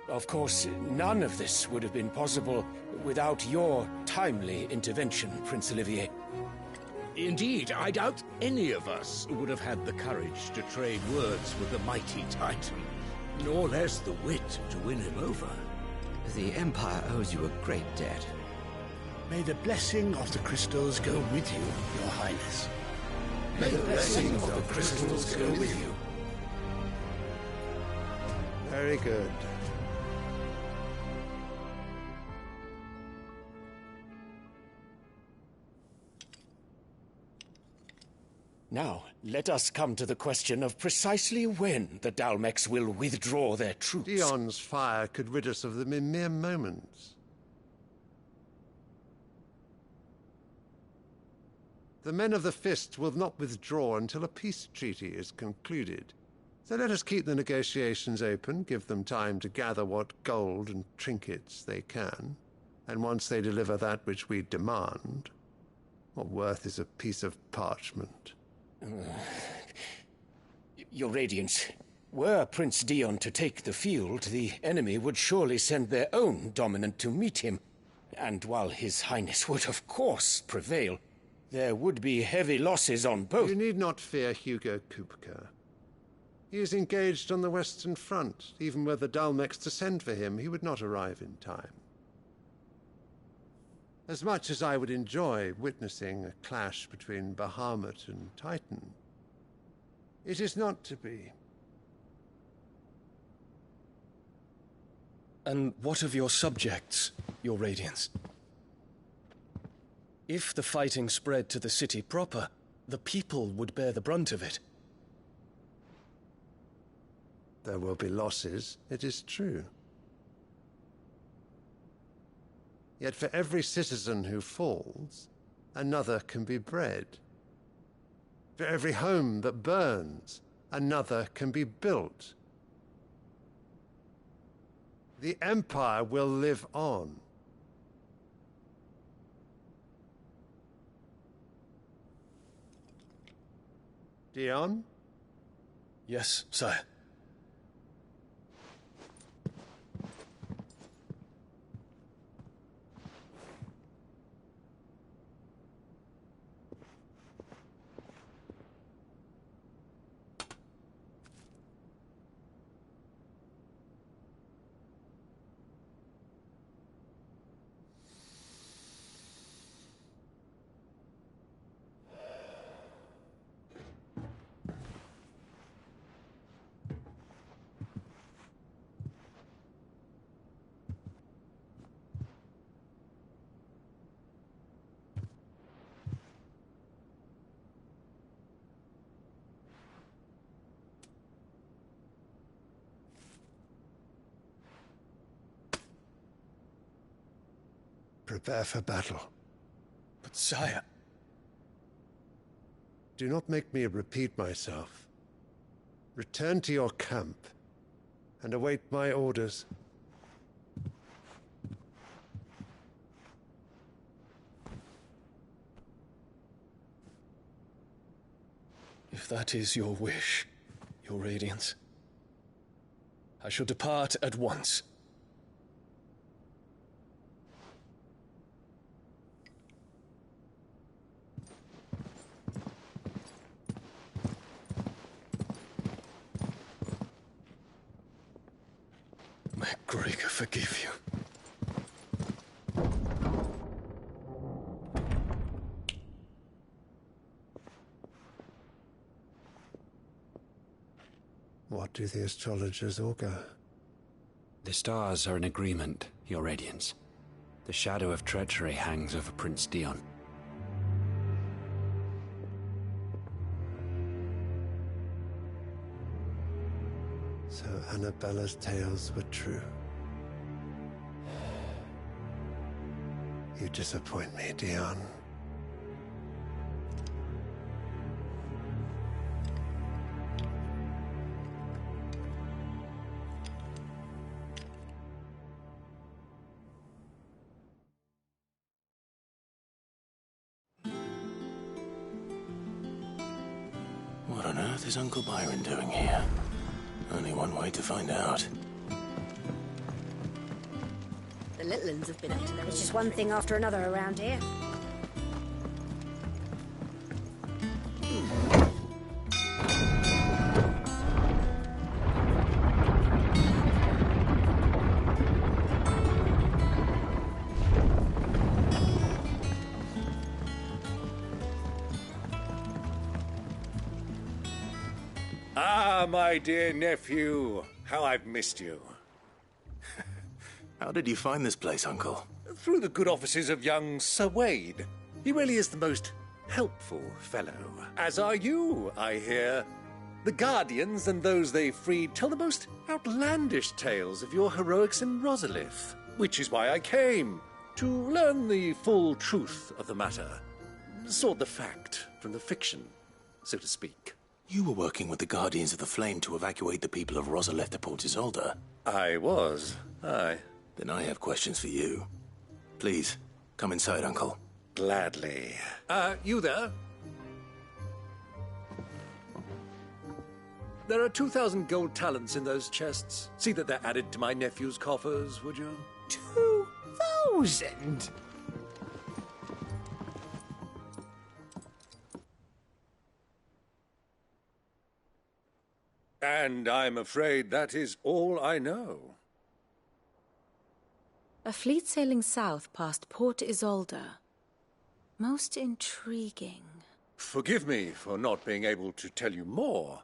Of course, none of this would have been possible without your timely intervention, Prince Olivier. Indeed, I doubt any of us would have had the courage to trade words with the mighty Titan, nor less the wit to win him over. The Empire owes you a great debt. May the blessing of the crystals go with you, Your Highness. May the blessing of the crystals go with you. Very good. Now, let us come to the question of precisely when the Dalmex will withdraw their troops. Dion's fire could rid us of them in mere moments. The men of the Fist will not withdraw until a peace treaty is concluded. So let us keep the negotiations open, give them time to gather what gold and trinkets they can, and once they deliver that which we demand, what worth is a piece of parchment? Your Radiance, were Prince Dion to take the field, the enemy would surely send their own dominant to meet him. And while His Highness would of course prevail, there would be heavy losses on both. You need not fear Hugo Kupka. He is engaged on the Western Front. Even were the Dalmex to send for him, he would not arrive in time. As much as I would enjoy witnessing a clash between Bahamut and Titan, it is not to be. And what of your subjects, Your Radiance? If the fighting spread to the city proper, the people would bear the brunt of it. There will be losses, it is true. Yet for every citizen who falls, another can be bred. For every home that burns, another can be built. The Empire will live on. Dion? Yes, sire. Prepare for battle. But sire... Do not make me repeat myself. Return to your camp and await my orders. If that is your wish, Your Radiance, I shall depart at once. MacGregor forgive you. What do the astrologers augur? The stars are in agreement, Your Radiance. The shadow of treachery hangs over Prince Dion. So Annabella's tales were true. You disappoint me, Dion. earth is Uncle Byron doing here? Only one way to find out. The little uns have been up to them. It's just one thing after another around here. Ah, my dear nephew. How I've missed you. How did you find this place, Uncle? Through the good offices of young Sir Wade. He really is the most helpful fellow. As are you, I hear. The Guardians and those they freed tell the most outlandish tales of your heroics in Rosalith, which is why I came, to learn the full truth of the matter. Sort the fact from the fiction, so to speak. You were working with the Guardians of the Flame to evacuate the people of Rosalith to Port Isolde. I was, aye. Then I have questions for you. Please, come inside, Uncle. Gladly. You there? There are 2,000 gold talents in those chests. See that they're added to my nephew's coffers, would you? 2,000? And I'm afraid that is all I know. A fleet sailing south past Port Isolde. Most intriguing. Forgive me for not being able to tell you more.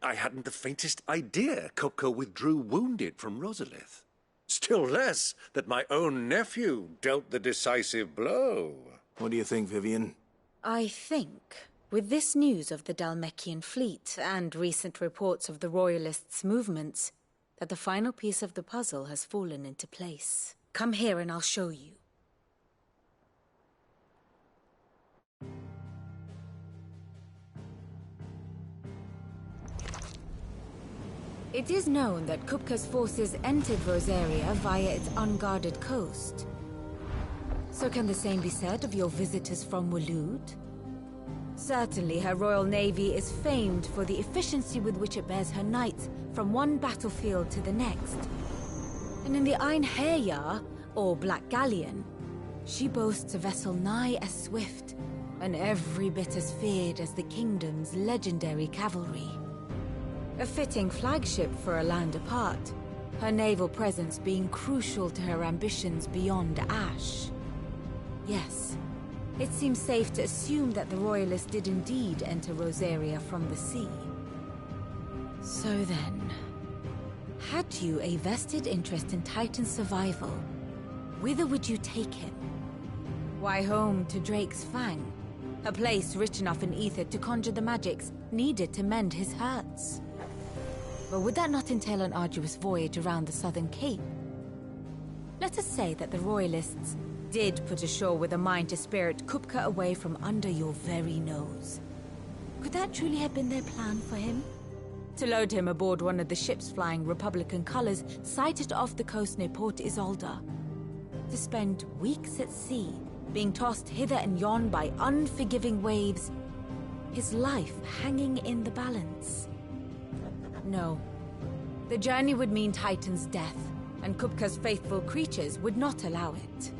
I hadn't the faintest idea Kupka withdrew wounded from Rosalith. Still less that my own nephew dealt the decisive blow. What do you think, Vivian? I think, with this news of the Dhalmekian fleet and recent reports of the Royalists' movements, that the final piece of the puzzle has fallen into place. Come here and I'll show you. It is known that Kupka's forces entered Rosaria via its unguarded coast. So can the same be said of your visitors from Waloed? Certainly her Royal Navy is famed for the efficiency with which it bears her knights from one battlefield to the next. And in the Einherjar, or Black Galleon, she boasts a vessel nigh as swift, and every bit as feared as the kingdom's legendary cavalry. A fitting flagship for a land apart, her naval presence being crucial to her ambitions beyond Ash. Yes, it seems safe to assume that the Royalists did indeed enter Rosaria from the sea. So then, had you a vested interest in Titan's survival, whither would you take him? Why, home to Drake's Fang, a place rich enough in ether to conjure the magics needed to mend his hurts. But would that not entail an arduous voyage around the southern cape? Let us say that the Royalists did put ashore with a mind to spirit Kupka away from under your very nose. Could that truly have been their plan for him? To load him aboard one of the ships flying Republican colors sighted off the coast near Port Isolde. To spend weeks at sea, being tossed hither and yon by unforgiving waves, his life hanging in the balance. No. The journey would mean Titan's death, and Kupka's faithful creatures would not allow it.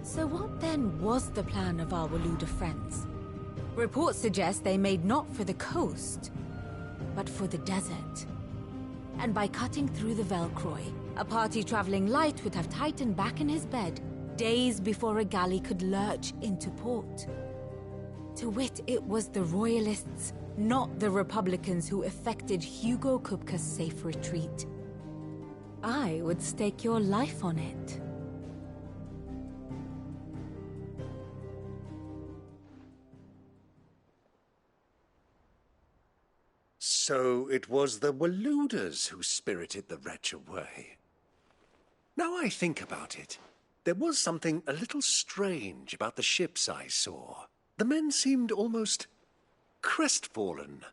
So what then was the plan of our Waloed friends? Reports suggest they made not for the coast, but for the desert. And by cutting through the Velcroy, a party traveling light would have Titan back in his bed days before a galley could lurch into port. To wit, it was the Royalists, not the Republicans, who effected Hugo Kupka's safe retreat. I would stake your life on it. So it was the Waloeders who spirited the wretch away. Now I think about it, there was something a little strange about the ships I saw. The men seemed almost crestfallen,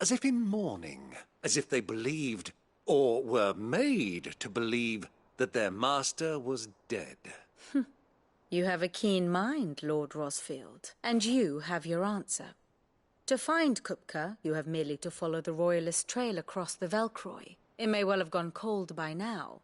as if in mourning, as if they believed, or were made to believe, that their master was dead. You have a keen mind, Lord Rosfield, and you have your answer. To find Kupka, you have merely to follow the Royalist trail across the Velcroy. It may well have gone cold by now.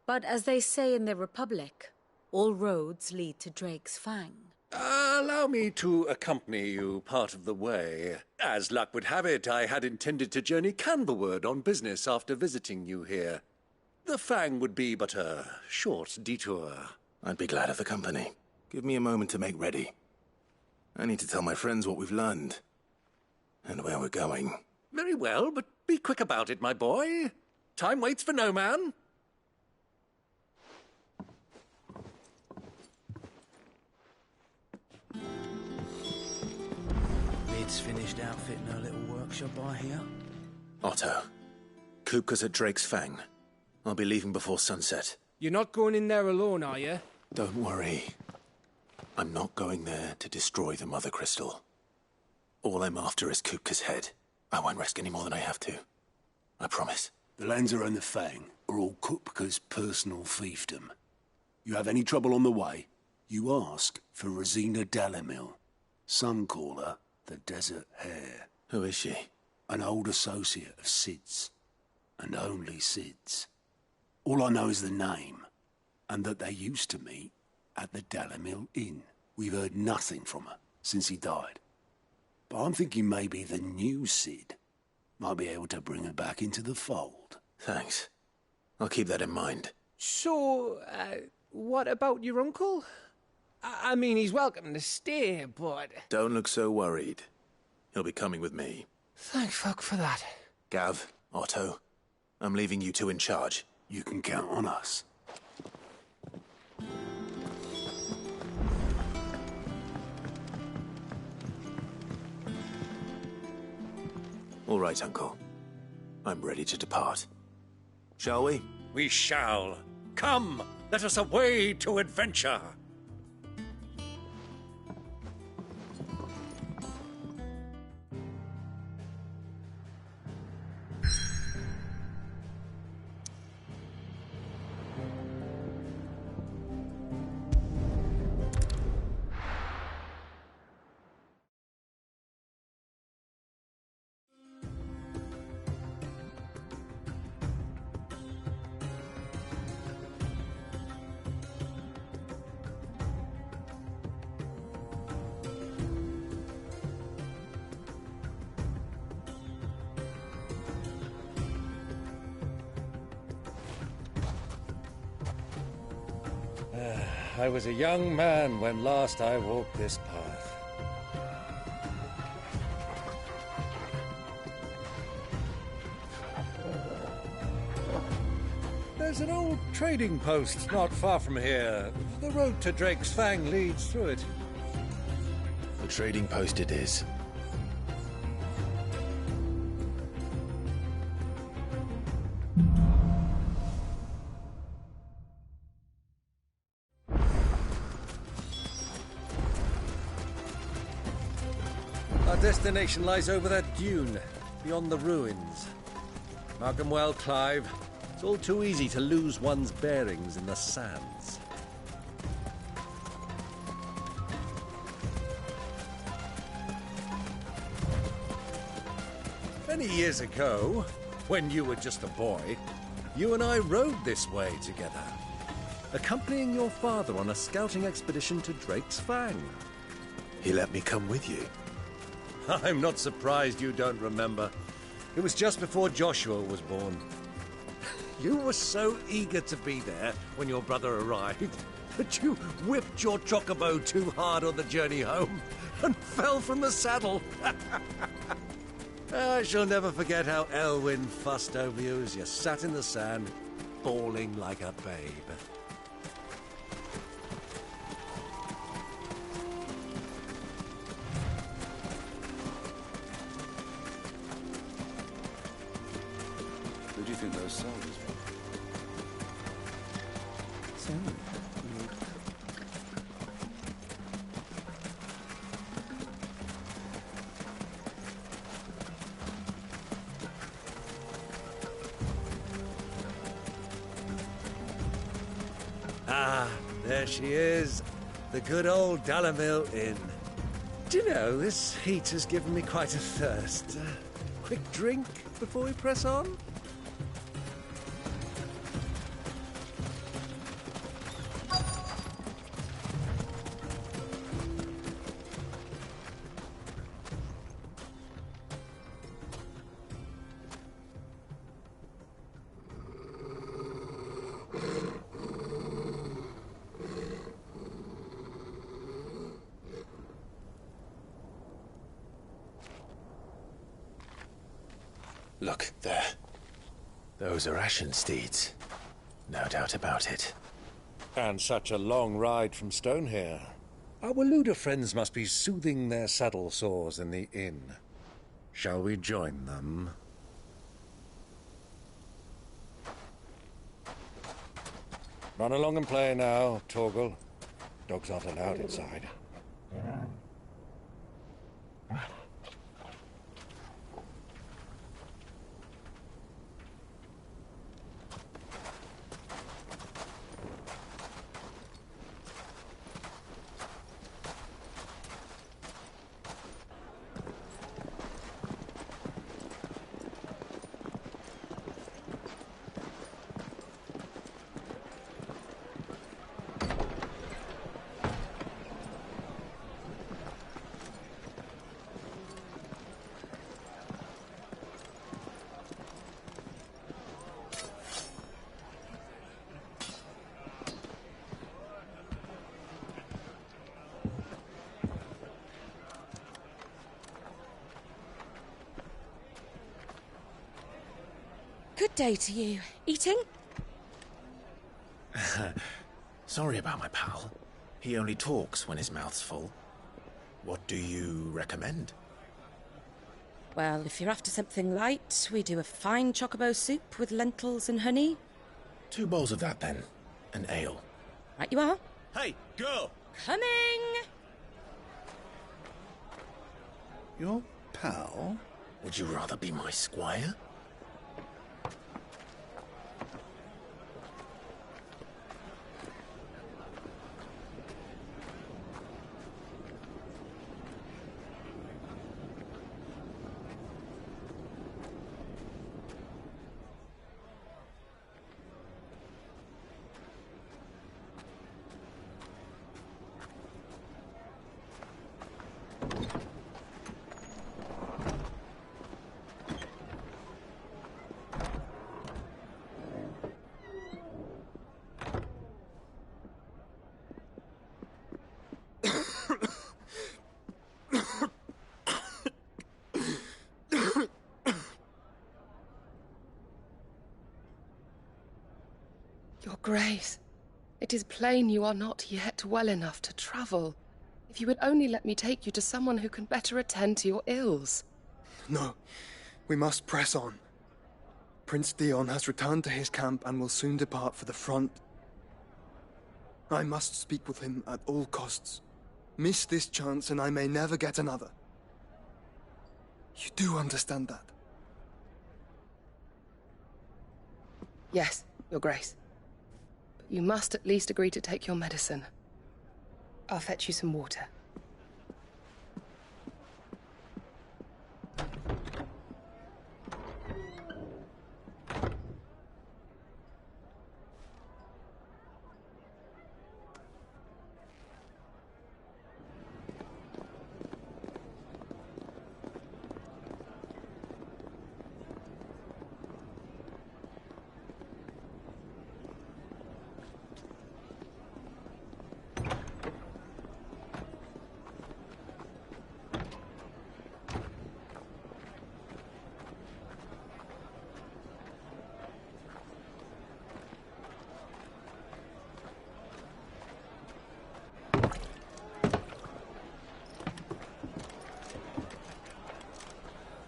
But as they say in the Republic, all roads lead to Drake's Fang. Allow me to accompany you part of the way. As luck would have it, I had intended to journey Canberward on business after visiting you here. The Fang would be but a short detour. I'd be glad of the company. Give me a moment to make ready. I need to tell my friends what we've learned. And where we're going. Very well, but be quick about it, my boy. Time waits for no man. Lid's finished outfitting her little workshop, I hear. Otto, Kupka's at Drake's Fang. I'll be leaving before sunset. You're not going in there alone, are you? Don't worry. I'm not going there to destroy the Mother Crystal. All I'm after is Kupka's head. I won't risk any more than I have to. I promise. The Lanza and the Fang are all Kupka's personal fiefdom. You have any trouble on the way, you ask for Rosina Dalimil. Some call her the Desert Hare. Who is she? An old associate of Sid's. And only Sid's. All I know is the name, and that they used to meet at the Dalimil Inn. We've heard nothing from her since he died. But I'm thinking maybe the new Sid might be able to bring her back into the fold. Thanks. I'll keep that in mind. So, what about your uncle? I mean, he's welcome to stay, but... Don't look so worried. He'll be coming with me. Thank fuck for that. Gav, Otto, I'm leaving you two in charge. You can count on us. All right, Uncle. I'm ready to depart. Shall we? We shall. Come, let us away to adventure. I was a young man when last I walked this path. There's an old trading post not far from here. The road to Drake's Fang leads through it. The trading post it is. Our destination lies over that dune, beyond the ruins. Mark 'em well, Clive. It's all too easy to lose one's bearings in the sands. Many years ago, when you were just a boy, you and I rode this way together, accompanying your father on a scouting expedition to Drake's Fang. He let me come with you. I'm not surprised you don't remember. It was just before Joshua was born. You were so eager to be there when your brother arrived that you whipped your chocobo too hard on the journey home and fell from the saddle. I shall never forget how Elwyn fussed over you as you sat in the sand, bawling like a babe. Who do you think those soldiers were? Ah, there she is. The good old Dalimil Inn. Do you know, this heat has given me quite a thirst. Quick drink before we press on? Look, there. Those are Ashen steeds. No doubt about it. And such a long ride from Stonehair. Our Waluda friends must be soothing their saddle sores in the inn. Shall we join them? Run along and play now, Torgal. Dogs aren't allowed inside. Good day to you. Eating? Sorry about my pal. He only talks when his mouth's full. What do you recommend? Well, if you're after something light, we do a fine chocobo soup with lentils and honey. 2 bowls of that, then. An ale. Right you are. Hey, girl! Coming! Your pal? Would you rather be my squire? Your Grace, it is plain you are not yet well enough to travel. If you would only let me take you to someone who can better attend to your ills. No, we must press on. Prince Dion has returned to his camp and will soon depart for the front. I must speak with him at all costs. Miss this chance and I may never get another. You do understand that? Yes, Your Grace. But you must at least agree to take your medicine. I'll fetch you some water.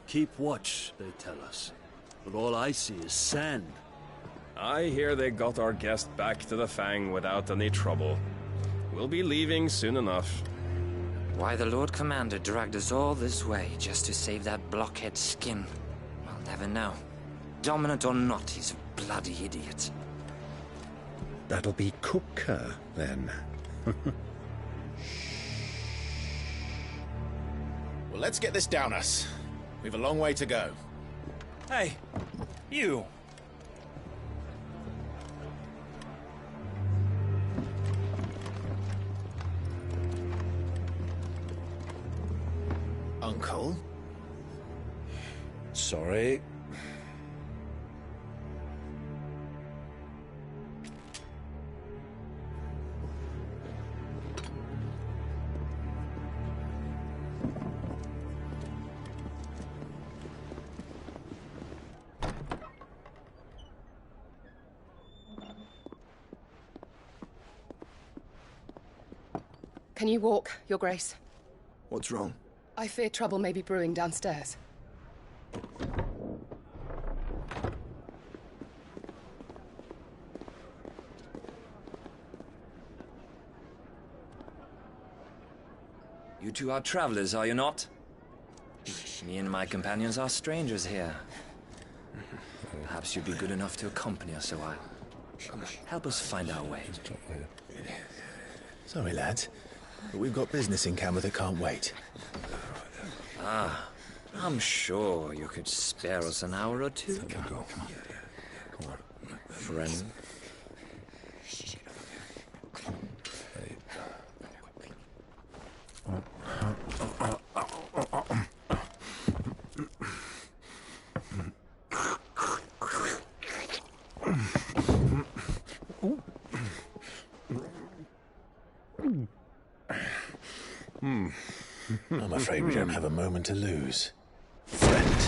Keep watch, they tell us. But all I see is sand. I hear they got our guest back to the Fang without any trouble. We'll be leaving soon enough. Why the Lord Commander dragged us all this way just to save that blockhead's skin, I'll never know. Dominant or not, he's a bloody idiot. That'll be Cooker, then. Well, let's get this down us. We've a long way to go. Hey, you. Uncle? Sorry. Can you walk, Your Grace? What's wrong? I fear trouble may be brewing downstairs. You two are travelers, are you not? Me and my companions are strangers here. Perhaps you'd be good enough to accompany us a while. Help us find our way. Sorry, lads, but we've got business in Camber that can't wait. Ah, I'm sure you could spare us an hour or two. Come on. Friend. I'm afraid we don't have a moment to lose. Friend.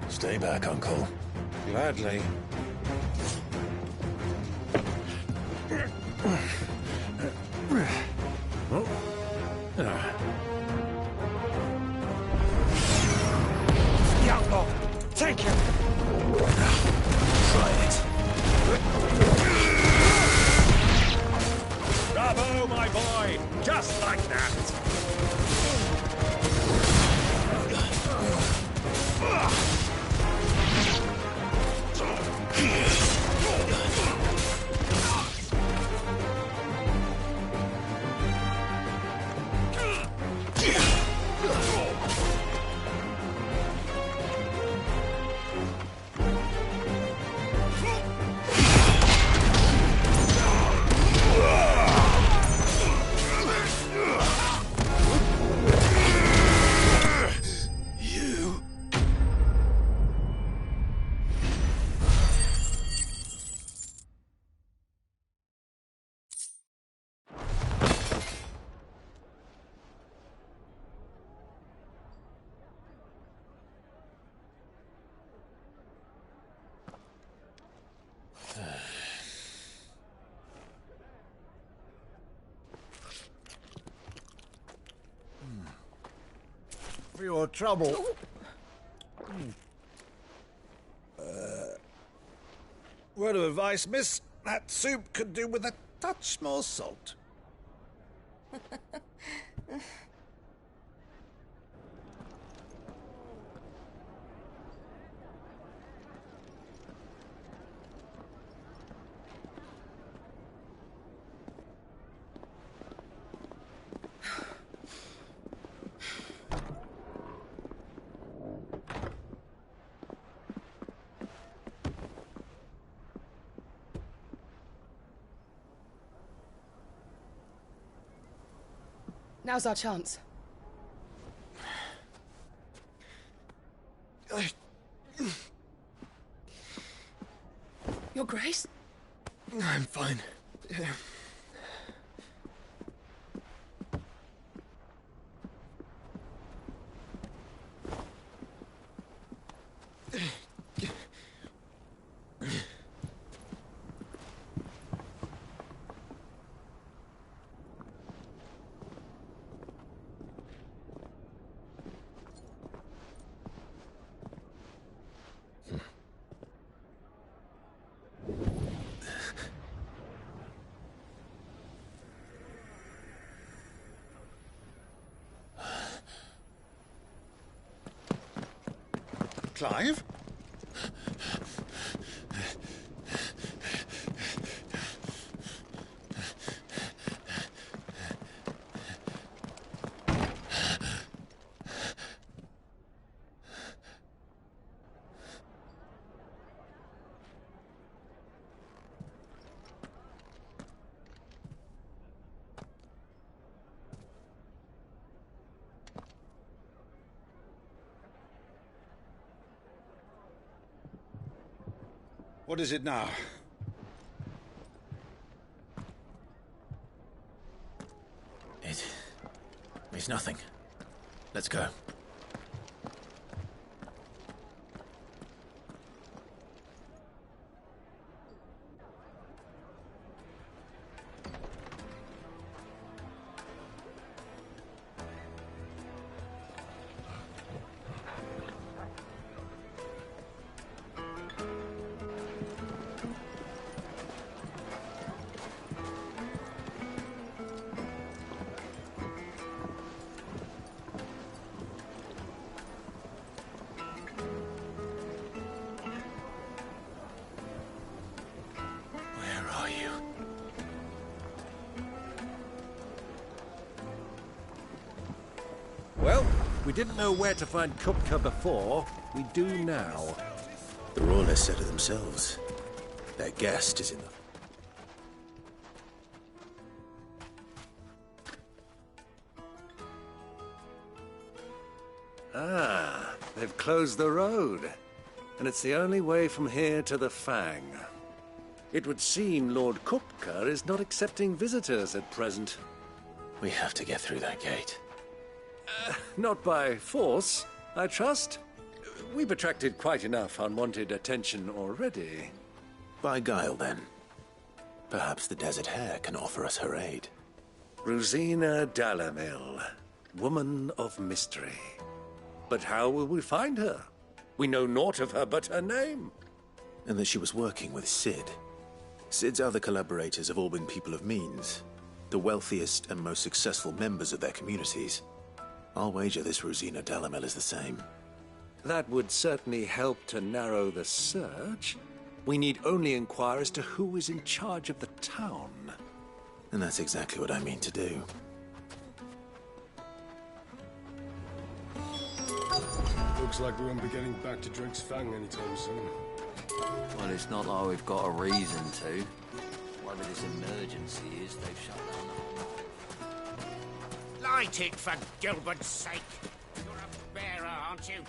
Stay back, Uncle. Gladly. The outlaw! Take him! Try it. Bravo, my boy! Just like that! For your trouble. Word of advice, miss. That soup could do with a touch more salt. Now's our chance. Your Grace? I'm fine. Clive? What is it now? It's nothing. Let's go. Well, we didn't know where to find Kupka before. We do now. The Rawlers said it themselves. Their guest is in the... Ah, they've closed the road. And it's the only way from here to the Fang. It would seem Lord Kupka is not accepting visitors at present. We have to get through that gate. Not by force, I trust. We've attracted quite enough unwanted attention already. By guile, then. Perhaps the Desert Hare can offer us her aid. Rosina Dalamil, woman of mystery. But how will we find her? We know naught of her but her name. And that she was working with Cid. Cid's other collaborators have all been people of means, the wealthiest and most successful members of their communities. I'll wager this Rosina Dalamil is the same. That would certainly help to narrow the search. We need only inquire as to who is in charge of the town. And that's exactly what I mean to do. Looks like we won't be getting back to Drake's Fang anytime soon. Well, it's not like we've got a reason to. Whatever this emergency is, they've shut down the whole... Light it, for Gilbert's sake! You're a bearer, aren't you?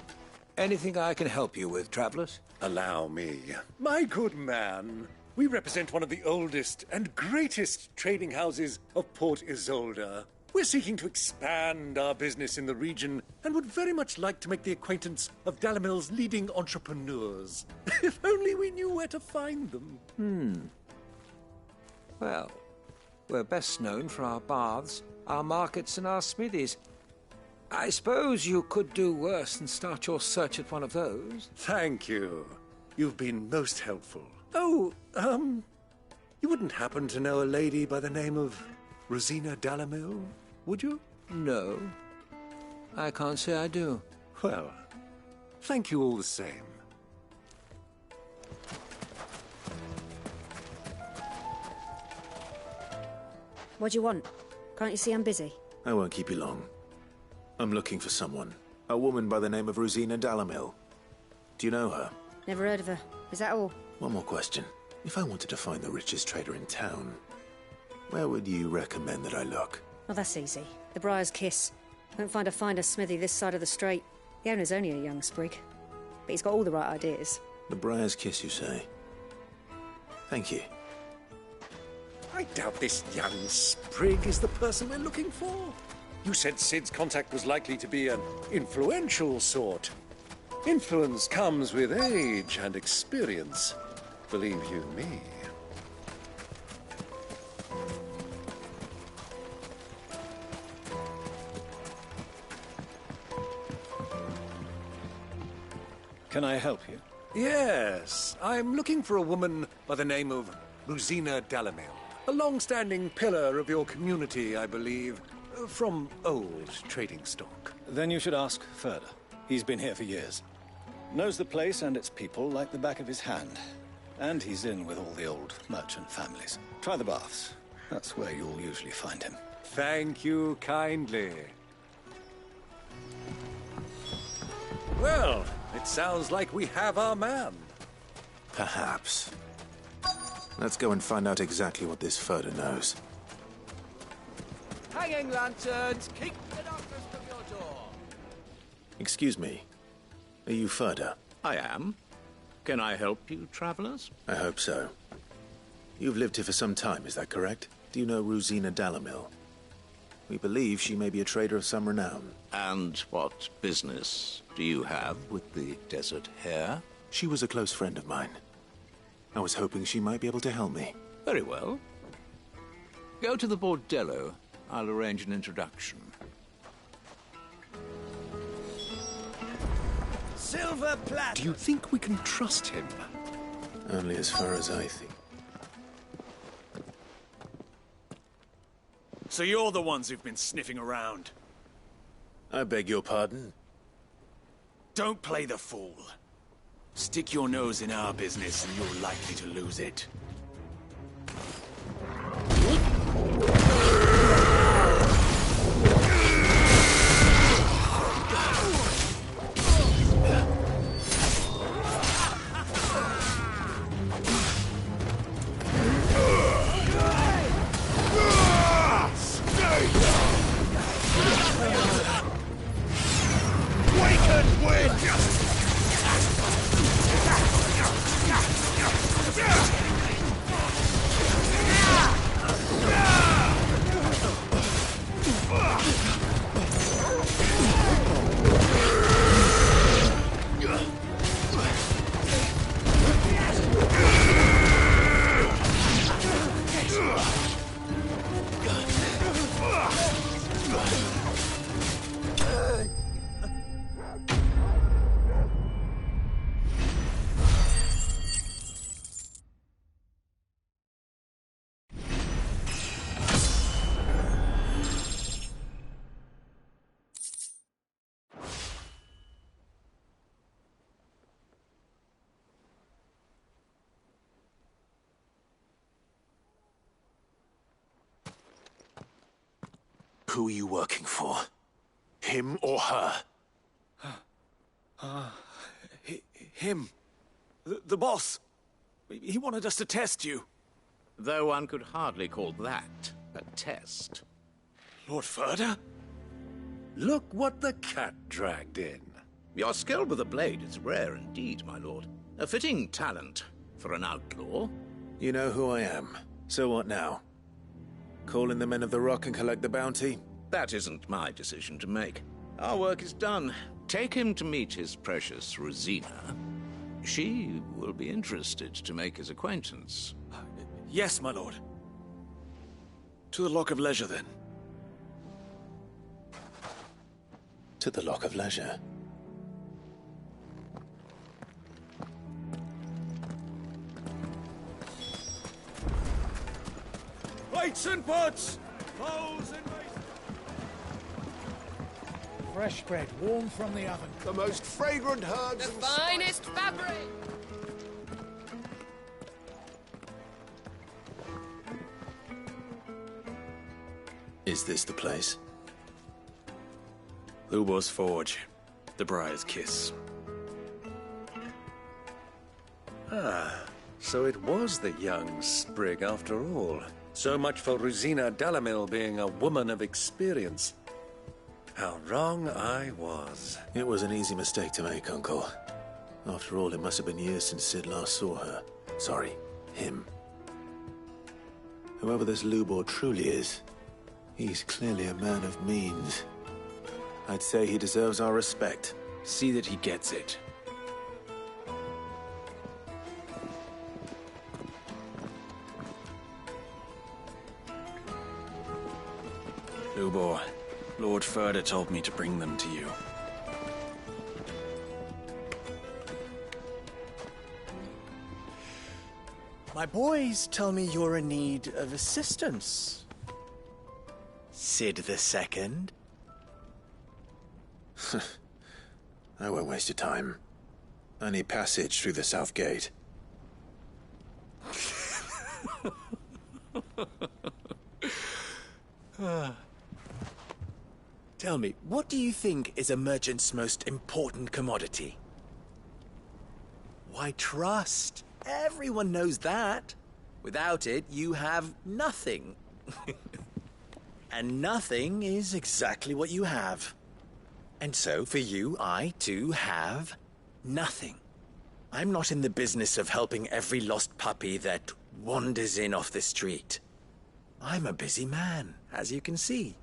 Anything I can help you with, travelers? Allow me. My good man, we represent one of the oldest and greatest trading houses of Port Isolde. We're seeking to expand our business in the region and would very much like to make the acquaintance of Dalamil's leading entrepreneurs. If only we knew where to find them. Well, we're best known for our baths, our markets and our smithies. I suppose you could do worse than start your search at one of those. Thank you. You've been most helpful. Oh, you wouldn't happen to know a lady by the name of Rosina Dalamil, would you? No. I can't say I do. Well, thank you all the same. What do you want? Can't you see I'm busy? I won't keep you long. I'm looking for someone. A woman by the name of Rosina Dalamil. Do you know her? Never heard of her. Is that all? One more question. If I wanted to find the richest trader in town, where would you recommend that I look? Well, that's easy. The Briar's Kiss. Won't find a finer smithy this side of the strait. The owner's only a young sprig. But he's got all the right ideas. The Briar's Kiss, you say? Thank you. I doubt this young sprig is the person we're looking for. You said Cid's contact was likely to be an influential sort. Influence comes with age and experience. Believe you me. Can I help you? Yes, I'm looking for a woman by the name of Rosina Dalamil. A long-standing pillar of your community, I believe, from old trading stock. Then you should ask Ferda. He's been here for years. Knows the place and its people like the back of his hand. And he's in with all the old merchant families. Try the baths. That's where you'll usually find him. Thank you kindly. Well, it sounds like we have our man. Perhaps. Let's go and find out exactly what this Ferda knows. Hanging lanterns, keep the darkness from your door. Excuse me. Are you Ferda? I am. Can I help you, travelers? I hope so. You've lived here for some time, is that correct? Do you know Rosina Dalamil? We believe she may be a trader of some renown. And what business do you have with the Desert Hare? She was a close friend of mine. I was hoping she might be able to help me. Very well. Go to the Bordello. I'll arrange an introduction. Silver platter! Do you think we can trust him? Only as far as I think. So you're the ones who've been sniffing around? I beg your pardon? Don't play the fool. Stick your nose in our business and you're likely to lose it. Who are you working for? Him or her? Him. The boss. He wanted us to test you. Though one could hardly call that a test. Lord Ferda? Look what the cat dragged in. Your skill with a blade is rare indeed, my lord. A fitting talent for an outlaw. You know who I am. So what now? Call in the Men of the Rock and collect the bounty? That isn't my decision to make. Our work is done. Take him to meet his precious Rosina. She will be interested to make his acquaintance. Yes, my lord. To the Lock of Leisure, then. To the Lock of Leisure. Plates and pots! Bowls and mason. Fresh bread, warm from the oven. The most fragrant herbs The and finest fabric! Is this the place? Lubor's Forge. The Briar's Kiss. Ah, so it was the young sprig after all. So much for Rosina Dalamil being a woman of experience. How wrong I was. It was an easy mistake to make, Uncle. After all, it must have been years since Sid last saw her. Sorry, him. Whoever this Lubor truly is, he's clearly a man of means. I'd say he deserves our respect. See that he gets it. Lubor, Lord Ferda told me to bring them to you. My boys tell me you're in need of assistance. Sid the Second? I won't waste your time. I need passage through the south gate. Tell me, what do you think is a merchant's most important commodity? Why, trust. Everyone knows that. Without it, you have nothing. And nothing is exactly what you have. And so, for you, I, too, have nothing. I'm not in the business of helping every lost puppy that wanders in off the street. I'm a busy man, as you can see.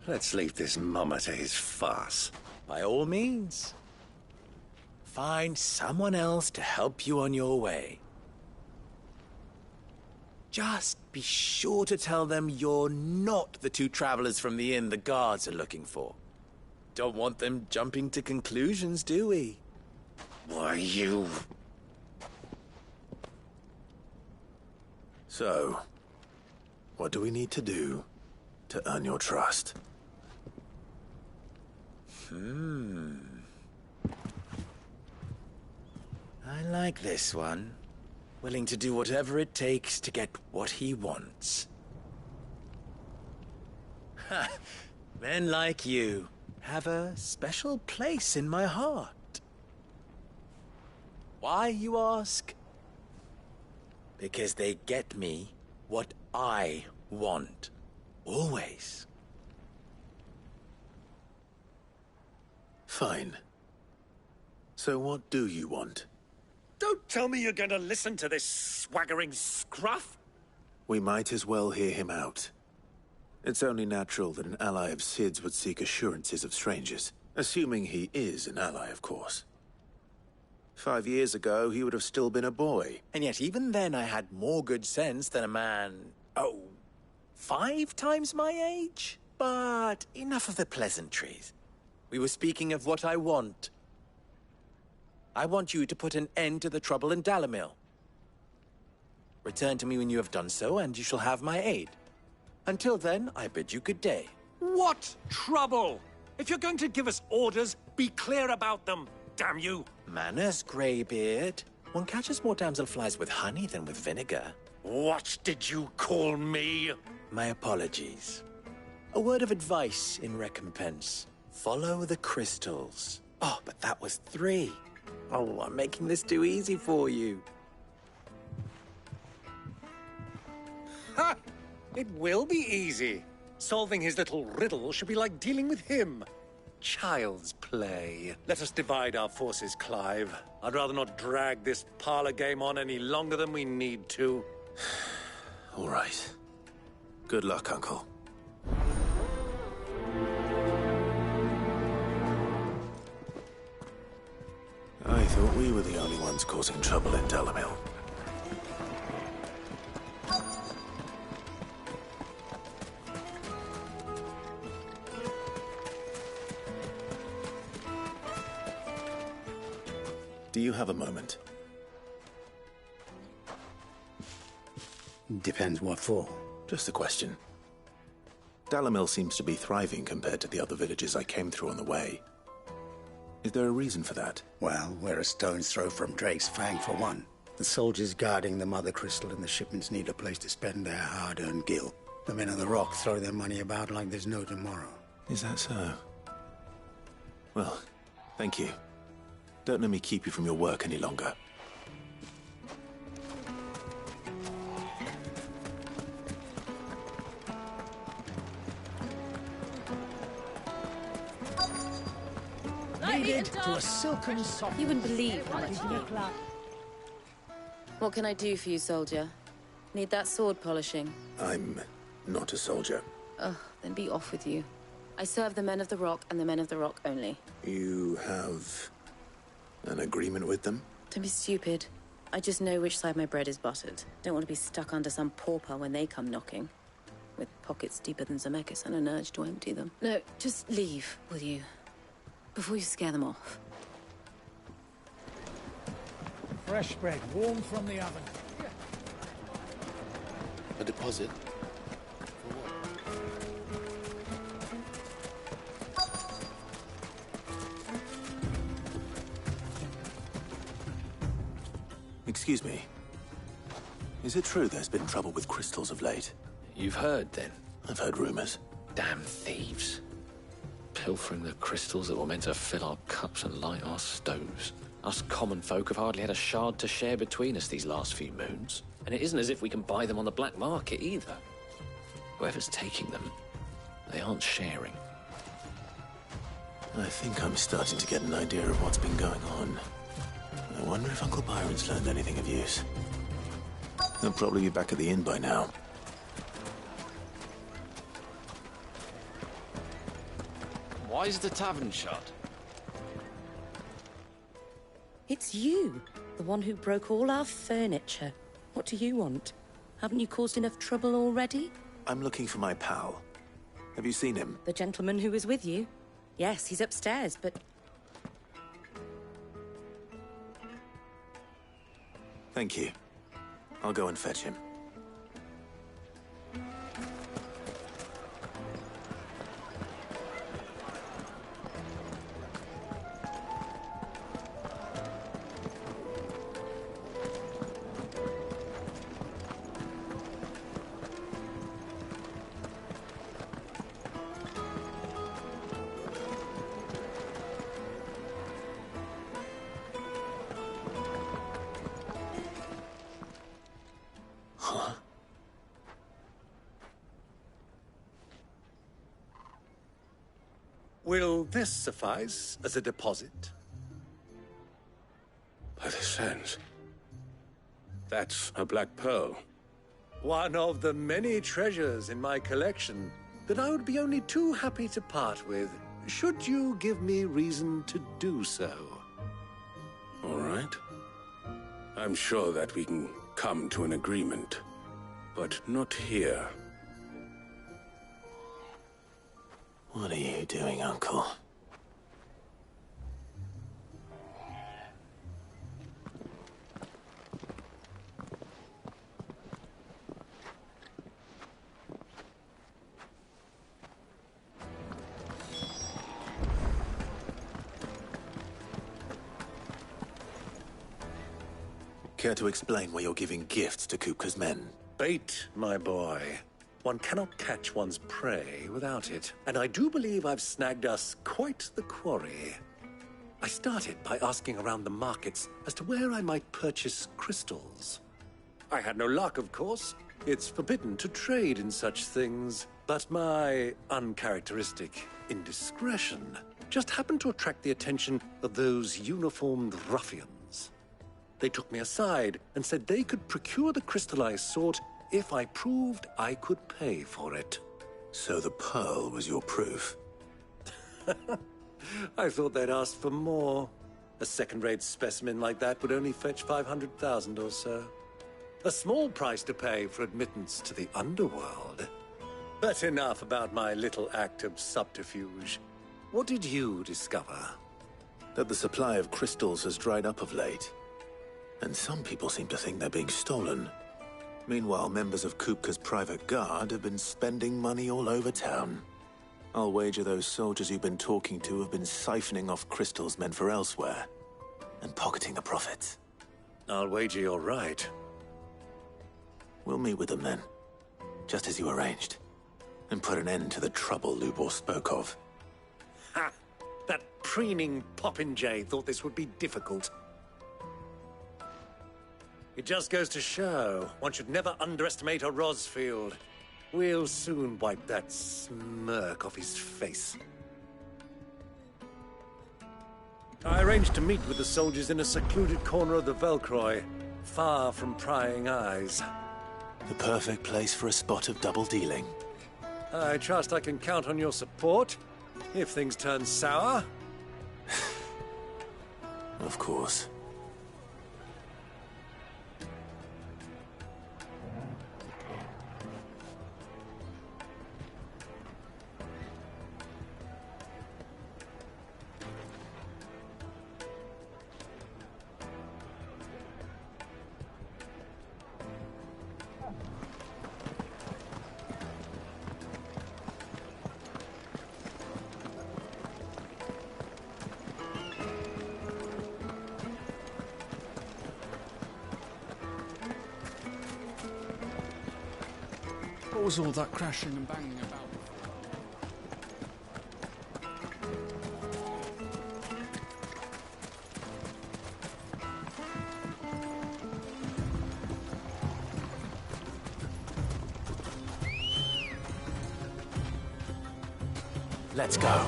Let's leave this mummer to his farce. By all means. Find someone else to help you on your way. Just be sure to tell them you're not the two travelers from the inn the guards are looking for. Don't want them jumping to conclusions, do we? Why, you... So, what do we need to do to earn your trust? I like this one. Willing to do whatever it takes to get what he wants. Ha! Men like you have a special place in my heart. Why, you ask? Because they get me what I want. Always. Fine. So what do you want? Don't tell me you're going to listen to this swaggering scruff! We might as well hear him out. It's only natural that an ally of Sid's would seek assurances of strangers. Assuming he is an ally, of course. 5 years ago, he would have still been a boy. And yet even then I had more good sense than a man... 5 times my age? But enough of the pleasantries. We were speaking of what I want. I want you to put an end to the trouble in Dalimil. Return to me when you have done so, and you shall have my aid. Until then, I bid you good day. What trouble? If you're going to give us orders, be clear about them, damn you! Manners, Greybeard. One catches more damselflies with honey than with vinegar. What did you call me? My apologies. A word of advice in recompense. Follow the crystals. Oh, but that was 3. Oh, I'm making this too easy for you. Ha! It will be easy. Solving his little riddle should be like dealing with him. Child's play. Let us divide our forces, Clive. I'd rather not drag this parlor game on any longer than we need to. All right. Good luck, Uncle. I thought we were the only ones causing trouble in Dalimil. Do you have a moment? Depends what for. Just a question. Dalimil seems to be thriving compared to the other villages I came through on the way. Is there a reason for that? Well, we're a stone's throw from Drake's Fang, for one. The soldiers guarding the Mother Crystal and the shipments need a place to spend their hard-earned gil. The men of the Rock throw their money about like there's no tomorrow. Is that so? Well, thank you. Don't let me keep you from your work any longer. Needed to a silken soft. You wouldn't believe how much you need. What can I do for you, soldier? Need that sword polishing? I'm not a soldier. Ugh, then be off with you. I serve the men of the Rock and the men of the Rock only. You have an agreement with them? Don't be stupid. I just know which side my bread is buttered. Don't want to be stuck under some pauper when they come knocking. With pockets deeper than Zemeckis and an urge to empty them. No, just leave, will you? Before you scare them off. Fresh bread, warm from the oven. A deposit? Excuse me. Is it true there's been trouble with crystals of late? You've heard, then? I've heard rumors. Damn thieves. Pilfering the crystals that were meant to fill our cups and light our stoves. Us common folk have hardly had a shard to share between us these last few moons. And it isn't as if we can buy them on the black market either. Whoever's taking them, they aren't sharing. I think I'm starting to get an idea of what's been going on. I wonder if Uncle Byron's learned anything of use. They'll probably be back at the inn by now. Why is the tavern shut? It's you, the one who broke all our furniture. What do you want? Haven't you caused enough trouble already? I'm looking for my pal. Have you seen him? The gentleman who was with you? Yes, he's upstairs, but... Thank you. I'll go and fetch him. Will this suffice as a deposit? By the sands. That's a black pearl. One of the many treasures in my collection that I would be only too happy to part with, should you give me reason to do so. All right. I'm sure that we can come to an agreement, but not here. What are you doing, Uncle? Care to explain why you're giving gifts to Kupka's men? Bait, my boy. One cannot catch one's prey without it, and I do believe I've snagged us quite the quarry. I started by asking around the markets as to where I might purchase crystals. I had no luck, of course. It's forbidden to trade in such things, but my uncharacteristic indiscretion just happened to attract the attention of those uniformed ruffians. They took me aside and said they could procure the crystal I sought if I proved I could pay for it. So the pearl was your proof? I thought they'd asked for more. A second-rate specimen like that would only fetch 500,000 or so. A small price to pay for admittance to the underworld. But enough about my little act of subterfuge. What did you discover? That the supply of crystals has dried up of late. And some people seem to think they're being stolen. Meanwhile, members of Kupka's private guard have been spending money all over town. I'll wager those soldiers you've been talking to have been siphoning off crystals meant for elsewhere, and pocketing the profits. I'll wager you're right. We'll meet with them then, just as you arranged, and put an end to the trouble Lubor spoke of. Ha! That preening popinjay thought this would be difficult. It just goes to show, one should never underestimate a Rosfield. We'll soon wipe that smirk off his face. I arranged to meet with the soldiers in a secluded corner of the Velcroy, far from prying eyes. The perfect place for a spot of double dealing. I trust I can count on your support, if things turn sour. Of course. What was all that crashing and banging about? Let's go.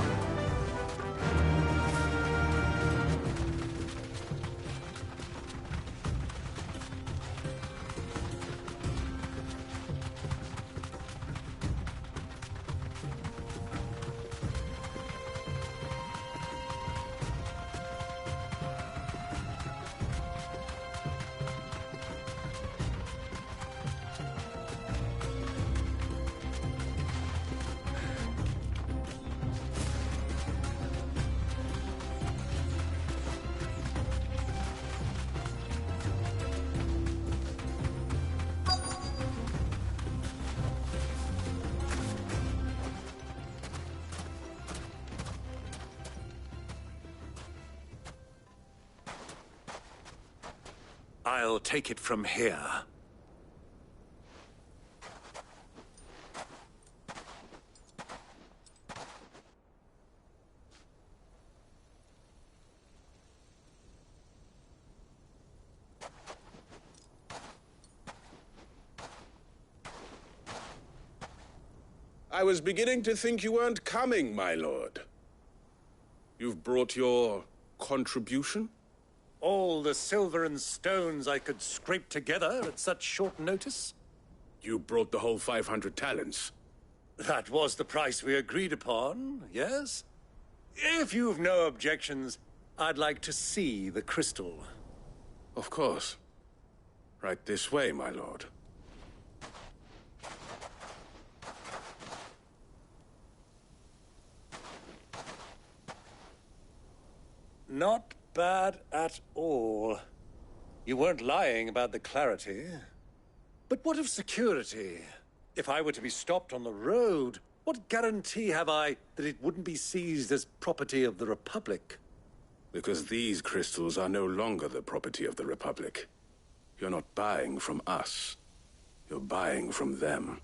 I'll take it from here. I was beginning to think you weren't coming, my lord. You've brought your contribution? All the silver and stones I could scrape together at such short notice? You brought the whole 500 talents. That was the price we agreed upon, yes? If you've no objections, I'd like to see the crystal. Of course. Right this way, my lord. Not bad at all. You weren't lying about the clarity. But what of security? If I were to be stopped on the road, what guarantee have I that it wouldn't be seized as property of the Republic? Because these crystals are no longer the property of the Republic. You're not buying from us. You're buying from them.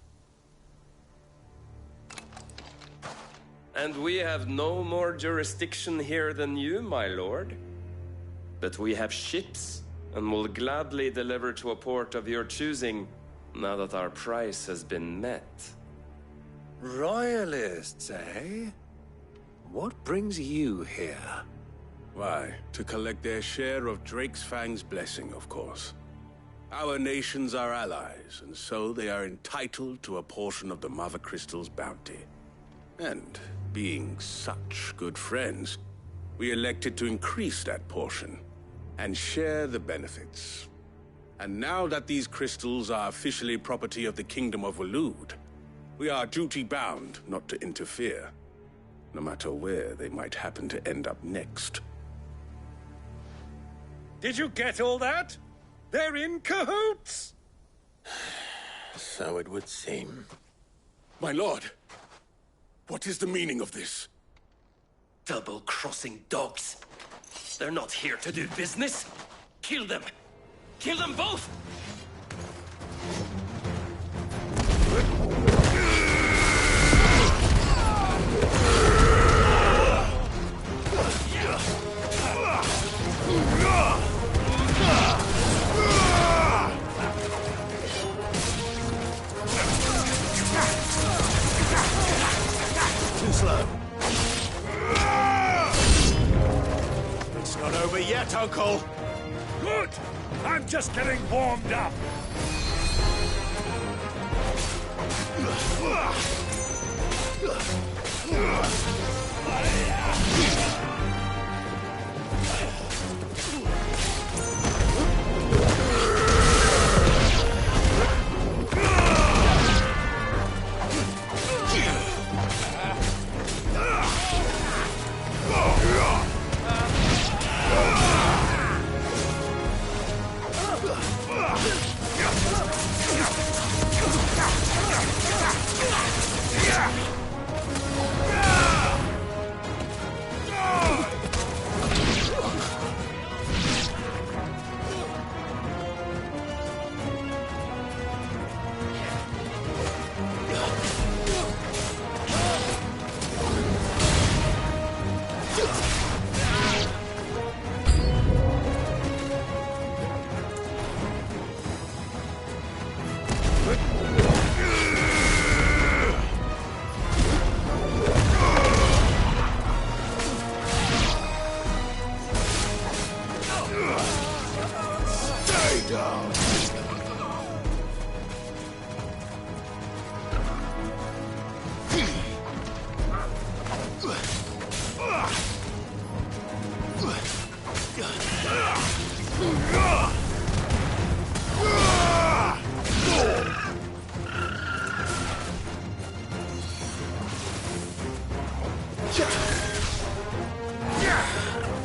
And we have no more jurisdiction here than you, my lord. But we have ships, and will gladly deliver to a port of your choosing, now that our price has been met. Royalists, eh? What brings you here? Why, to collect their share of Drake's Fang's blessing, of course. Our nations are allies, and so they are entitled to a portion of the Mother Crystal's bounty. And being such good friends, we elected to increase that portion and share the benefits. And now that these crystals are officially property of the Kingdom of Waloed, we are duty-bound not to interfere, no matter where they might happen to end up next. Did you get all that? They're in cahoots! So it would seem. My lord, what is the meaning of this? Double-crossing dogs. They're not here to do business. Kill them. Kill them both! Too slow. It's not over yet, Uncle. Good! I'm just getting warmed up.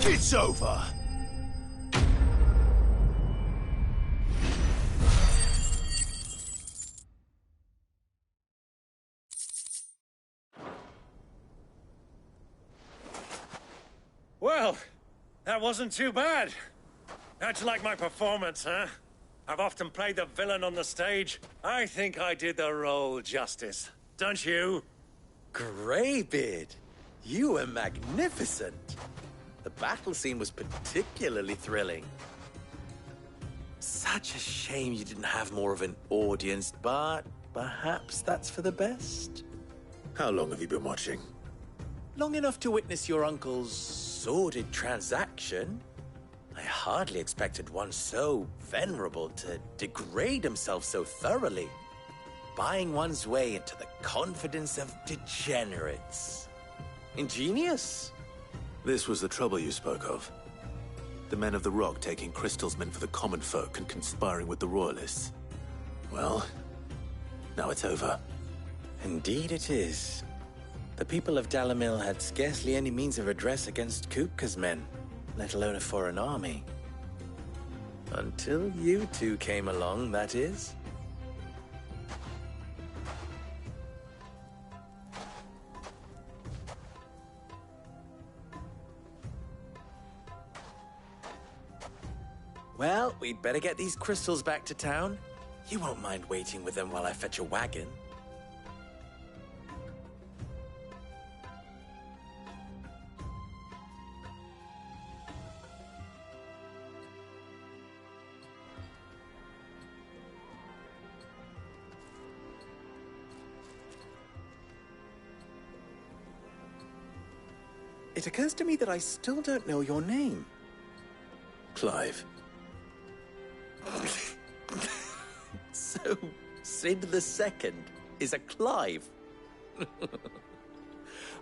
It's over. Well, that wasn't too bad. How'd you like my performance, huh? I've often played the villain on the stage. I think I did the role justice. Don't you? Greybeard, you were magnificent. The battle scene was particularly thrilling. Such a shame you didn't have more of an audience, but perhaps that's for the best. How long have you been watching? Long enough to witness your uncle's sordid transaction. I hardly expected one so venerable to degrade himself so thoroughly. Buying one's way into the confidence of degenerates. Ingenious. This was the trouble you spoke of. The men of the Rock taking crystals meant for the common folk and conspiring with the Royalists. Well, now it's over. Indeed it is. The people of Dalimil had scarcely any means of redress against Kupka's men, let alone a foreign army. Until you two came along, that is. Well, we'd better get these crystals back to town. You won't mind waiting with them while I fetch a wagon. It occurs to me that I still don't know your name. Clive. So, Sid the Second is a Clive?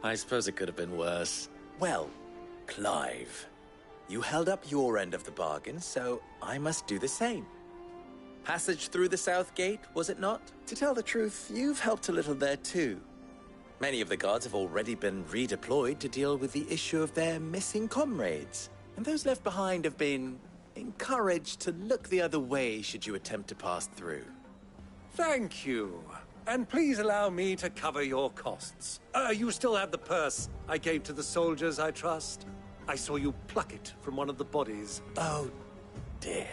I suppose it could have been worse. Well, Clive, you held up your end of the bargain, so I must do the same. Passage through the South Gate, was it not? To tell the truth, you've helped a little there too. Many of the guards have already been redeployed to deal with the issue of their missing comrades, and those left behind have been encouraged to look the other way should you attempt to pass through. Thank you. And please allow me to cover your costs. You still have the purse I gave to the soldiers, I trust? I saw you pluck it from one of the bodies. Oh, dear.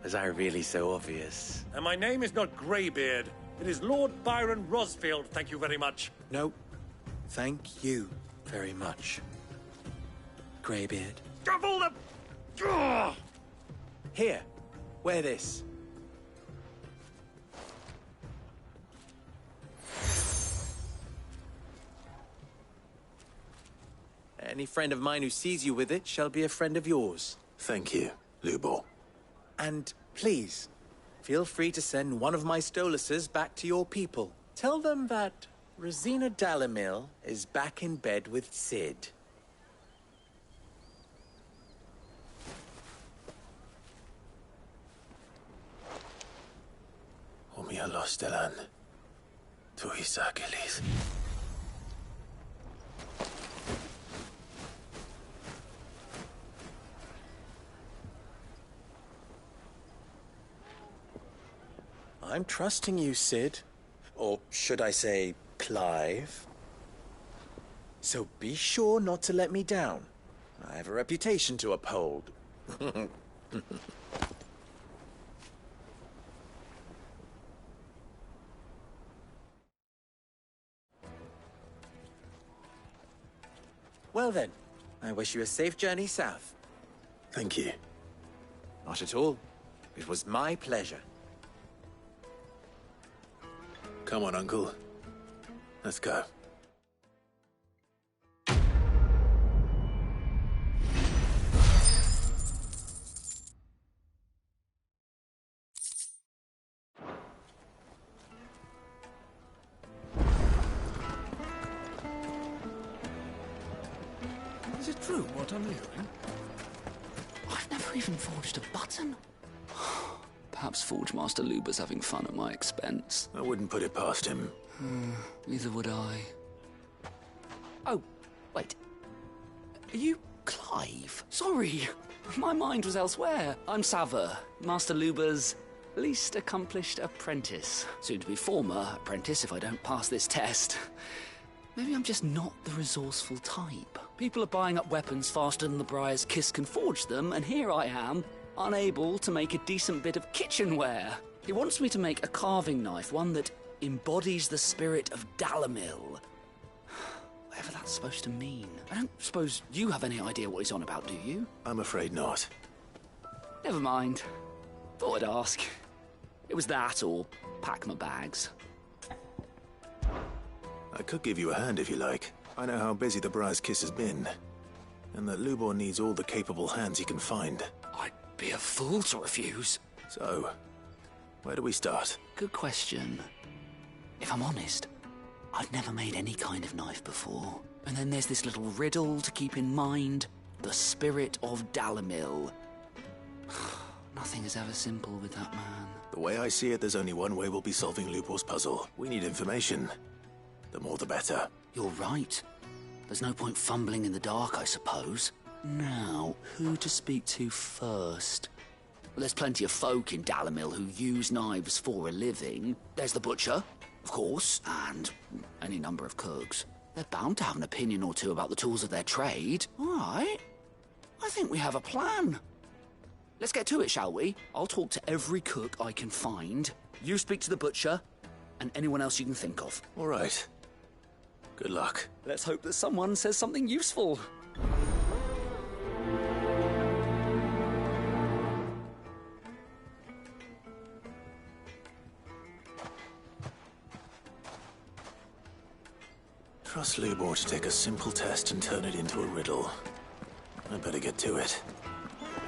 Was I really so obvious? And my name is not Greybeard. It is Lord Byron Rosfield, thank you very much. No, thank you very much, Greybeard. Of all the... Ugh! Here, wear this. Any friend of mine who sees you with it shall be a friend of yours. Thank you, Lubor. And please, feel free to send one of my Stoluses back to your people. Tell them that Rosina Dalimil is back in bed with Sid. Omia Lostelan. Tuis Achilles. I'm trusting you, Sid. Or should I say, Clive. So be sure not to let me down. I have a reputation to uphold. Well then, I wish you a safe journey south. Thank you. Not at all. It was my pleasure. Come on, Uncle. Let's go. Is it true what I'm hearing? I've never even forged a button. Perhaps Forge Master Luber's having fun at my expense. I wouldn't put it past him. Neither would I. Oh, wait. Are you Clive? Sorry, my mind was elsewhere. I'm Sava, Master Luber's least accomplished apprentice. Soon to be former apprentice if I don't pass this test. Maybe I'm just not the resourceful type. People are buying up weapons faster than the Briar's Kiss can forge them, and here I am, unable to make a decent bit of kitchenware. He wants me to make a carving knife, one that embodies the spirit of Dalamil. Whatever that's supposed to mean. I don't suppose you have any idea what he's on about, do you? I'm afraid not. Never mind. Thought I'd ask. It was that or pack my bags. I could give you a hand if you like. I know how busy the Briar's Kiss has been, and that Lubor needs all the capable hands he can find. I'd be a fool to refuse. So, where do we start? Good question. If I'm honest, I've never made any kind of knife before. And then there's this little riddle to keep in mind. The spirit of Dalamil. Nothing is ever simple with that man. The way I see it, there's only one way we'll be solving Lubor's puzzle. We need information. The more the better. You're right. There's no point fumbling in the dark, I suppose. Now, who to speak to first? Well, there's plenty of folk in Dalamil who use knives for a living. There's the butcher, of course, and any number of cooks. They're bound to have an opinion or two about the tools of their trade. All right. I think we have a plan. Let's get to it, shall we? I'll talk to every cook I can find. You speak to the butcher, and anyone else you can think of. All right. Good luck. Let's hope that someone says something useful. Trust Lubor to take a simple test and turn it into a riddle. I better get to it.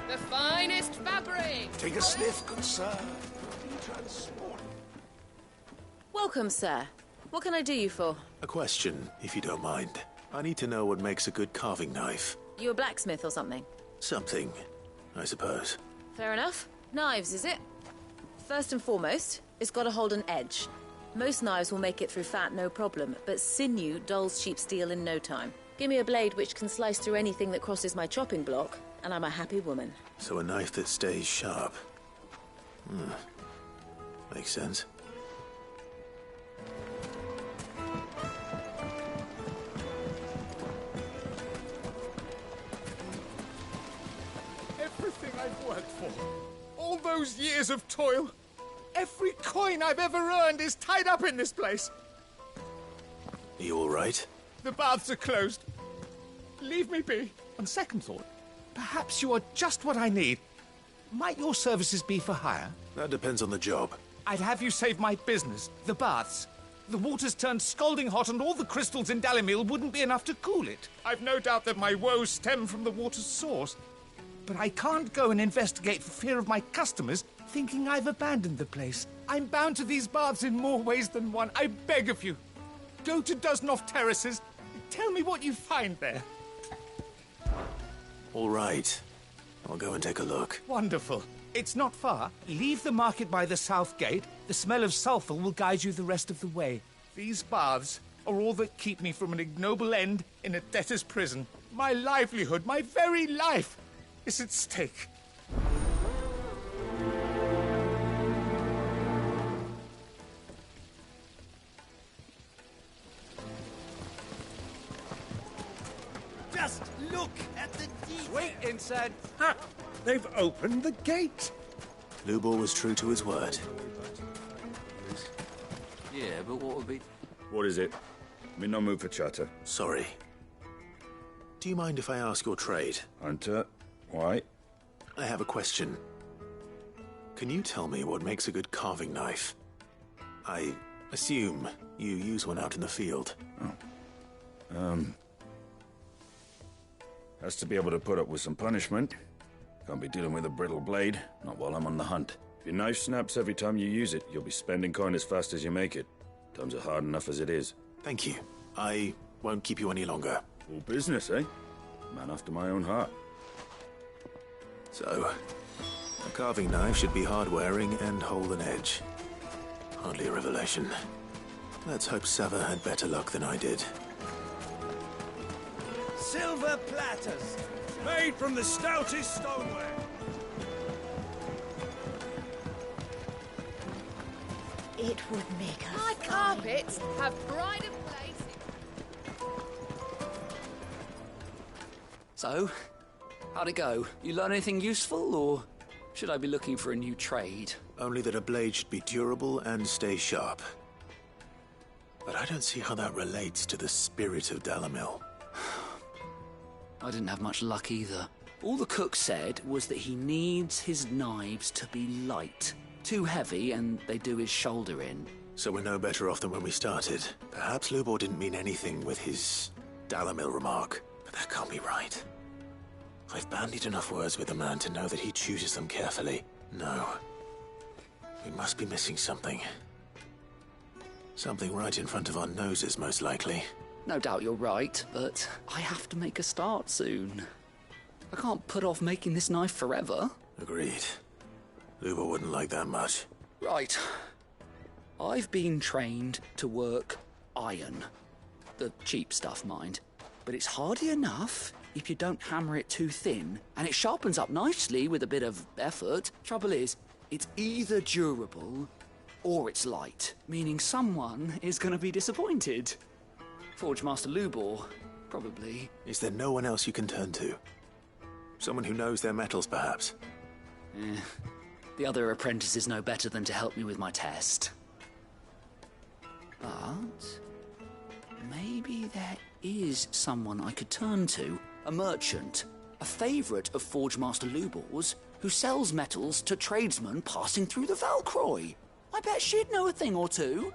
The finest fabric! Take a sniff, good sir. Transport. Welcome, sir. What can I do you for? A question, if you don't mind. I need to know what makes a good carving knife. You a blacksmith or something? Something, I suppose. Fair enough. Knives, is it? First and foremost, it's got to hold an edge. Most knives will make it through fat, no problem, but sinew dulls cheap steel in no time. Give me a blade which can slice through anything that crosses my chopping block, and I'm a happy woman. So a knife that stays sharp. Makes sense. Everything I've worked for, all those years of toil, every coin I've ever earned is tied up in this place. Are you all right? The baths are closed. Leave me be. On second thought, perhaps you are just what I need. Might your services be for hire? That depends on the job. I'd have you save my business, the baths. The water's turned scalding hot and all the crystals in Dalamil wouldn't be enough to cool it. I've no doubt that my woes stem from the water's source. But I can't go and investigate for fear of my customers thinking I've abandoned the place. I'm bound to these baths in more ways than one. I beg of you. Go to Dusnoff Terraces. Tell me what you find there. All right. I'll go and take a look. Wonderful. It's not far. Leave the market by the south gate. The smell of sulphur will guide you the rest of the way. These baths are all that keep me from an ignoble end in a debtor's prison. My livelihood, my very life, is at stake. Just look at the detail. Wait inside. Ha! They've opened the gate. Lubor was true to his word. Yeah, but what would be... What is it? I'm in no mood for chatter. Sorry. Do you mind if I ask your trade? Hunter, why? I have a question. Can you tell me what makes a good carving knife? I assume you use one out in the field. Has to be able to put up with some punishment. Can't be dealing with a brittle blade, not while I'm on the hunt. If your knife snaps every time you use it, you'll be spending coin as fast as you make it. Times are hard enough as it is. Thank you. I won't keep you any longer. All business, eh? Man after my own heart. So, a carving knife should be hard-wearing and hold an edge. Hardly a revelation. Let's hope Sava had better luck than I did. Silver platters, made from the stoutest stoneware. It would make a My carpets have pride of place. So, how'd it go? You learn anything useful, or Should I be looking for a new trade? Only that a blade should be durable and stay sharp. But I don't see how that relates to the spirit of Dalimil. I didn't have much luck either. All the cook said was that he needs his knives to be light. Too heavy and they do his shoulder in. So we're no better off than when we started. Perhaps Lubor didn't mean anything with his Dalimil remark, but that can't be right. I've bandied enough words with the man to know that he chooses them carefully. No. We must be missing something. Something right in front of our noses, most likely. No doubt you're right, but I have to make a start soon. I can't put off making this knife forever. Agreed. Lubor wouldn't like that much. Right. I've been trained to work iron. The cheap stuff, mind. But it's hardy enough if you don't hammer it too thin, and it sharpens up nicely with a bit of effort. Trouble is, it's either durable or it's light, meaning someone is going to be disappointed. Forge Master Lubor, probably. Is there no one else you can turn to? Someone who knows their metals, perhaps? The other apprentices know better than to help me with my test. But maybe there is someone I could turn to. A merchant, a favourite of Forge Master Lubor's, who sells metals to tradesmen passing through the Valcroy. I bet she'd know a thing or two.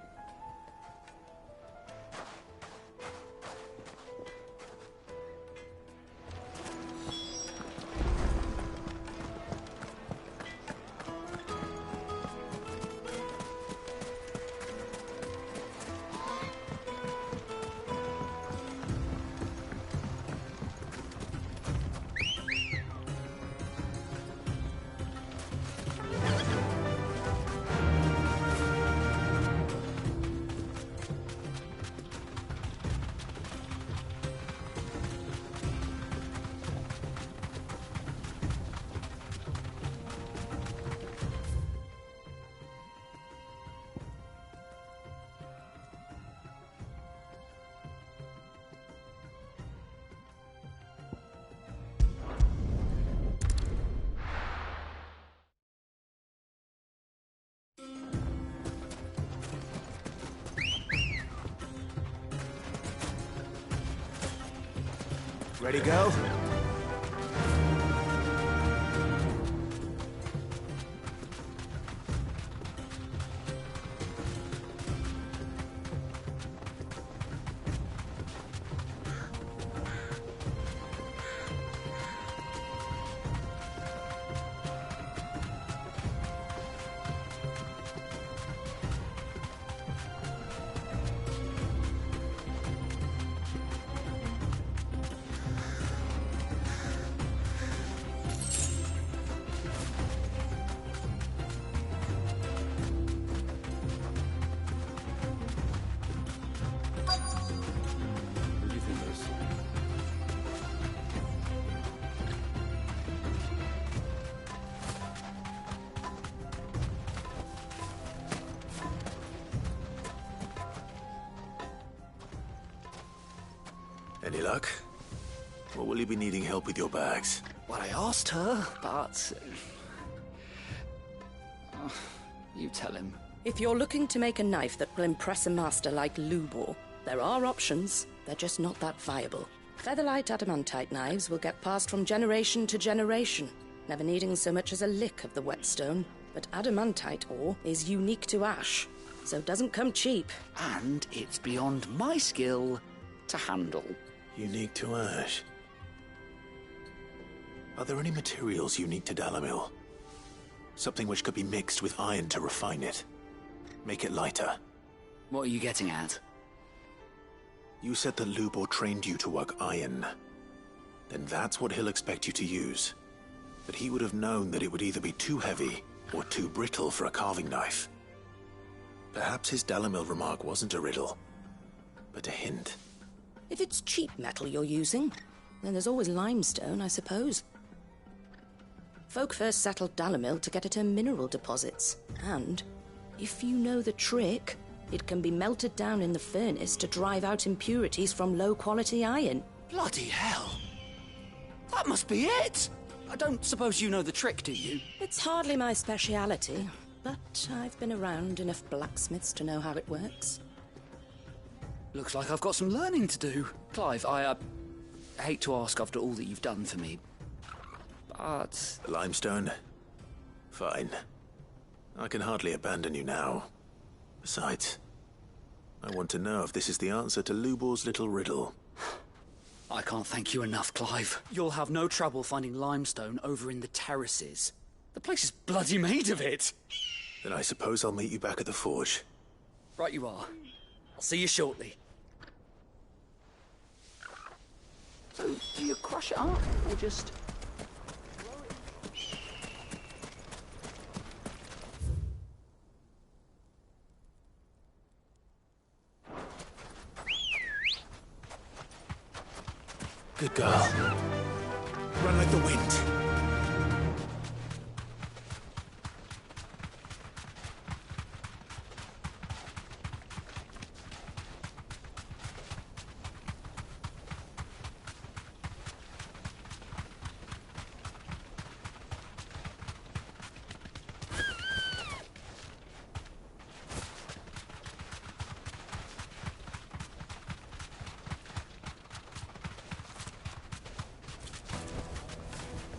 Ready, go? Any luck? Or will you be needing help with your bags? Well, I asked her, but... you tell him. If you're looking to make a knife that will impress a master like Lubor, there are options. They're just not that viable. Featherlight adamantite knives will get passed from generation to generation, never needing so much as a lick of the whetstone. But adamantite ore is unique to ash, so it doesn't come cheap. And it's beyond my skill to handle. Unique to ash? Are there any materials unique to Dalimil? Something which could be mixed with iron to refine it. Make it lighter. What are you getting at? You said that Lubor trained you to work iron. Then that's what he'll expect you to use. But he would have known that it would either be too heavy or too brittle for a carving knife. Perhaps his Dalimil remark wasn't a riddle, but a hint. If it's cheap metal you're using, then there's always limestone, I suppose. Folk first settled Dalimil to get at her mineral deposits, and if you know the trick, it can be melted down in the furnace to drive out impurities from low-quality iron. Bloody hell! That must be it! I don't suppose you know the trick, do you? It's hardly my speciality, but I've been around enough blacksmiths to know how it works. Looks like I've got some learning to do. Clive, I hate to ask after all that you've done for me, but... Limestone? Fine. I can hardly abandon you now. Besides, I want to know if this is the answer to Lubor's little riddle. I can't thank you enough, Clive. You'll have no trouble finding limestone over in the terraces. The place is bloody made of it. Then I suppose I'll meet you back at the forge. Right you are. I'll see you shortly. So, do you crush it up, or just... Good girl. Run like the wind.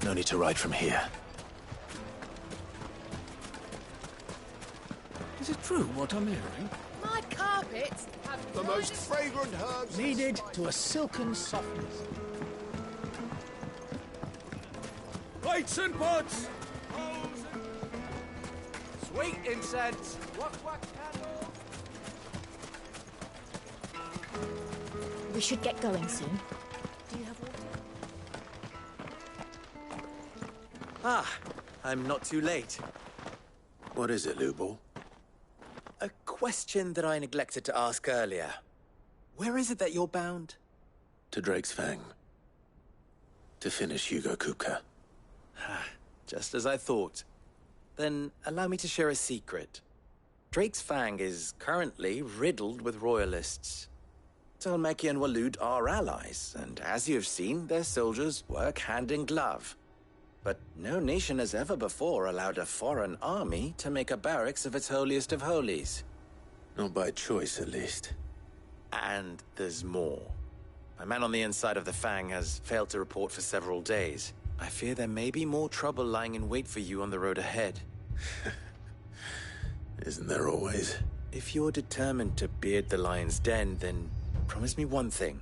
No need to ride from here. Is it true what I'm hearing? My carpets have The most fragrant herbs Kneaded to a silken softness. Lights and pots! Sweet incense! Wax candles! We should get going soon. Do you have water? Ah, I'm not too late. What is it, Lubor? A question that I neglected to ask earlier. Where is it that you're bound? To Drake's Fang. To finish Hugo Kupka. Just as I thought. Then allow me to share a secret. Drake's Fang is currently riddled with royalists. Dhalmekia and Waloed are allies, and as you have seen, their soldiers work hand in glove. But no nation has ever before allowed a foreign army to make a barracks of its holiest of holies. Not by choice, at least. And there's more. A man on the inside of the Fang has failed to report for several days. I fear there may be more trouble lying in wait for you on the road ahead. Isn't there always? If you're determined to beard the lion's den, then promise me one thing.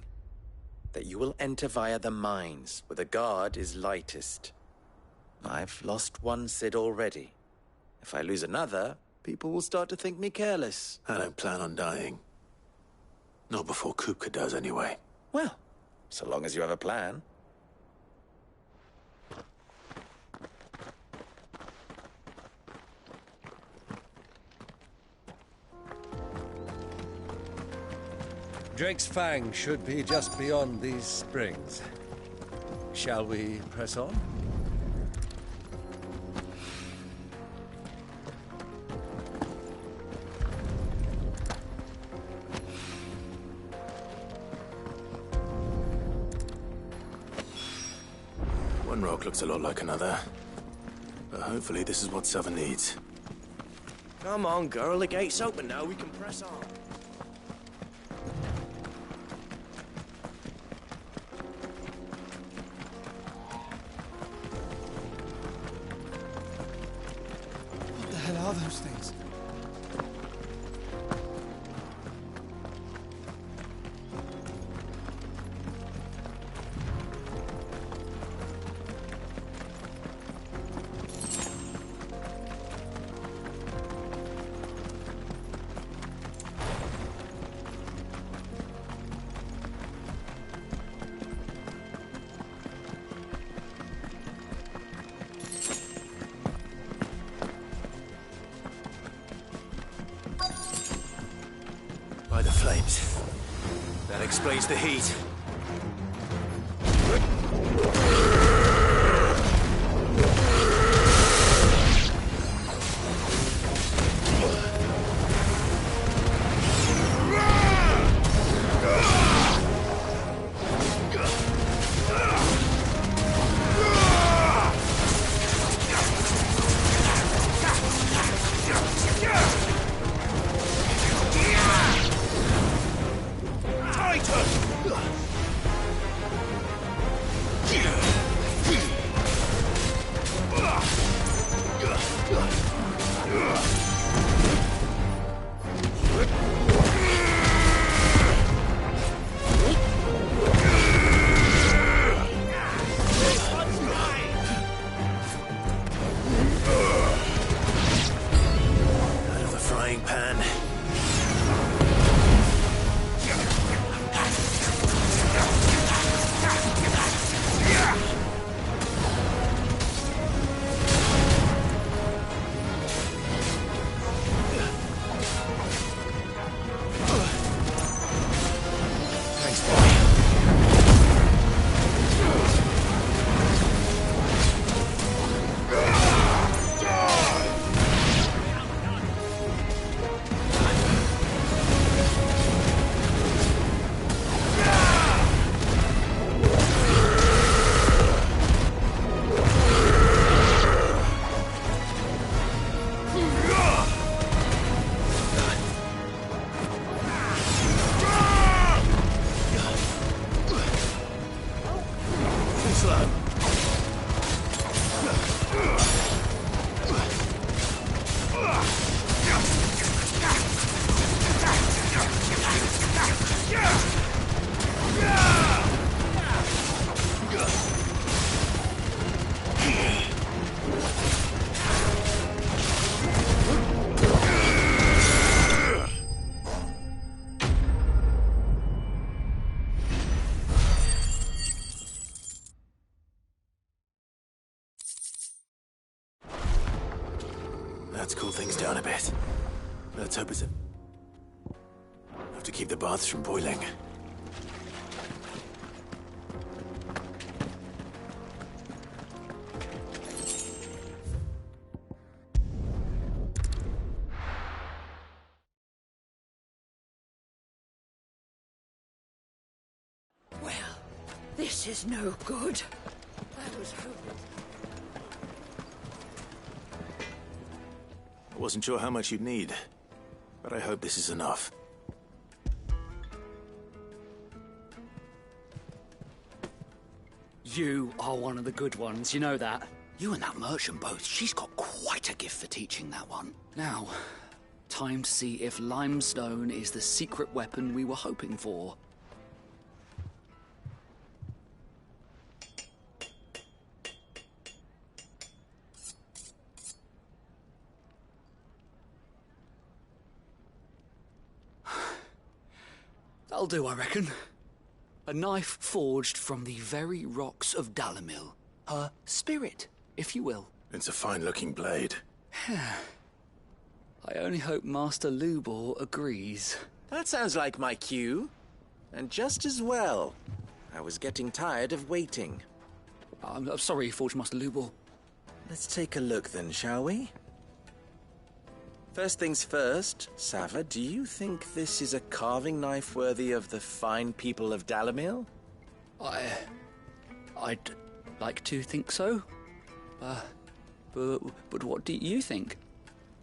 That you will enter via the mines, where the guard is lightest. I've lost one Cid already. If I lose another, people will start to think me careless. I don't plan on dying. Not before Kupka does, anyway. Well, so long as you have a plan. Drake's Fang should be just beyond these springs. Shall we press on? One rock looks a lot like another. But hopefully this is what Southern needs. Come on, girl, the gate's open now, we can press on. What the hell are those things? By the flames. That explains the heat. Out of the frying pan. Let's cool things down a bit. Let's hope it's have to keep the baths from boiling. Well, this is no good. I was hoping. I wasn't sure how much you'd need, but I hope this is enough. You are one of the good ones, you know that. You and that merchant both. She's got quite a gift for teaching, that one. Now, time to see if limestone is the secret weapon we were hoping for. That'll do, I reckon. A knife forged from the very rocks of Dalimil. Her spirit, if you will. It's a fine-looking blade. I only hope Master Lubor agrees. That sounds like my cue. And just as well. I was getting tired of waiting. I'm sorry, Forge Master Lubor. Let's take a look then, shall we? First things first, Sava, do you think this is a carving knife worthy of the fine people of Dalimil? I'd like to think so. But what do you think?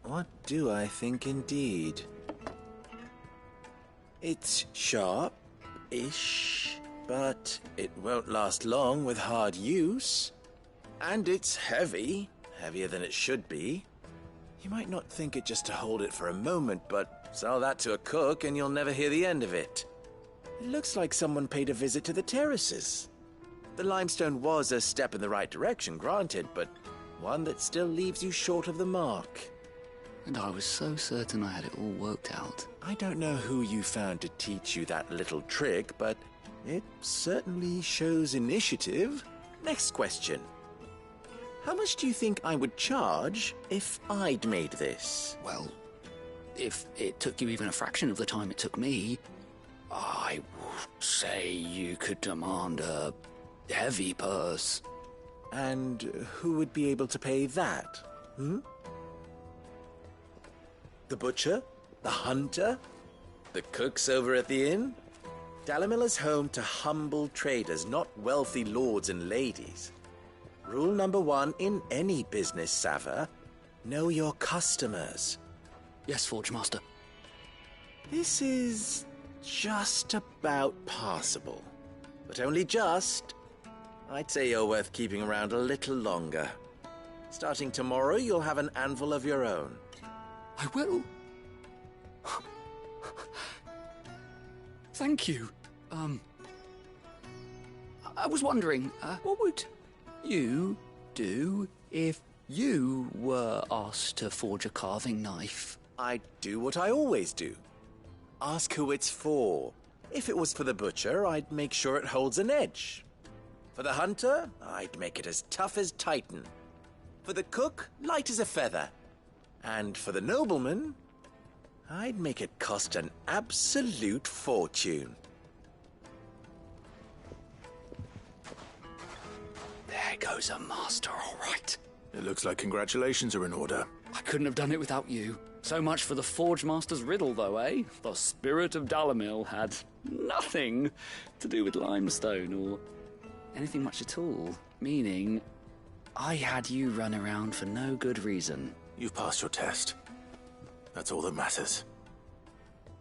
What do I think indeed? It's sharp-ish, but it won't last long with hard use. And it's heavy, heavier than it should be. You might not think it just to hold it for a moment, but sell that to a cook and you'll never hear the end of it. It looks like someone paid a visit to the terraces. The limestone was a step in the right direction, granted, but one that still leaves you short of the mark. And I was so certain I had it all worked out. I don't know who you found to teach you that little trick, but it certainly shows initiative. Next question. How much do you think I would charge if I'd made this? Well, if it took you even a fraction of the time it took me, I would say you could demand a heavy purse. And who would be able to pay that? The butcher? The hunter? The cooks over at the inn? Dalimil is home to humble traders, not wealthy lords and ladies. Rule number 1 in any business, Sava, know your customers. Yes, Forge Master. This is just about passable. But only just. I'd say you're worth keeping around a little longer. Starting tomorrow, you'll have an anvil of your own. I will. Thank you. I was wondering, what would you do if you were asked to forge a carving knife? I'd do what I always do. Ask who it's for. If it was for the butcher, I'd make sure it holds an edge. For the hunter, I'd make it as tough as Titan. For the cook, light as a feather. And for the nobleman, I'd make it cost an absolute fortune. There goes a master, all right. It looks like congratulations are in order. I couldn't have done it without you. So much for the Forge Master's riddle, though, eh? The spirit of Dalimil had nothing to do with limestone or anything much at all. Meaning, I had you run around for no good reason. You've passed your test. That's all that matters.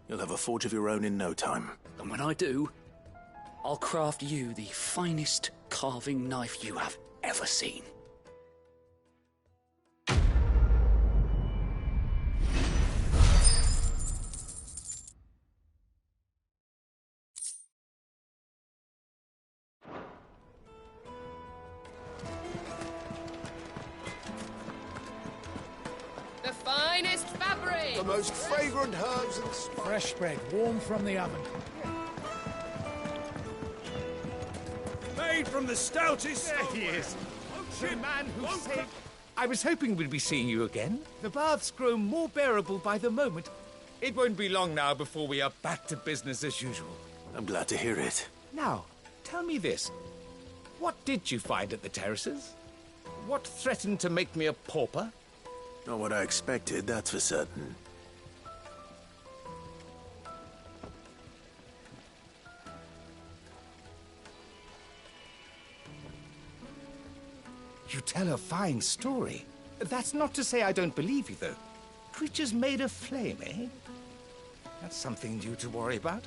You'll have a forge of your own in no time. And when I do, I'll craft you the finest carving knife you have ever seen. The finest fabric! The most fragrant herbs and spices. Fresh bread, warm from the oven. Made from the stoutest... There he is. The man who saved... I was hoping we'd be seeing you again. The baths grow more bearable by the moment. It won't be long now before we are back to business as usual. I'm glad to hear it. Now, tell me this. What did you find at the terraces? What threatened to make me a pauper? Not what I expected, that's for certain. You tell a fine story. That's not to say I don't believe you, though. Creatures made of flame, eh? That's something new to worry about.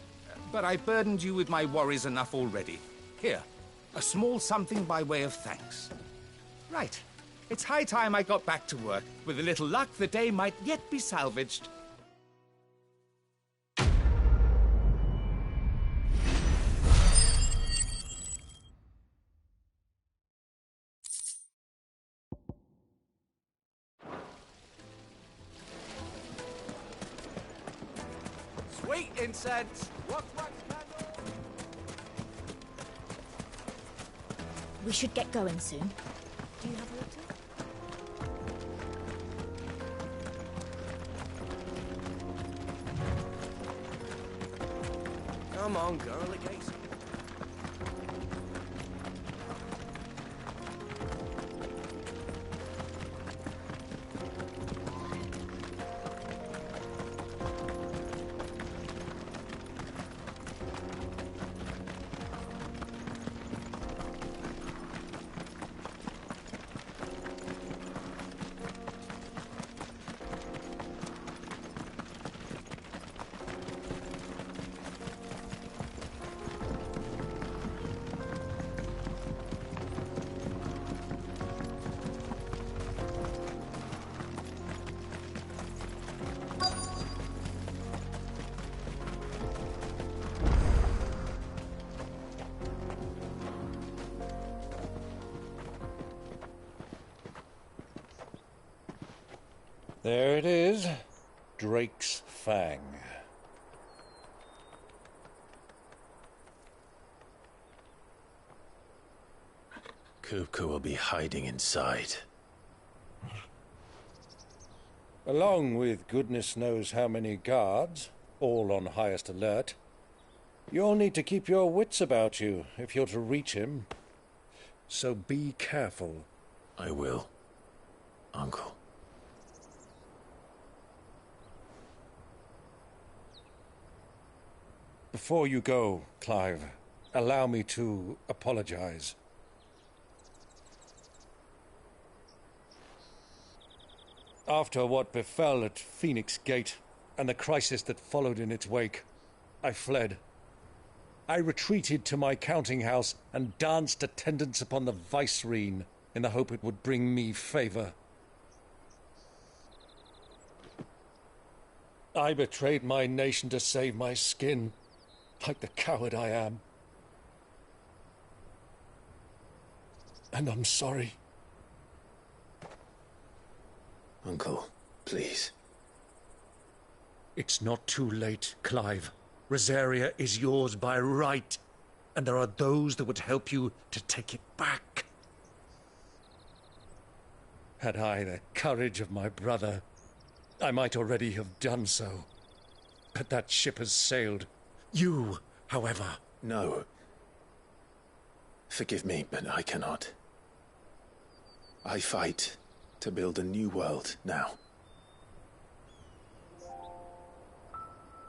But I burdened you with my worries enough already. Here, a small something by way of thanks. Right. It's high time I got back to work. With a little luck, the day might yet be salvaged. Sweet incense! Wax candle! We should get going soon. Do you have water? Come on, girl, it gets... There it is. Drake's Fang. Kupka will be hiding inside. Along with goodness knows how many guards, all on highest alert. You'll need to keep your wits about you if you're to reach him. So be careful. I will, Uncle. Before you go, Clive, allow me to apologize. After what befell at Phoenix Gate and the crisis that followed in its wake, I fled. I retreated to my counting house and danced attendance upon the vicereine. in the hope it would bring me favor. I betrayed my nation to save my skin, like the coward I am. And I'm sorry. Uncle, please. It's not too late, Clive. Rosaria is yours by right, and there are those that would help you to take it back. Had I the courage of my brother, I might already have done so. But that ship has sailed. You, however... No. Forgive me, but I cannot. I fight to build a new world now.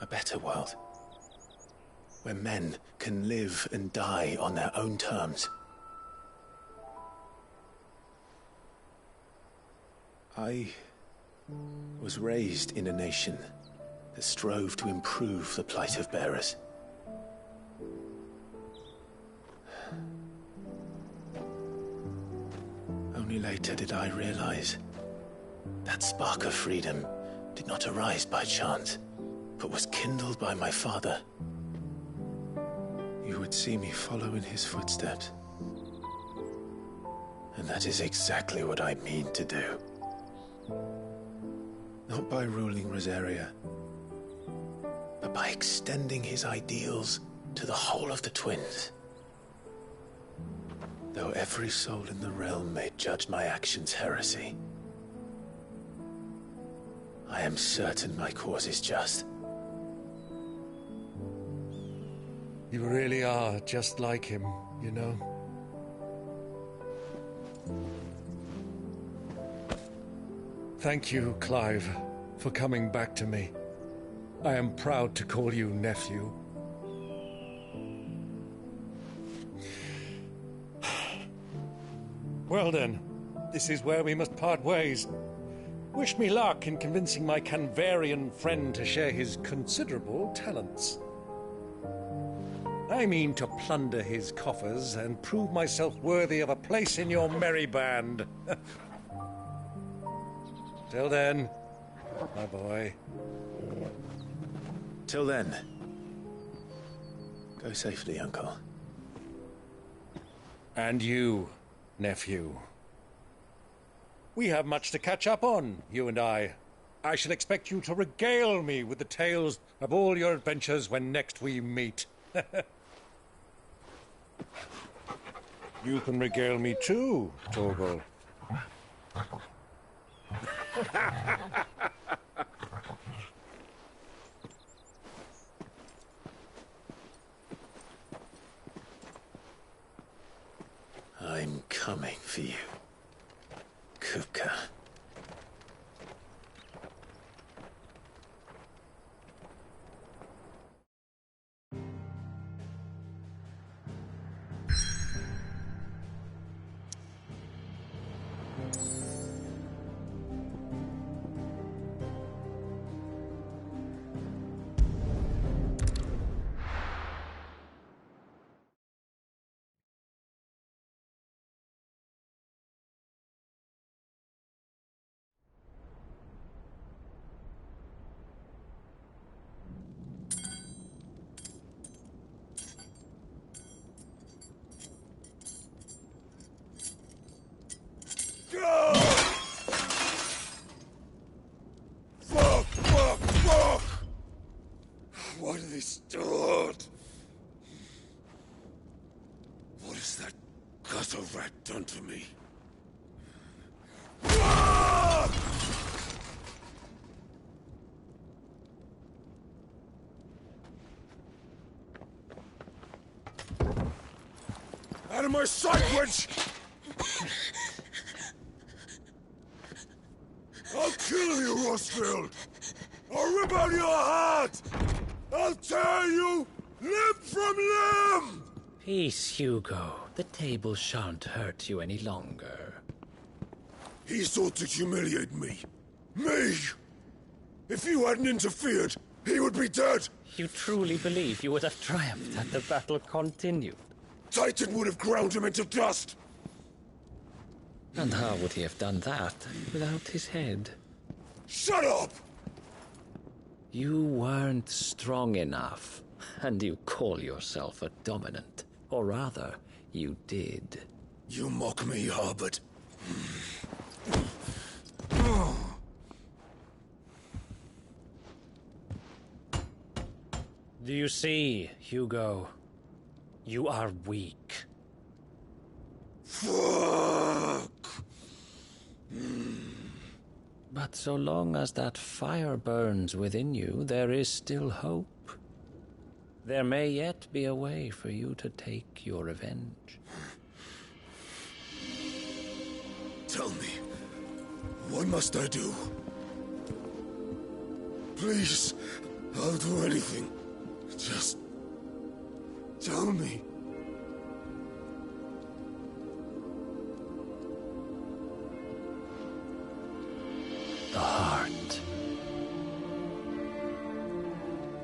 A better world. Where men can live and die on their own terms. I was raised in a nation that strove to improve the plight of bearers. Only later did I realize that spark of freedom did not arise by chance, but was kindled by my father. You would see me follow in his footsteps. And that is exactly what I mean to do. Not by ruling Rosaria, but by extending his ideals to the whole of the Twins. Though every soul in the realm may judge my actions heresy, I am certain my cause is just. You really are just like him, you know. Thank you, Clive, for coming back to me. I am proud to call you nephew. Well then, this is where we must part ways. Wish me luck in convincing my Canvarian friend to share his considerable talents. I mean to plunder his coffers and prove myself worthy of a place in your merry band. Till then, my boy. Till then. Go safely, Uncle. And you, nephew. We have much to catch up on, you and I. I shall expect you to regale me with the tales of all your adventures when next we meet. You can regale me too, Torgal. I'm coming for you, Kupka. Fuck! Why do they start? What has that gutter rat done to me? Out of my sight, witch! I'll kill you, Rosfield! I'll rip out your heart! I'll tear you limb from limb! Peace, Hugo. The table shan't hurt you any longer. He sought to humiliate me. Me! If you hadn't interfered, he would be dead! You truly believe you would have triumphed had the battle continued? Titan would have ground him into dust! And how would he have done that without his head? Shut up! You weren't strong enough, and you call yourself a dominant. Or rather, you did. You mock me, Harbert. Do you see, Hugo? You are weak. Fuck! But so long as that fire burns within you, there is still hope. There may yet be a way for you to take your revenge. Tell me, what must I do? Please, I'll do anything. Just tell me. The heart.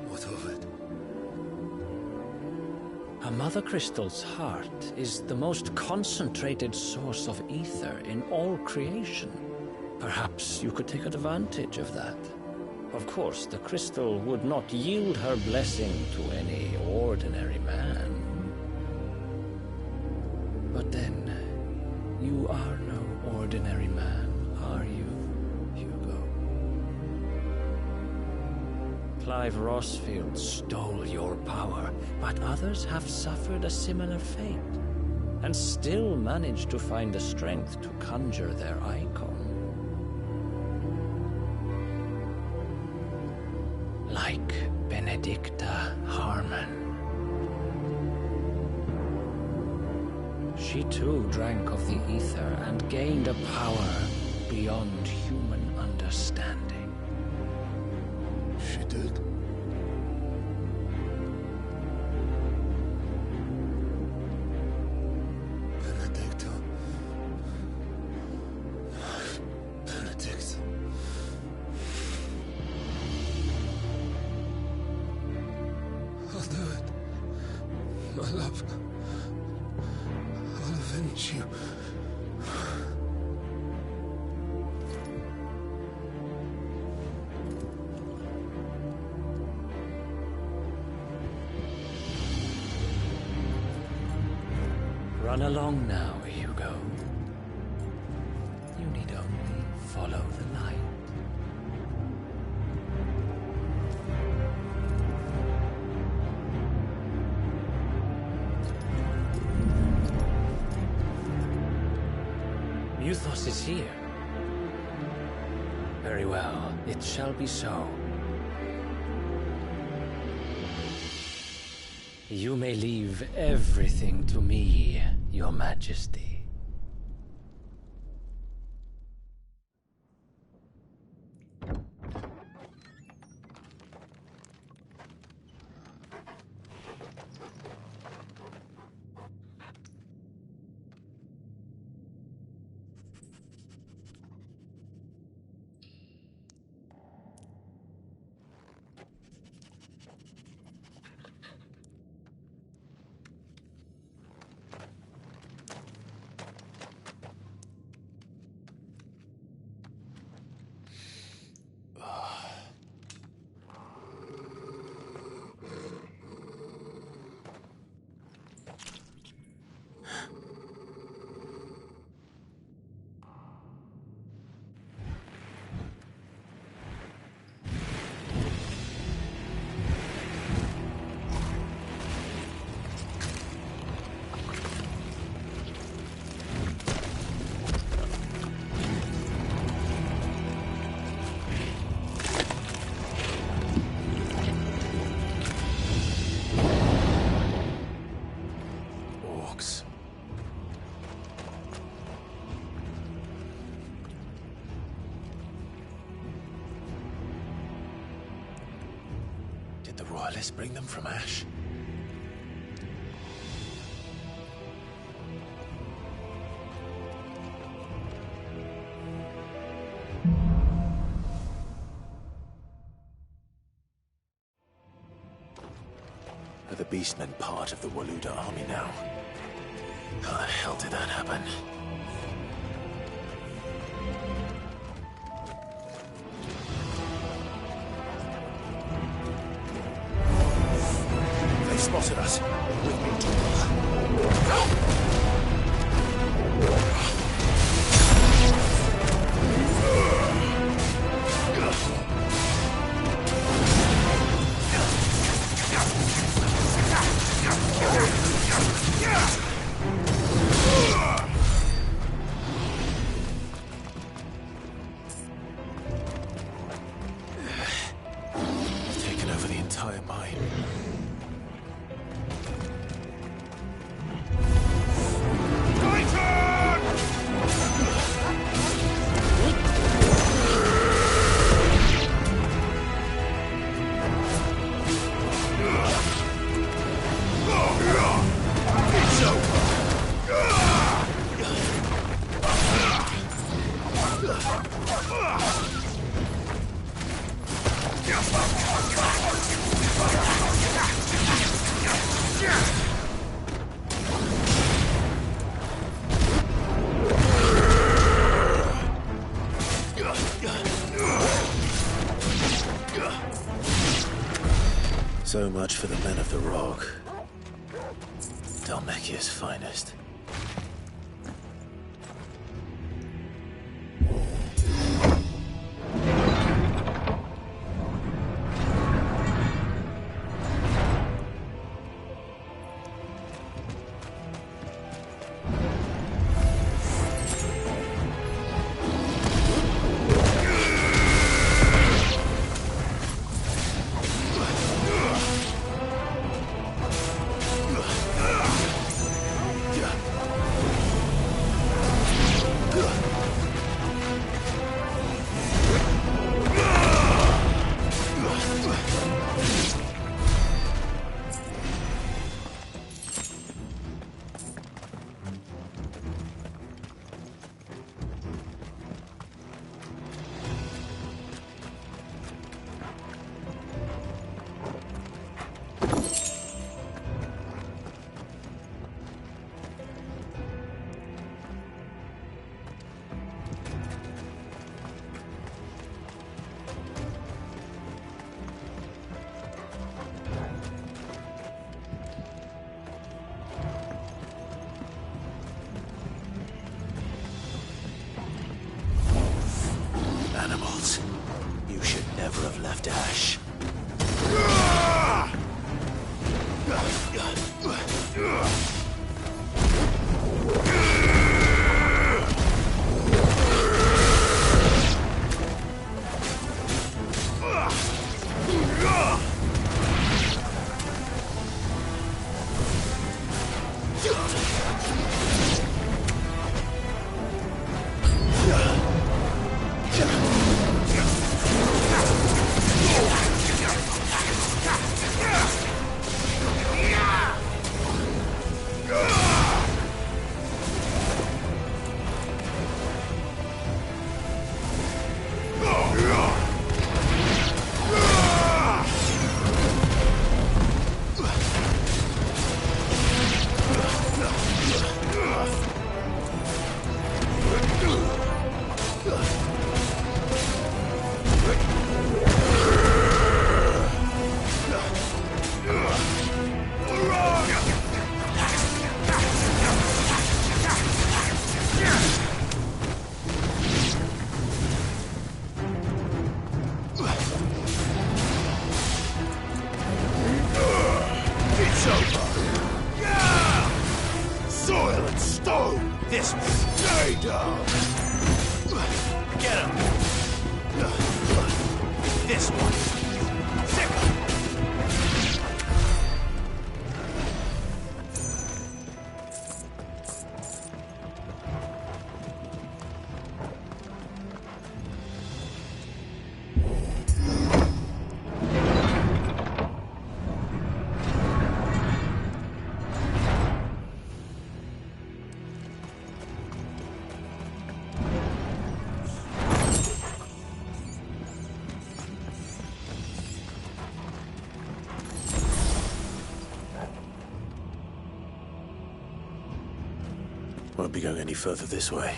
What of it? A Mother Crystal's heart is the most concentrated source of ether in all creation. Perhaps you could take advantage of that. Of course, the crystal would not yield her blessing to any ordinary man. But then, you are no ordinary man, are you, Hugo? Clive Rossfield stole your power, but others have suffered a similar fate, and still managed to find the strength to conjure their icon. Like Benedicta Harmon. She too drank of the ether and gained a power beyond human understanding. She did? Benedicta. Benedicta. I'll do it. My love. I'll avenge you. Run along now, Hugo. You need only follow the light. Muthos is here. Very well, it shall be so. You may leave everything to me, Your Majesty. Did the Royalists bring them from Ash? Are the Beastmen part of the Waluda army now? How the hell did that happen? spotted us. With me, Torvald. Taken over the entire mine. So much for the men of the Rock. Dhalmekia's finest. Animals. You should never have left Ash. This one. Stay down. Get him. This one. Sick him. Won't be going any further this way.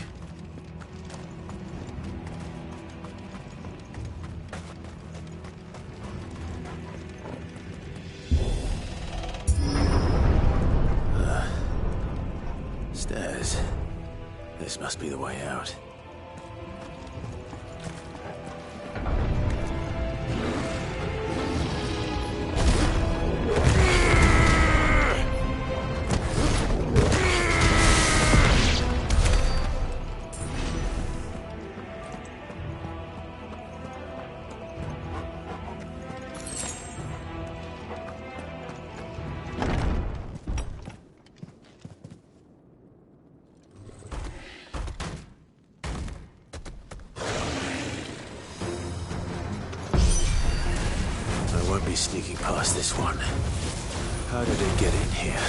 sneaking past this one. How did it get in here?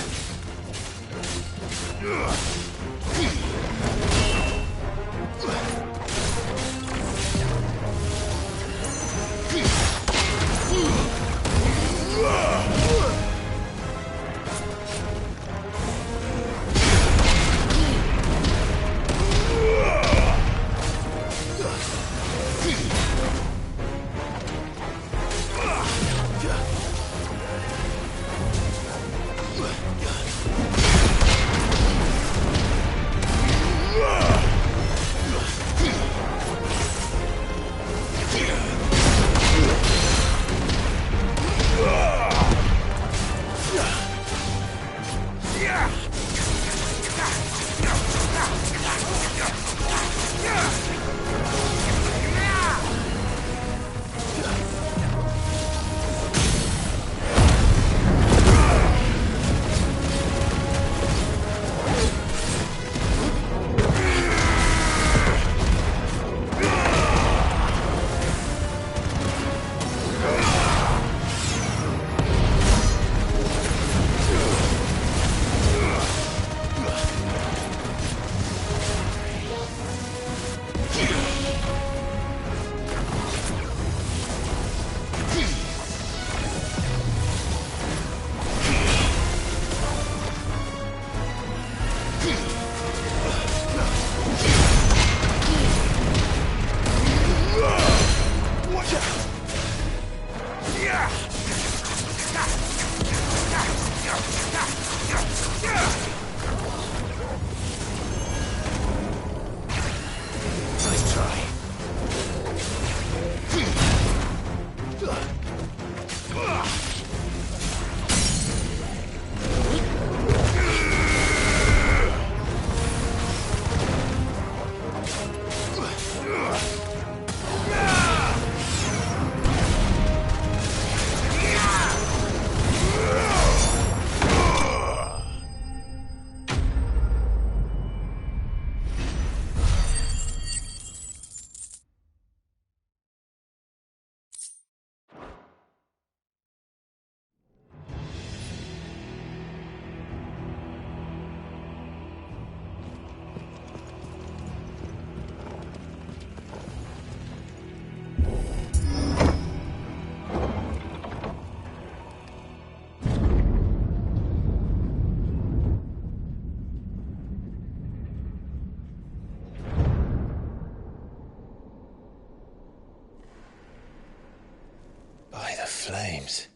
Flames.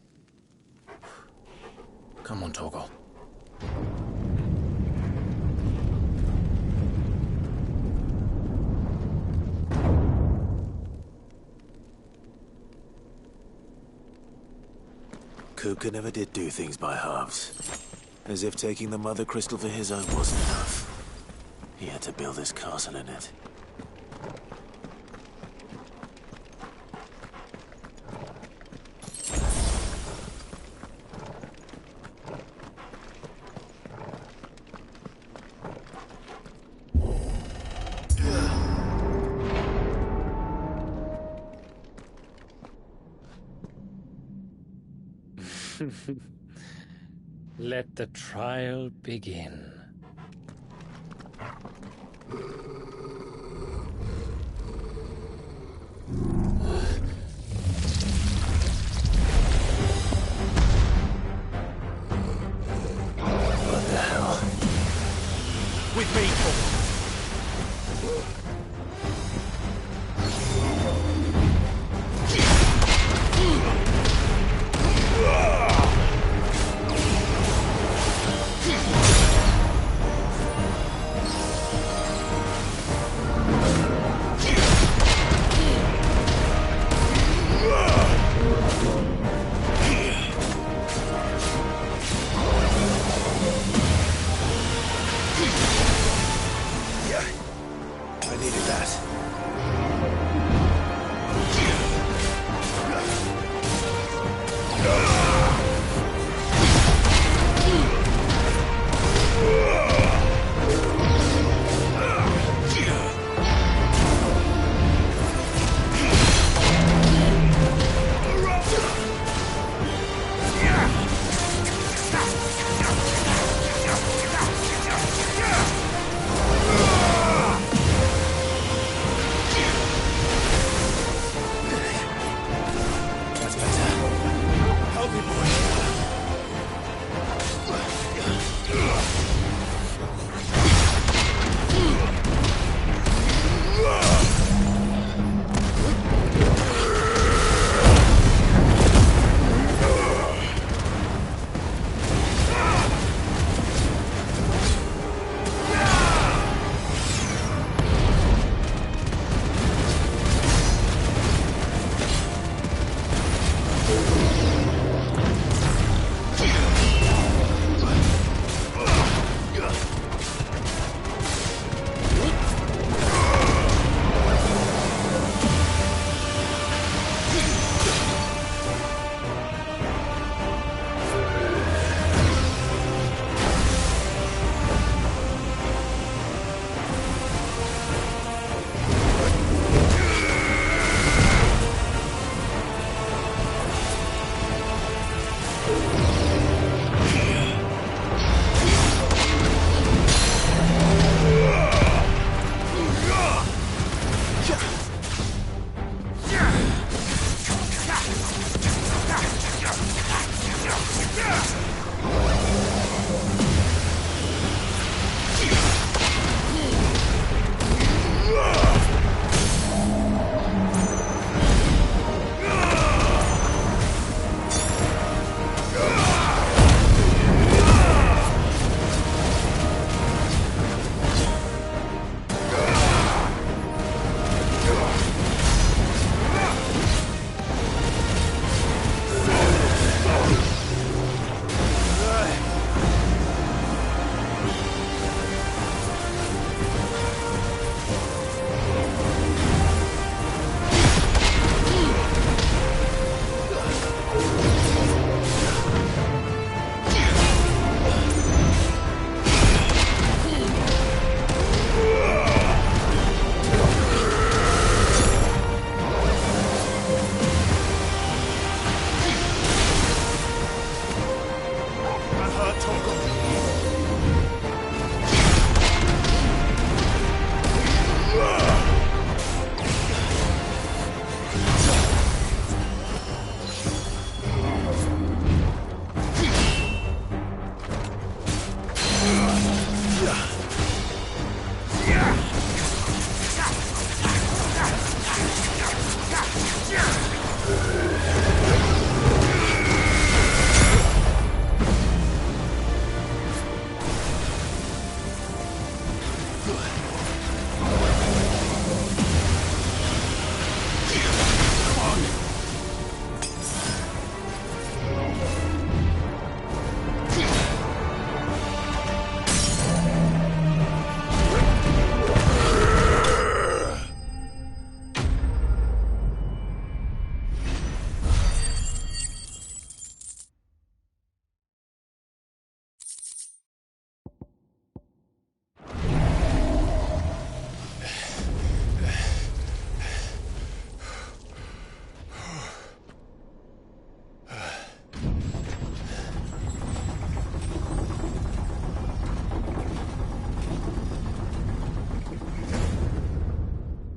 Come on, Torgal. Kupka never did do things by halves. As if taking the Mother Crystal for his own wasn't enough. He had to build his castle in it. Let the trial begin. What the hell? With me, Torgal.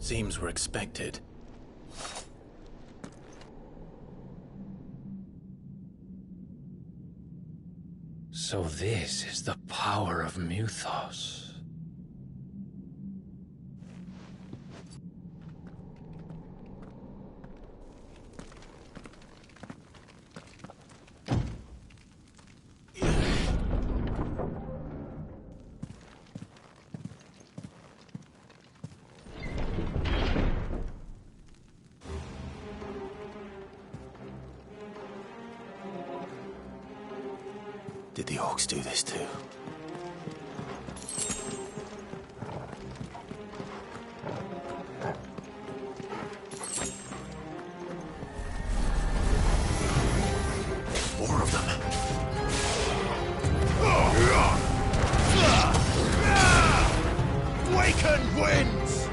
Seems we're expected. So this is the power of Muthos. Did the orcs do this too? More of them. Waken winds!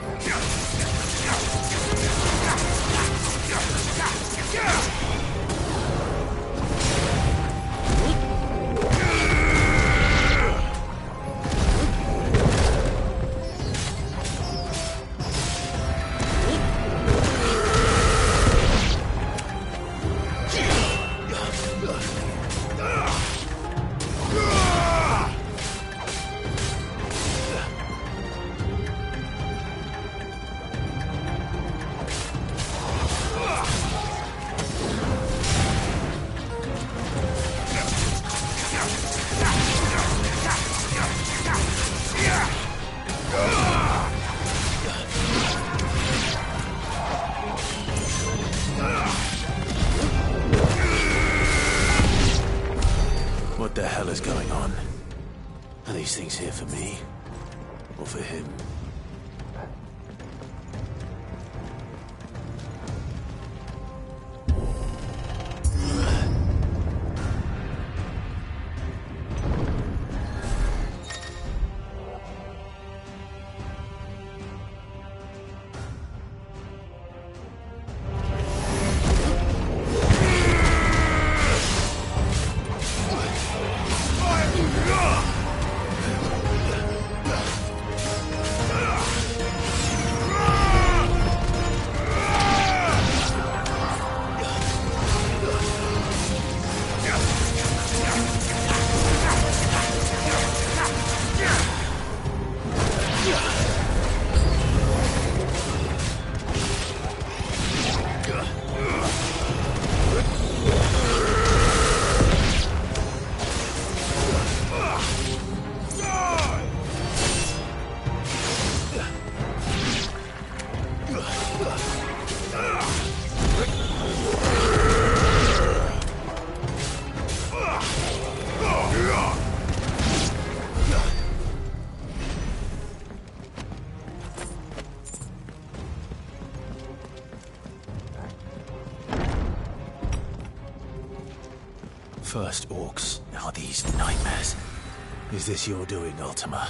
What the hell is going on? Are these things here for me? Or for him? First orcs, now these nightmares. Is this your doing, Ultima?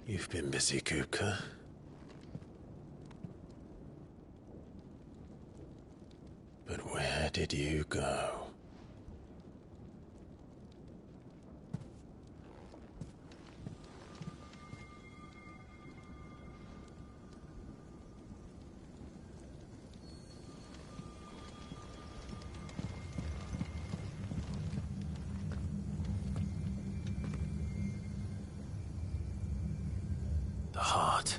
You've been busy, Kupka. But where did you go? The heart.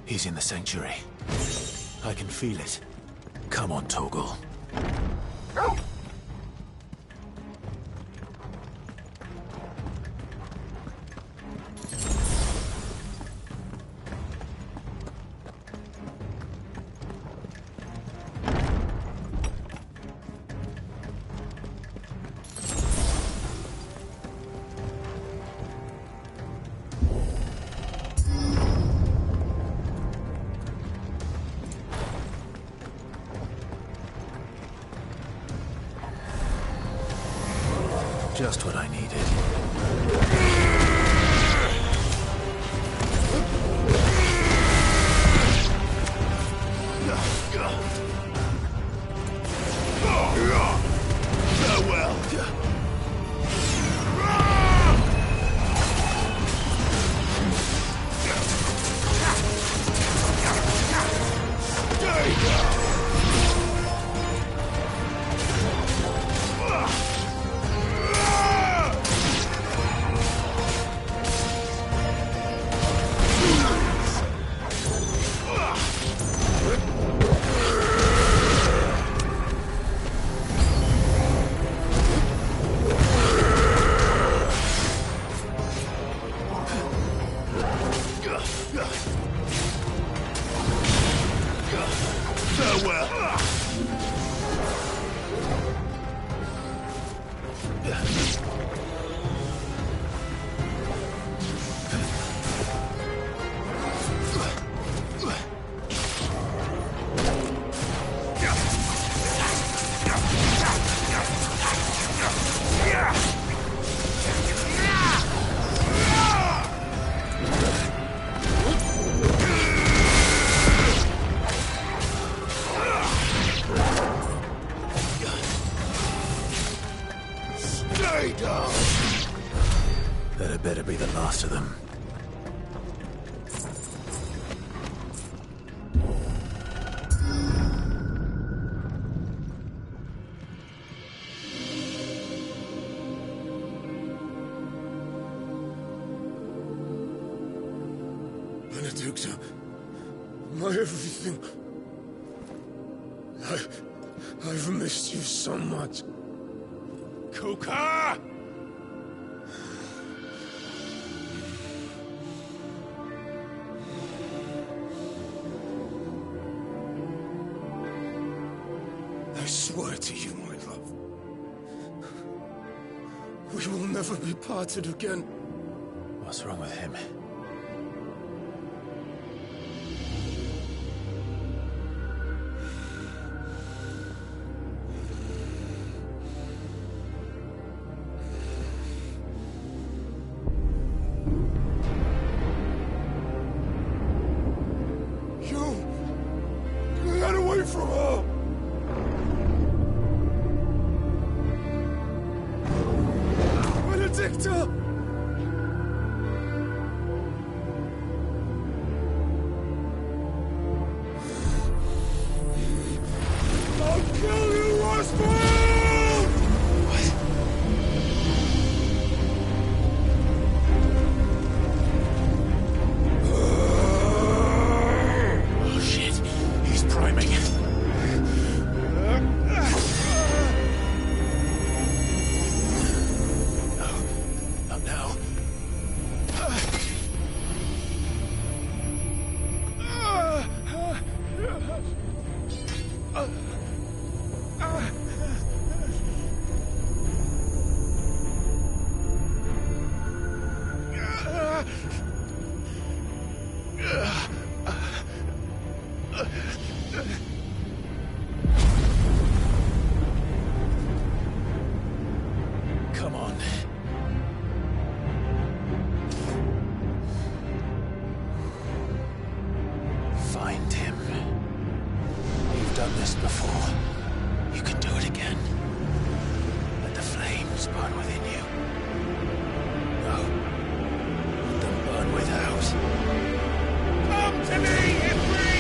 He's in the sanctuary. I can feel it. Come on, Torgal. Just what I needed. Farewell. That had better be the last of them. Benedicta, my everything. I've missed you so much. Kupka! I swear to you, my love, we will never be parted again. What's wrong with him? Get away from her! Benedicta! I'll kill you, Roswell! Oh shit, he's priming. Not now. done this before. You can do it again. Let the flames burn within you. No. Let them burn without. Come to me, Ifrit!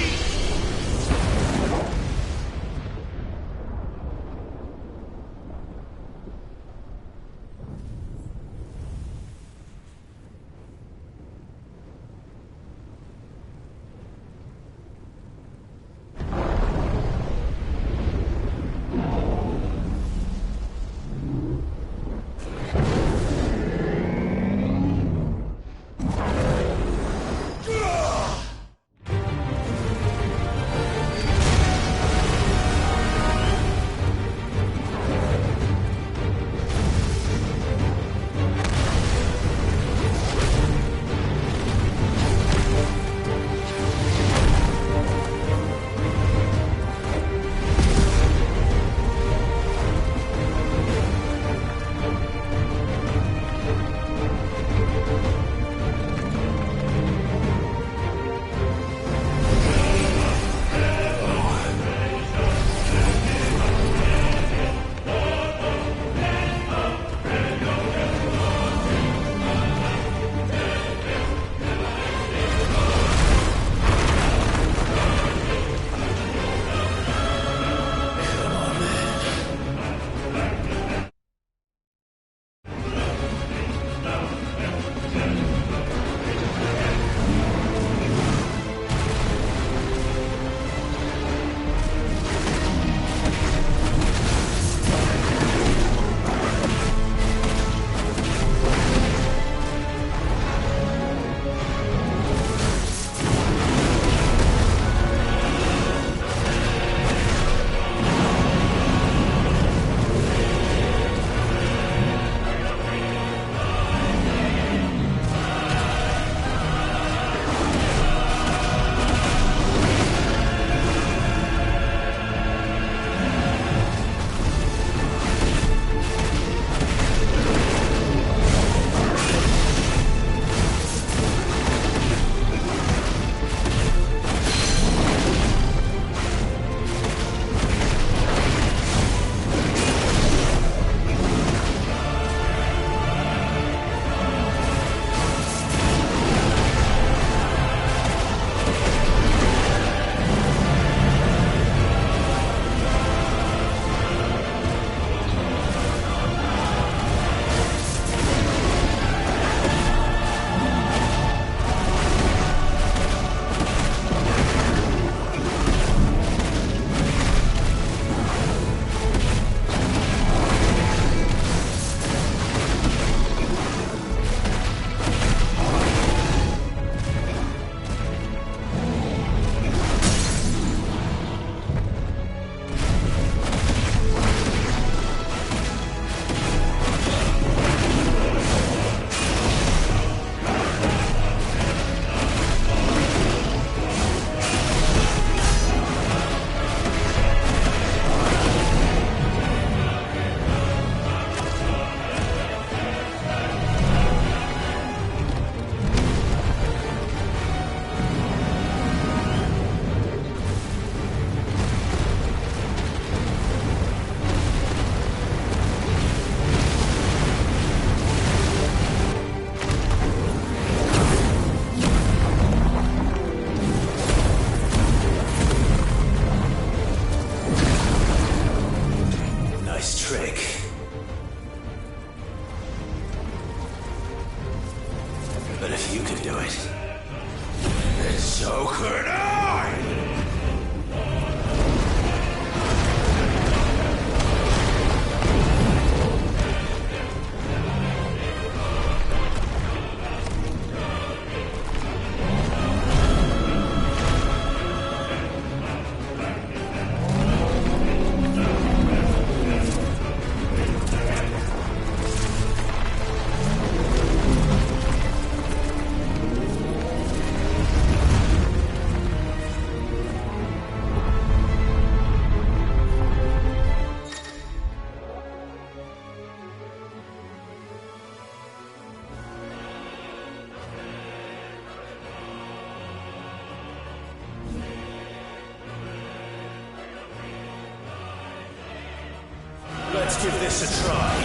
Let's give this a try.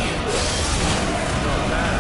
Not bad.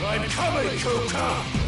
I'm coming, Kuka!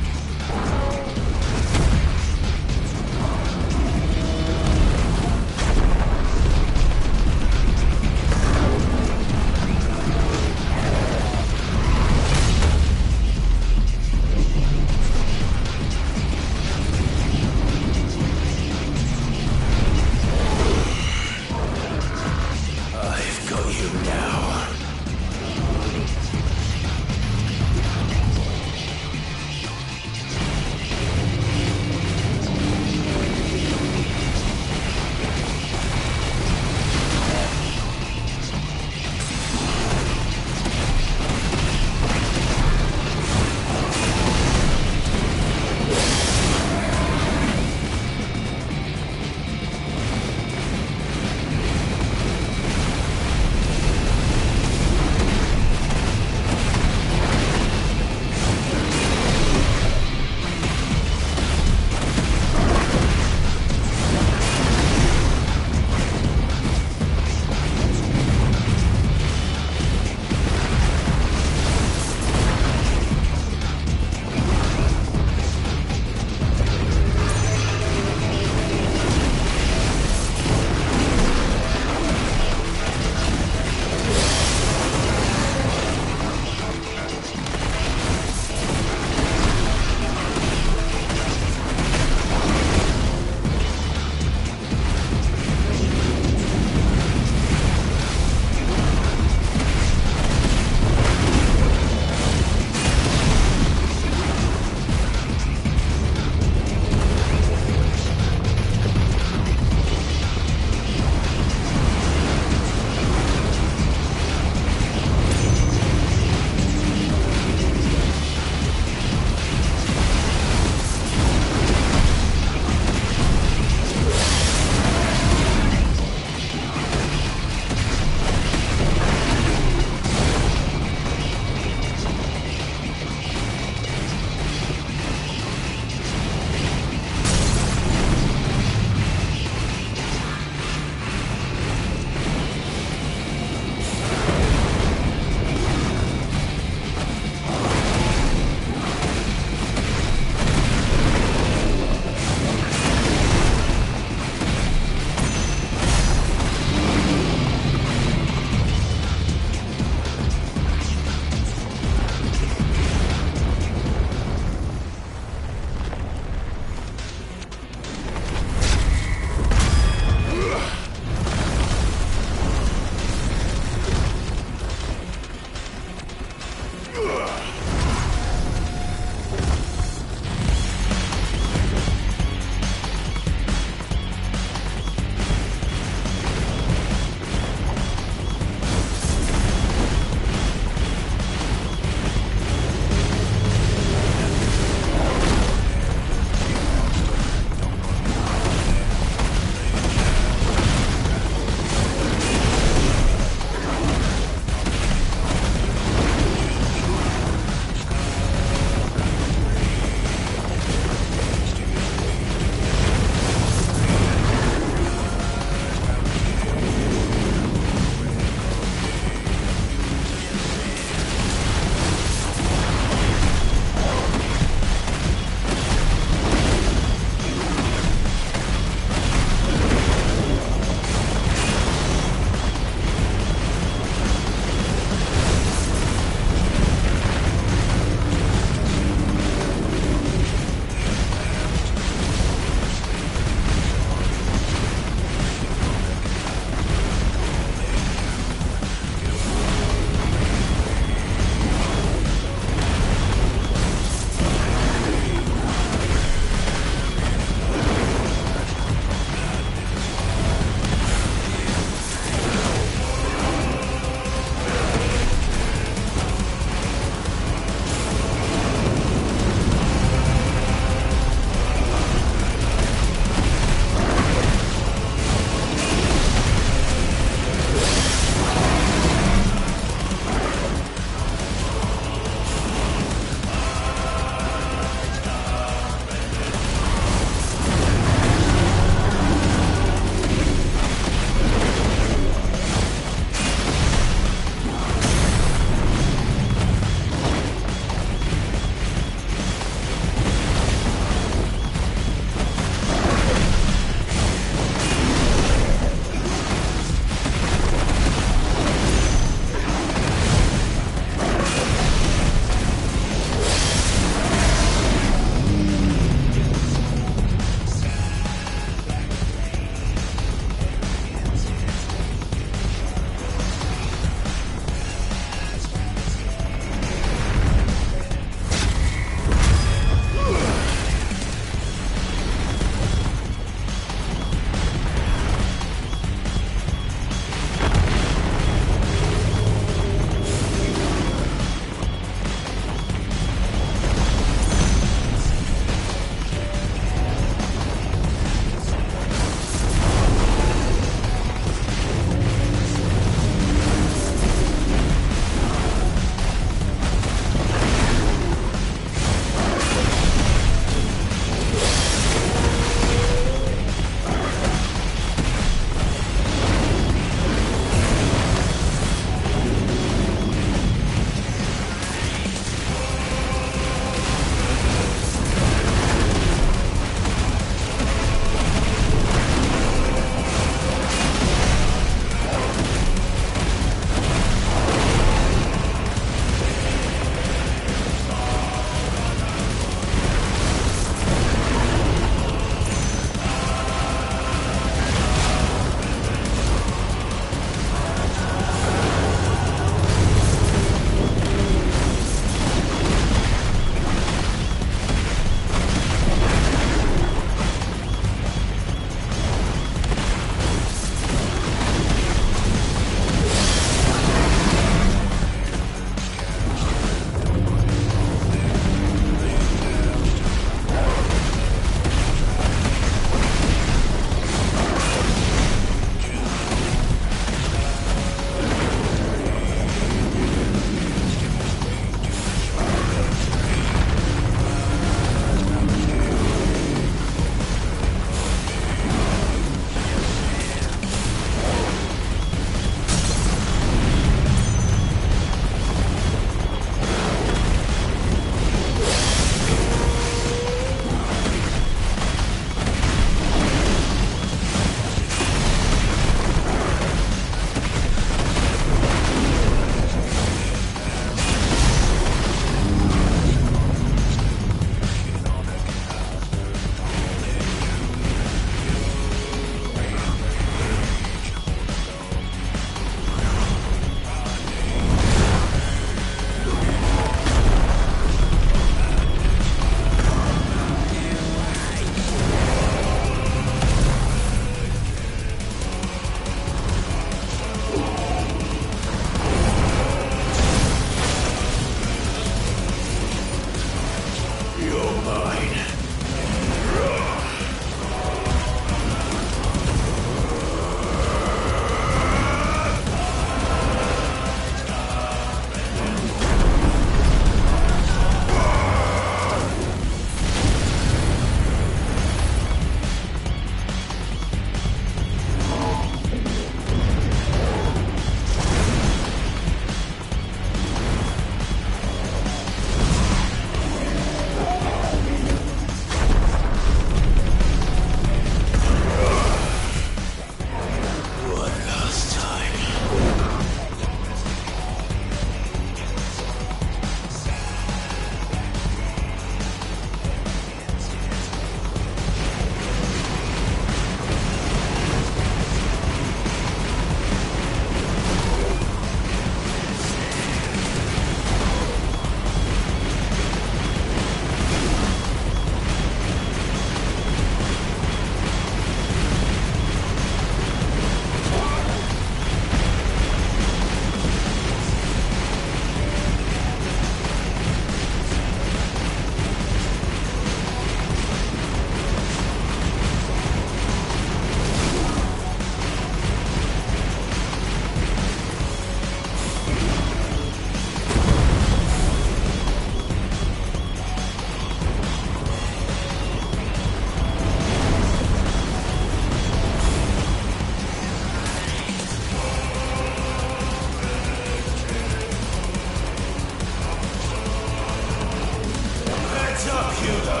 Hugo!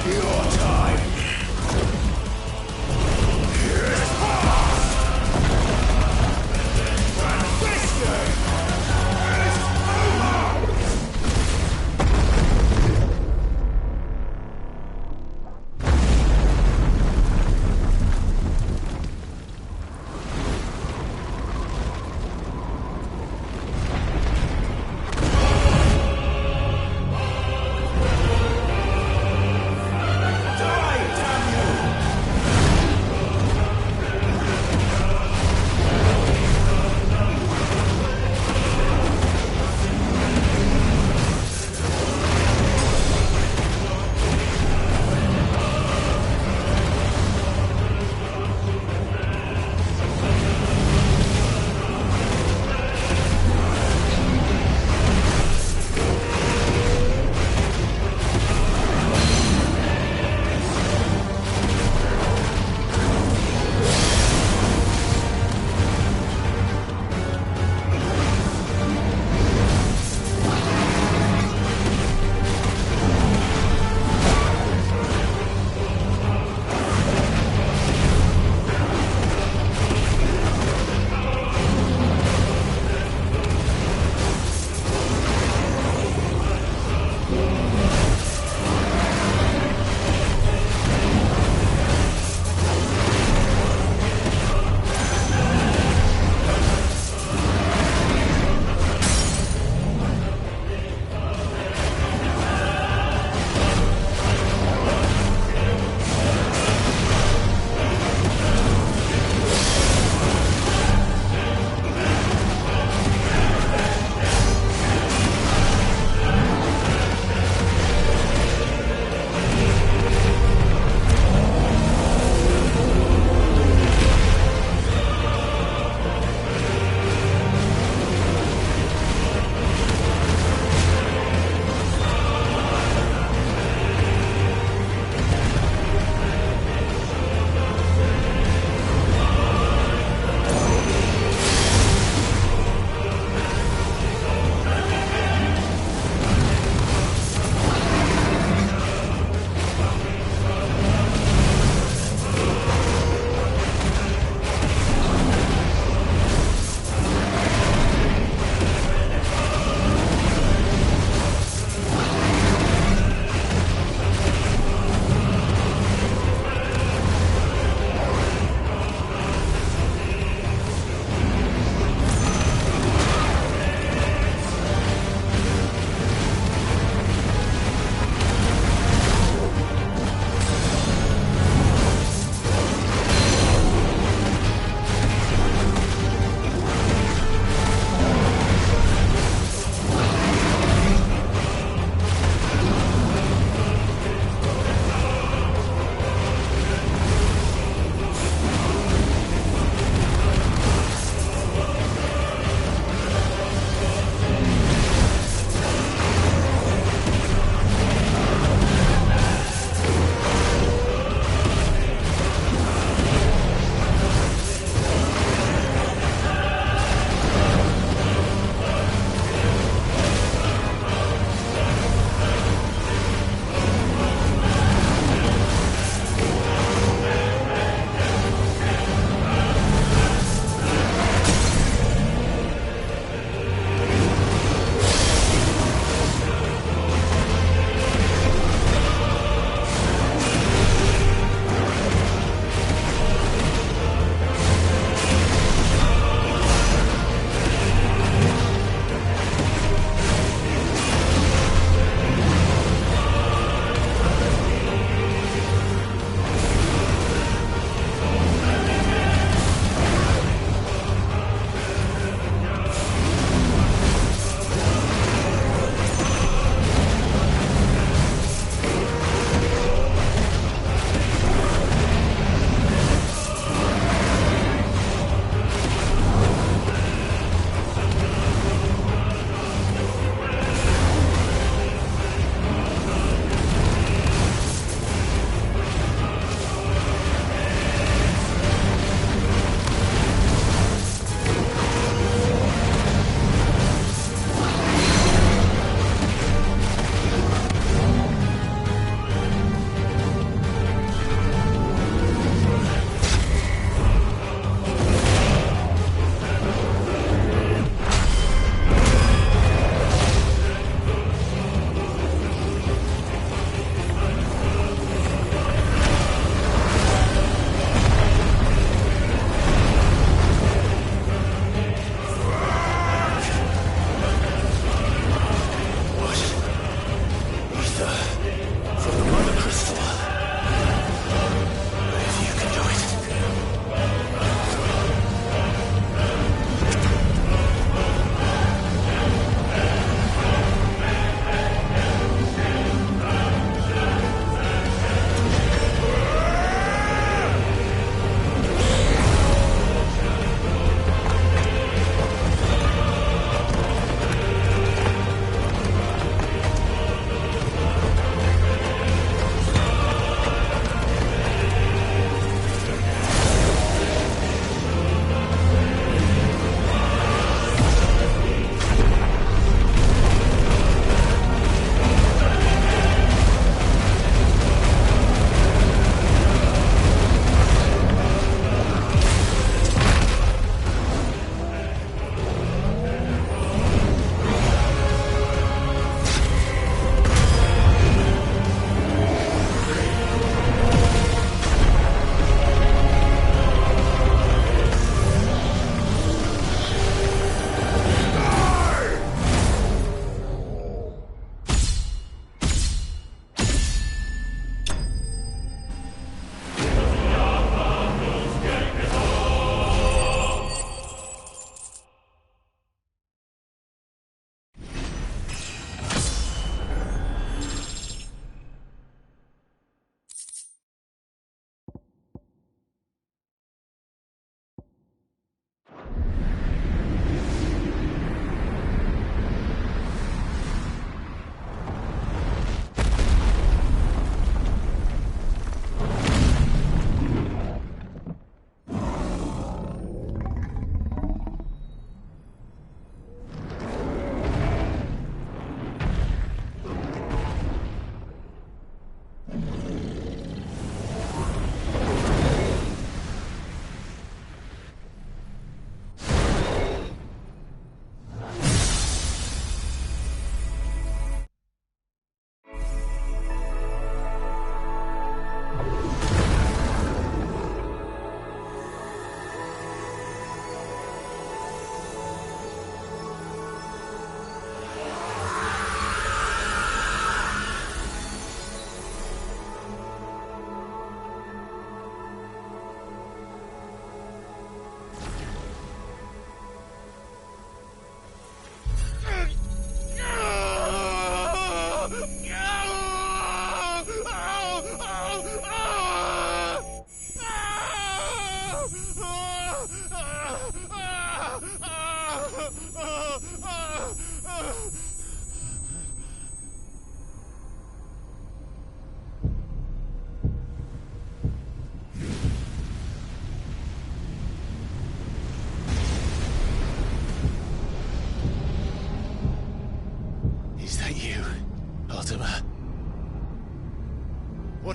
Your time is past! And this day is over!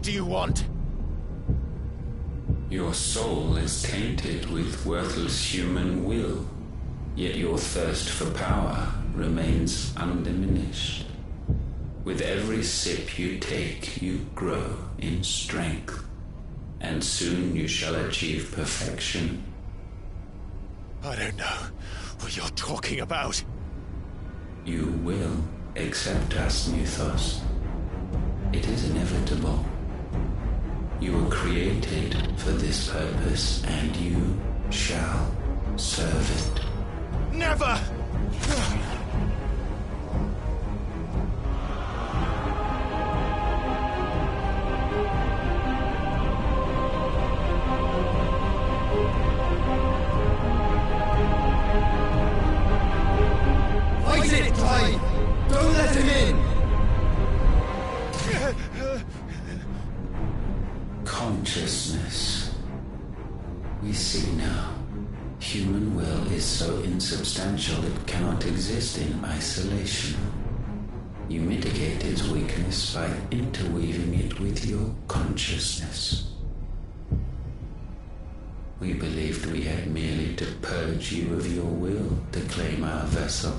do you want? Your soul is tainted with worthless human will, yet your thirst for power remains undiminished. With every sip you take, you grow in strength, and soon you shall achieve perfection. I don't know what you're talking about. You will accept us, Mythos. It is inevitable. You were created for this purpose, and you shall serve it. Never! Fight it, Clive! Don't let him in! Consciousness. We see now. Human will is so insubstantial it cannot exist in isolation. You mitigate its weakness by interweaving it with your consciousness. We believed we had merely to purge you of your will to claim our vessel.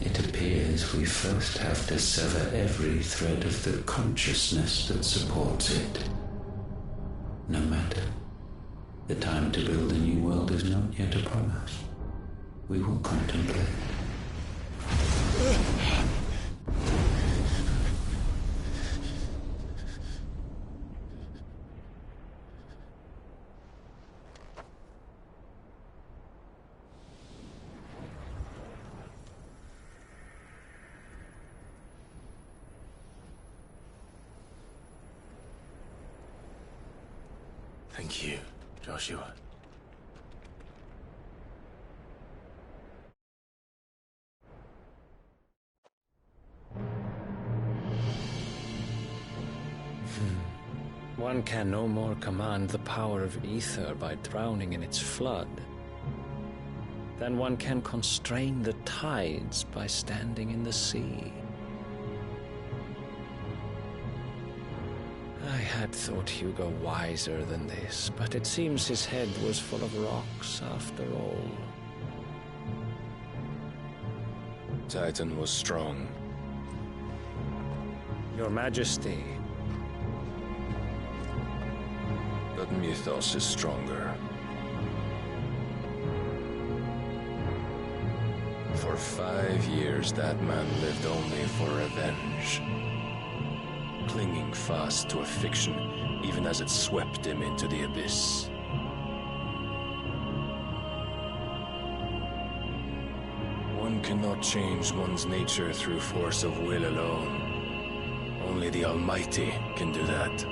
It appears we first have to sever every thread of the consciousness that supports it. No matter. The time to build a new world is not yet upon us. We will contemplate. Thank you, Joshua. One can no more command the power of ether by drowning in its flood than one can constrain the tides by standing in the sea. I had thought Hugo wiser than this, but it seems his head was full of rocks after all. Titan was strong. Your Majesty. But Mythos is stronger. For 5 years, that man lived only for revenge. Clinging fast to a fiction, even as it swept him into the abyss. One cannot change one's nature through force of will alone. Only the Almighty can do that.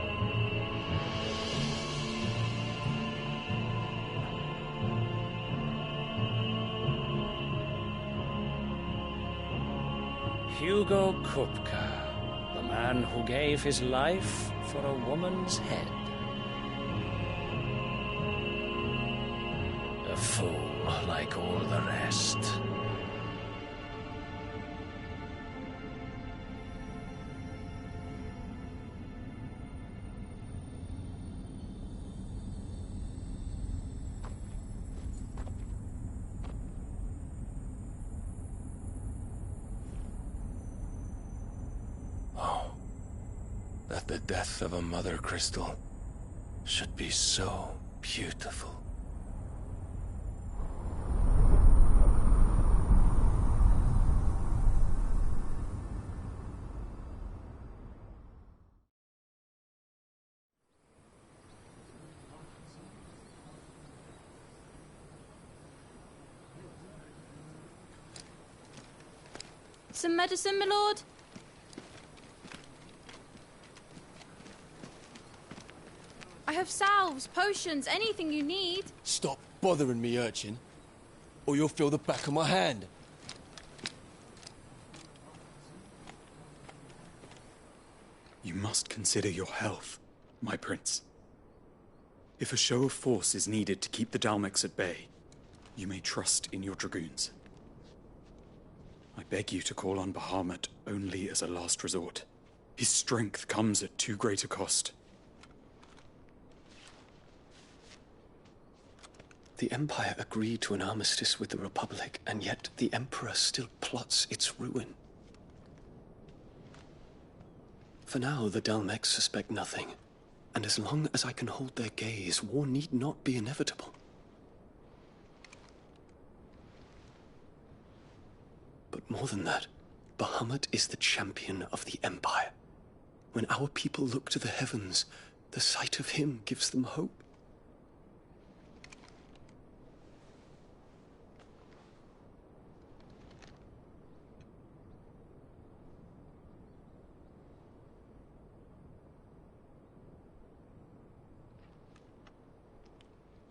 Hugo Kupka. The man who gave his life for a woman's head. A fool like all the rest. That the death of a mother crystal should be so beautiful. Some medicine, my lord? I have salves, potions, anything you need. Stop bothering me, urchin, or you'll feel the back of my hand. You must consider your health, my prince. If a show of force is needed to keep the Dalmex at bay, you may trust in your dragoons. I beg you to call on Bahamut only as a last resort. His strength comes at too great a cost. The Empire agreed to an armistice with the Republic, and yet the Emperor still plots its ruin. For now, the Dalmex suspect nothing, and as long as I can hold their gaze, war need not be inevitable. But more than that, Bahamut is the champion of the Empire. When our people look to the heavens, the sight of him gives them hope.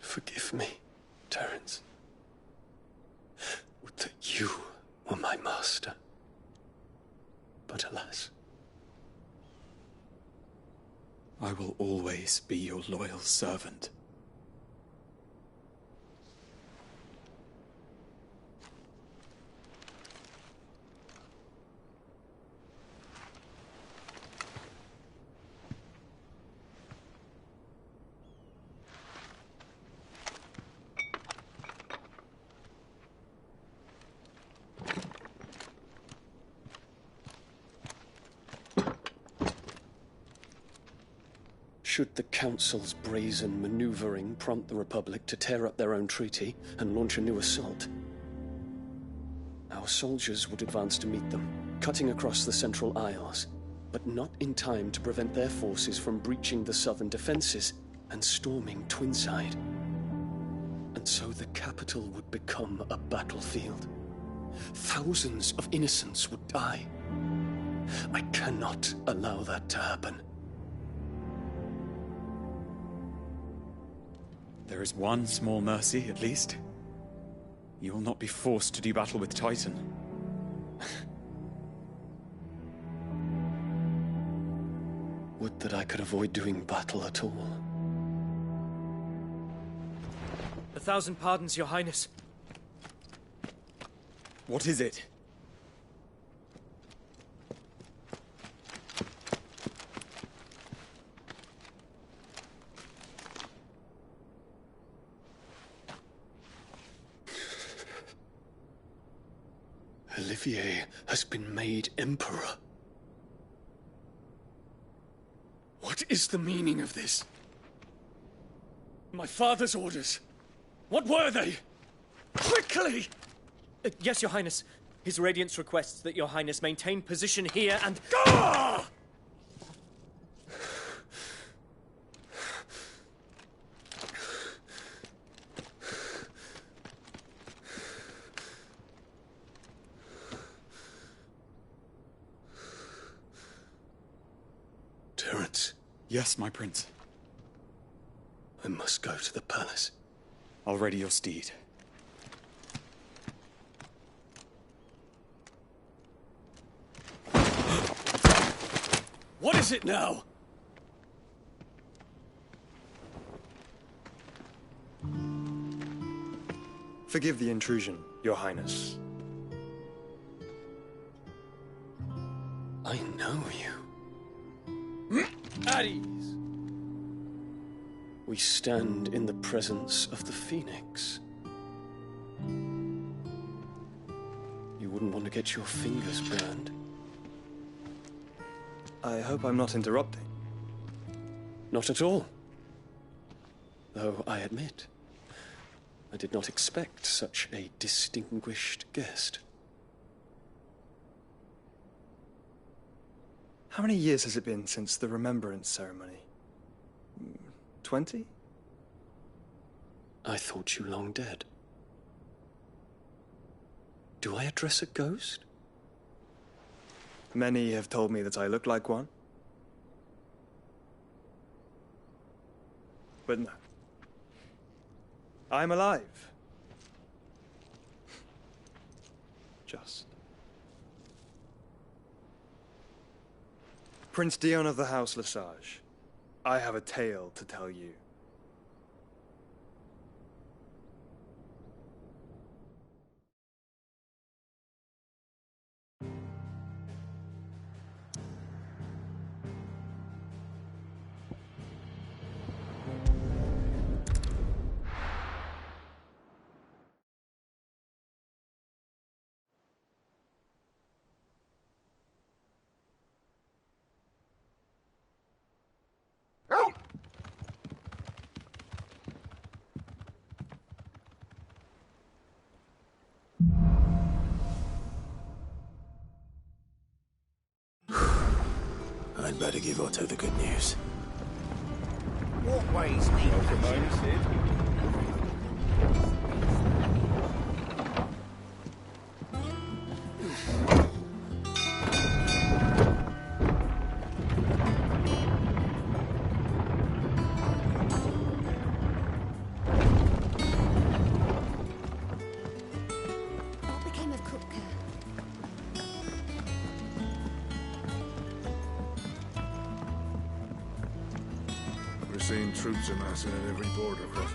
Forgive me, Terence. Would that you were my master. But alas. I will always be your loyal servant. Should the Council's brazen maneuvering prompt the Republic to tear up their own treaty and launch a new assault, our soldiers would advance to meet them, cutting across the Central Isles, but not in time to prevent their forces from breaching the southern defenses and storming Twinside. And so the capital would become a battlefield. Thousands of innocents would die. I cannot allow that to happen. There is one small mercy, at least. You will not be forced to do battle with Titan. Would that I could avoid doing battle at all. 1,000 pardons, Your Highness. What is it? Olivier has been made Emperor. What is the meaning of this? My father's orders. What were they? Quickly! Yes, Your Highness. His Radiance requests that Your Highness maintain position here and... Gah! Terence. Yes, my prince. I must go to the palace. I'll ready your steed. What is it now? Forgive the intrusion, Your Highness. I know you. At ease. We stand in the presence of the Phoenix. You wouldn't want to get your fingers burned. I hope I'm not interrupting. Not at all. Though I admit, I did not expect such a distinguished guest. How many years has it been since the Remembrance ceremony? 20? I thought you long dead. Do I address a ghost? Many have told me that I look like one. But no. I'm alive. Just. Prince Dion of the House Lesage, I have a tale to tell you. I'd better give Otto the good news. What ways lead What became of Kupka? We're seeing troops amassing at every border cross.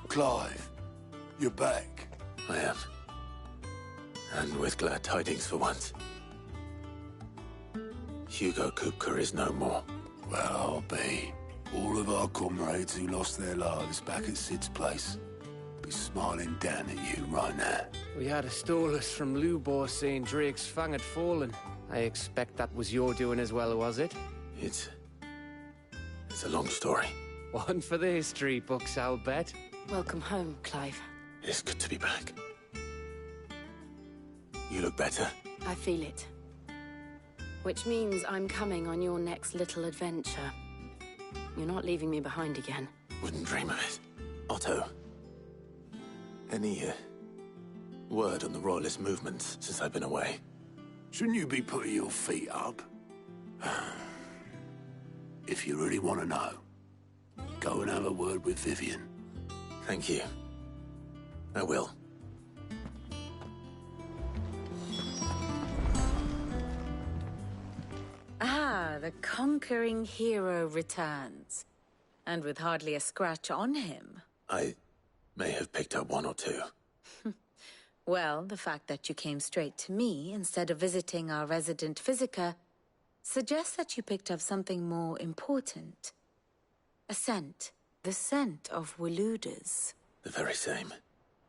Clive, you're back. I am. And with glad tidings for once. Hugo Kupka is no more. Well, I'll be. All of our comrades who lost their lives back at Sid's place be smiling down at you right now. We had a stolus from Lubor saying Drake's fang had fallen. I expect that was your doing as well, was it? It's a long story. One for the history books, I'll bet. Welcome home, Clive. It's good to be back. You look better. I feel it. Which means I'm coming on your next little adventure. You're not leaving me behind again. Wouldn't dream of it. Otto, any word on the Royalist movements since I've been away? Shouldn't you be putting your feet up? If you really want to know, go and have a word with Vivian. Thank you. I will. Ah, the conquering hero returns. And with hardly a scratch on him. I may have picked up one or two. Well, the fact that you came straight to me instead of visiting our resident Physica suggests that you picked up something more important. A scent. The scent of Waludas. The very same.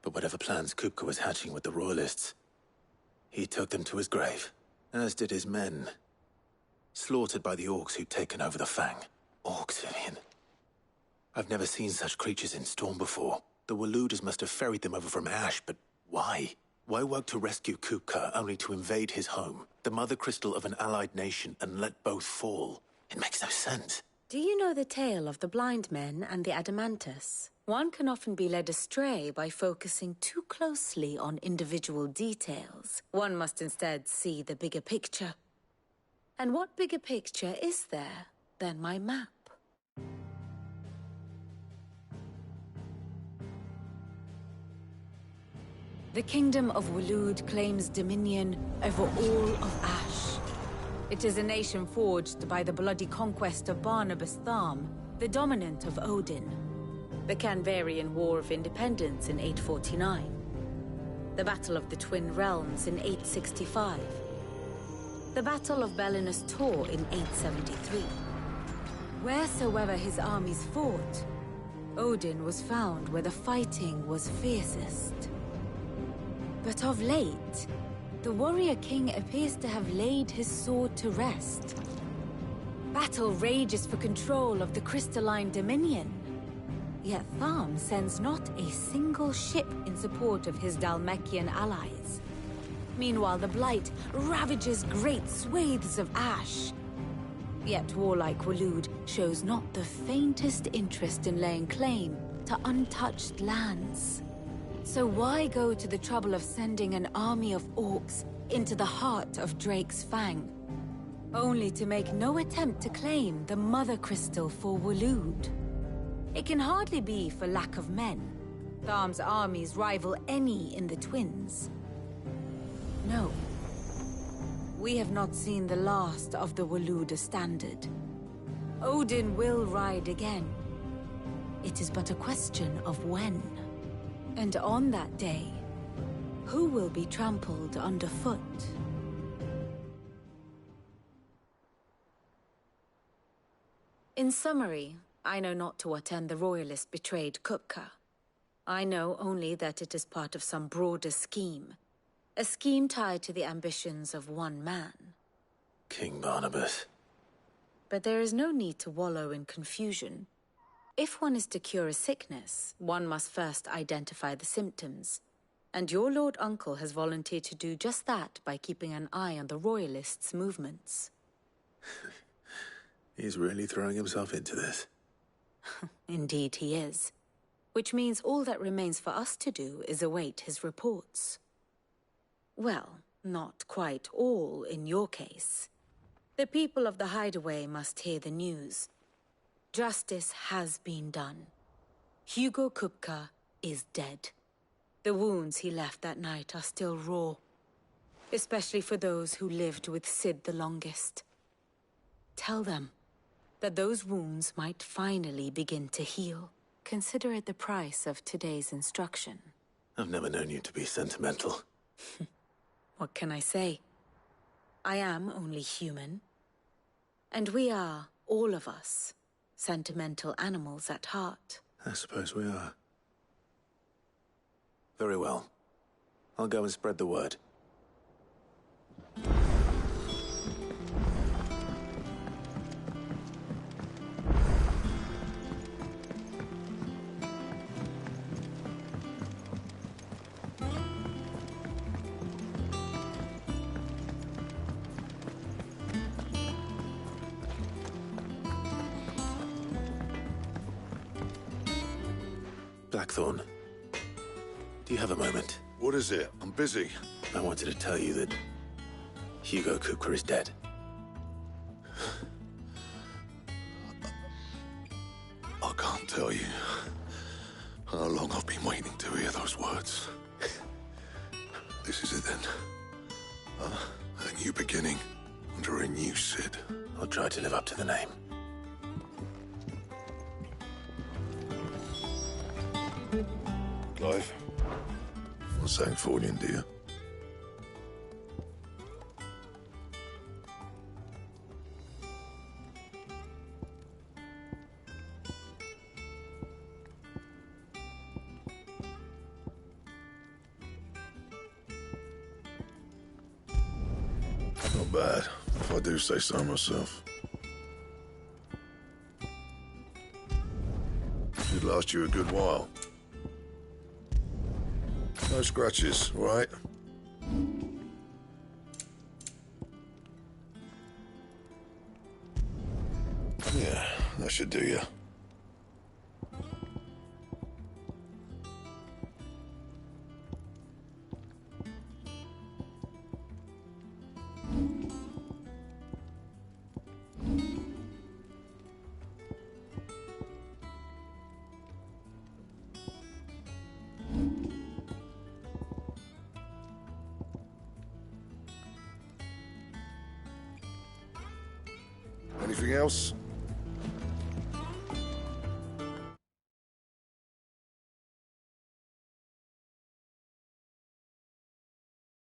But whatever plans Kupka was hatching with the Royalists, he took them to his grave, as did his men. Slaughtered by the orcs who'd taken over the Fang. Orcs, Vivian. I've never seen such creatures in Storm before. The Waludas must have ferried them over from Ash, but why? Why work to rescue Kupka only to invade his home, the mother crystal of an allied nation, and let both fall? It makes no sense. Do you know the tale of the blind men and the Adamantus? One can often be led astray by focusing too closely on individual details. One must instead see the bigger picture. And what bigger picture is there than my map? The Kingdom of Waloed claims dominion over all of Ash. It is a nation forged by the bloody conquest of Barnabas Tharm, the dominant of Odin. The Canvarian War of Independence in 849. The Battle of the Twin Realms in 865. The Battle of Belinus Tor in 873. Wheresoever his armies fought, Odin was found where the fighting was fiercest. But of late, the warrior king appears to have laid his sword to rest. Battle rages for control of the crystalline dominion. Yet Tharm sends not a single ship in support of his Dhalmekian allies. Meanwhile, the Blight ravages great swathes of Ash. Yet warlike Waloed shows not the faintest interest in laying claim to untouched lands. So why go to the trouble of sending an army of orcs into the heart of Drake's Fang, only to make no attempt to claim the Mother Crystal for Waloed? It can hardly be for lack of men. Tharm's armies rival any in the Twins. No. We have not seen the last of the Waluda standard. Odin will ride again. It is but a question of when. And on that day, who will be trampled underfoot? In summary, I know not to what end the Royalists betrayed Kupka. I know only that it is part of some broader scheme. A scheme tied to the ambitions of one man. King Barnabas. But there is no need to wallow in confusion. If one is to cure a sickness, one must first identify the symptoms. And your Lord Uncle has volunteered to do just that by keeping an eye on the Royalists' movements. He's really throwing himself into this. Indeed he is. Which means all that remains for us to do is await his reports. Well, not quite all in your case. The people of the Hideaway must hear the news. Justice has been done. Hugo Kupka is dead. The wounds he left that night are still raw, especially for those who lived with Sid the longest. Tell them that those wounds might finally begin to heal. Consider it the price of today's instruction. I've never known you to be sentimental. What can I say? I am only human. And we are, all of us, sentimental animals at heart. I suppose we are. Very well. I'll go and spread the word. Blackthorn, do you have a moment? What is it? I'm busy. I wanted to tell you that Hugo Kupka is dead. I can't tell you how long I've been waiting to hear those words. This is it then. A new beginning under a new Sid. I'll try to live up to the name. Clive, what's that for you, dear? Not bad, if I do say so myself. Should last you a good while. No scratches, all right? Yeah, that should do you. Anything else?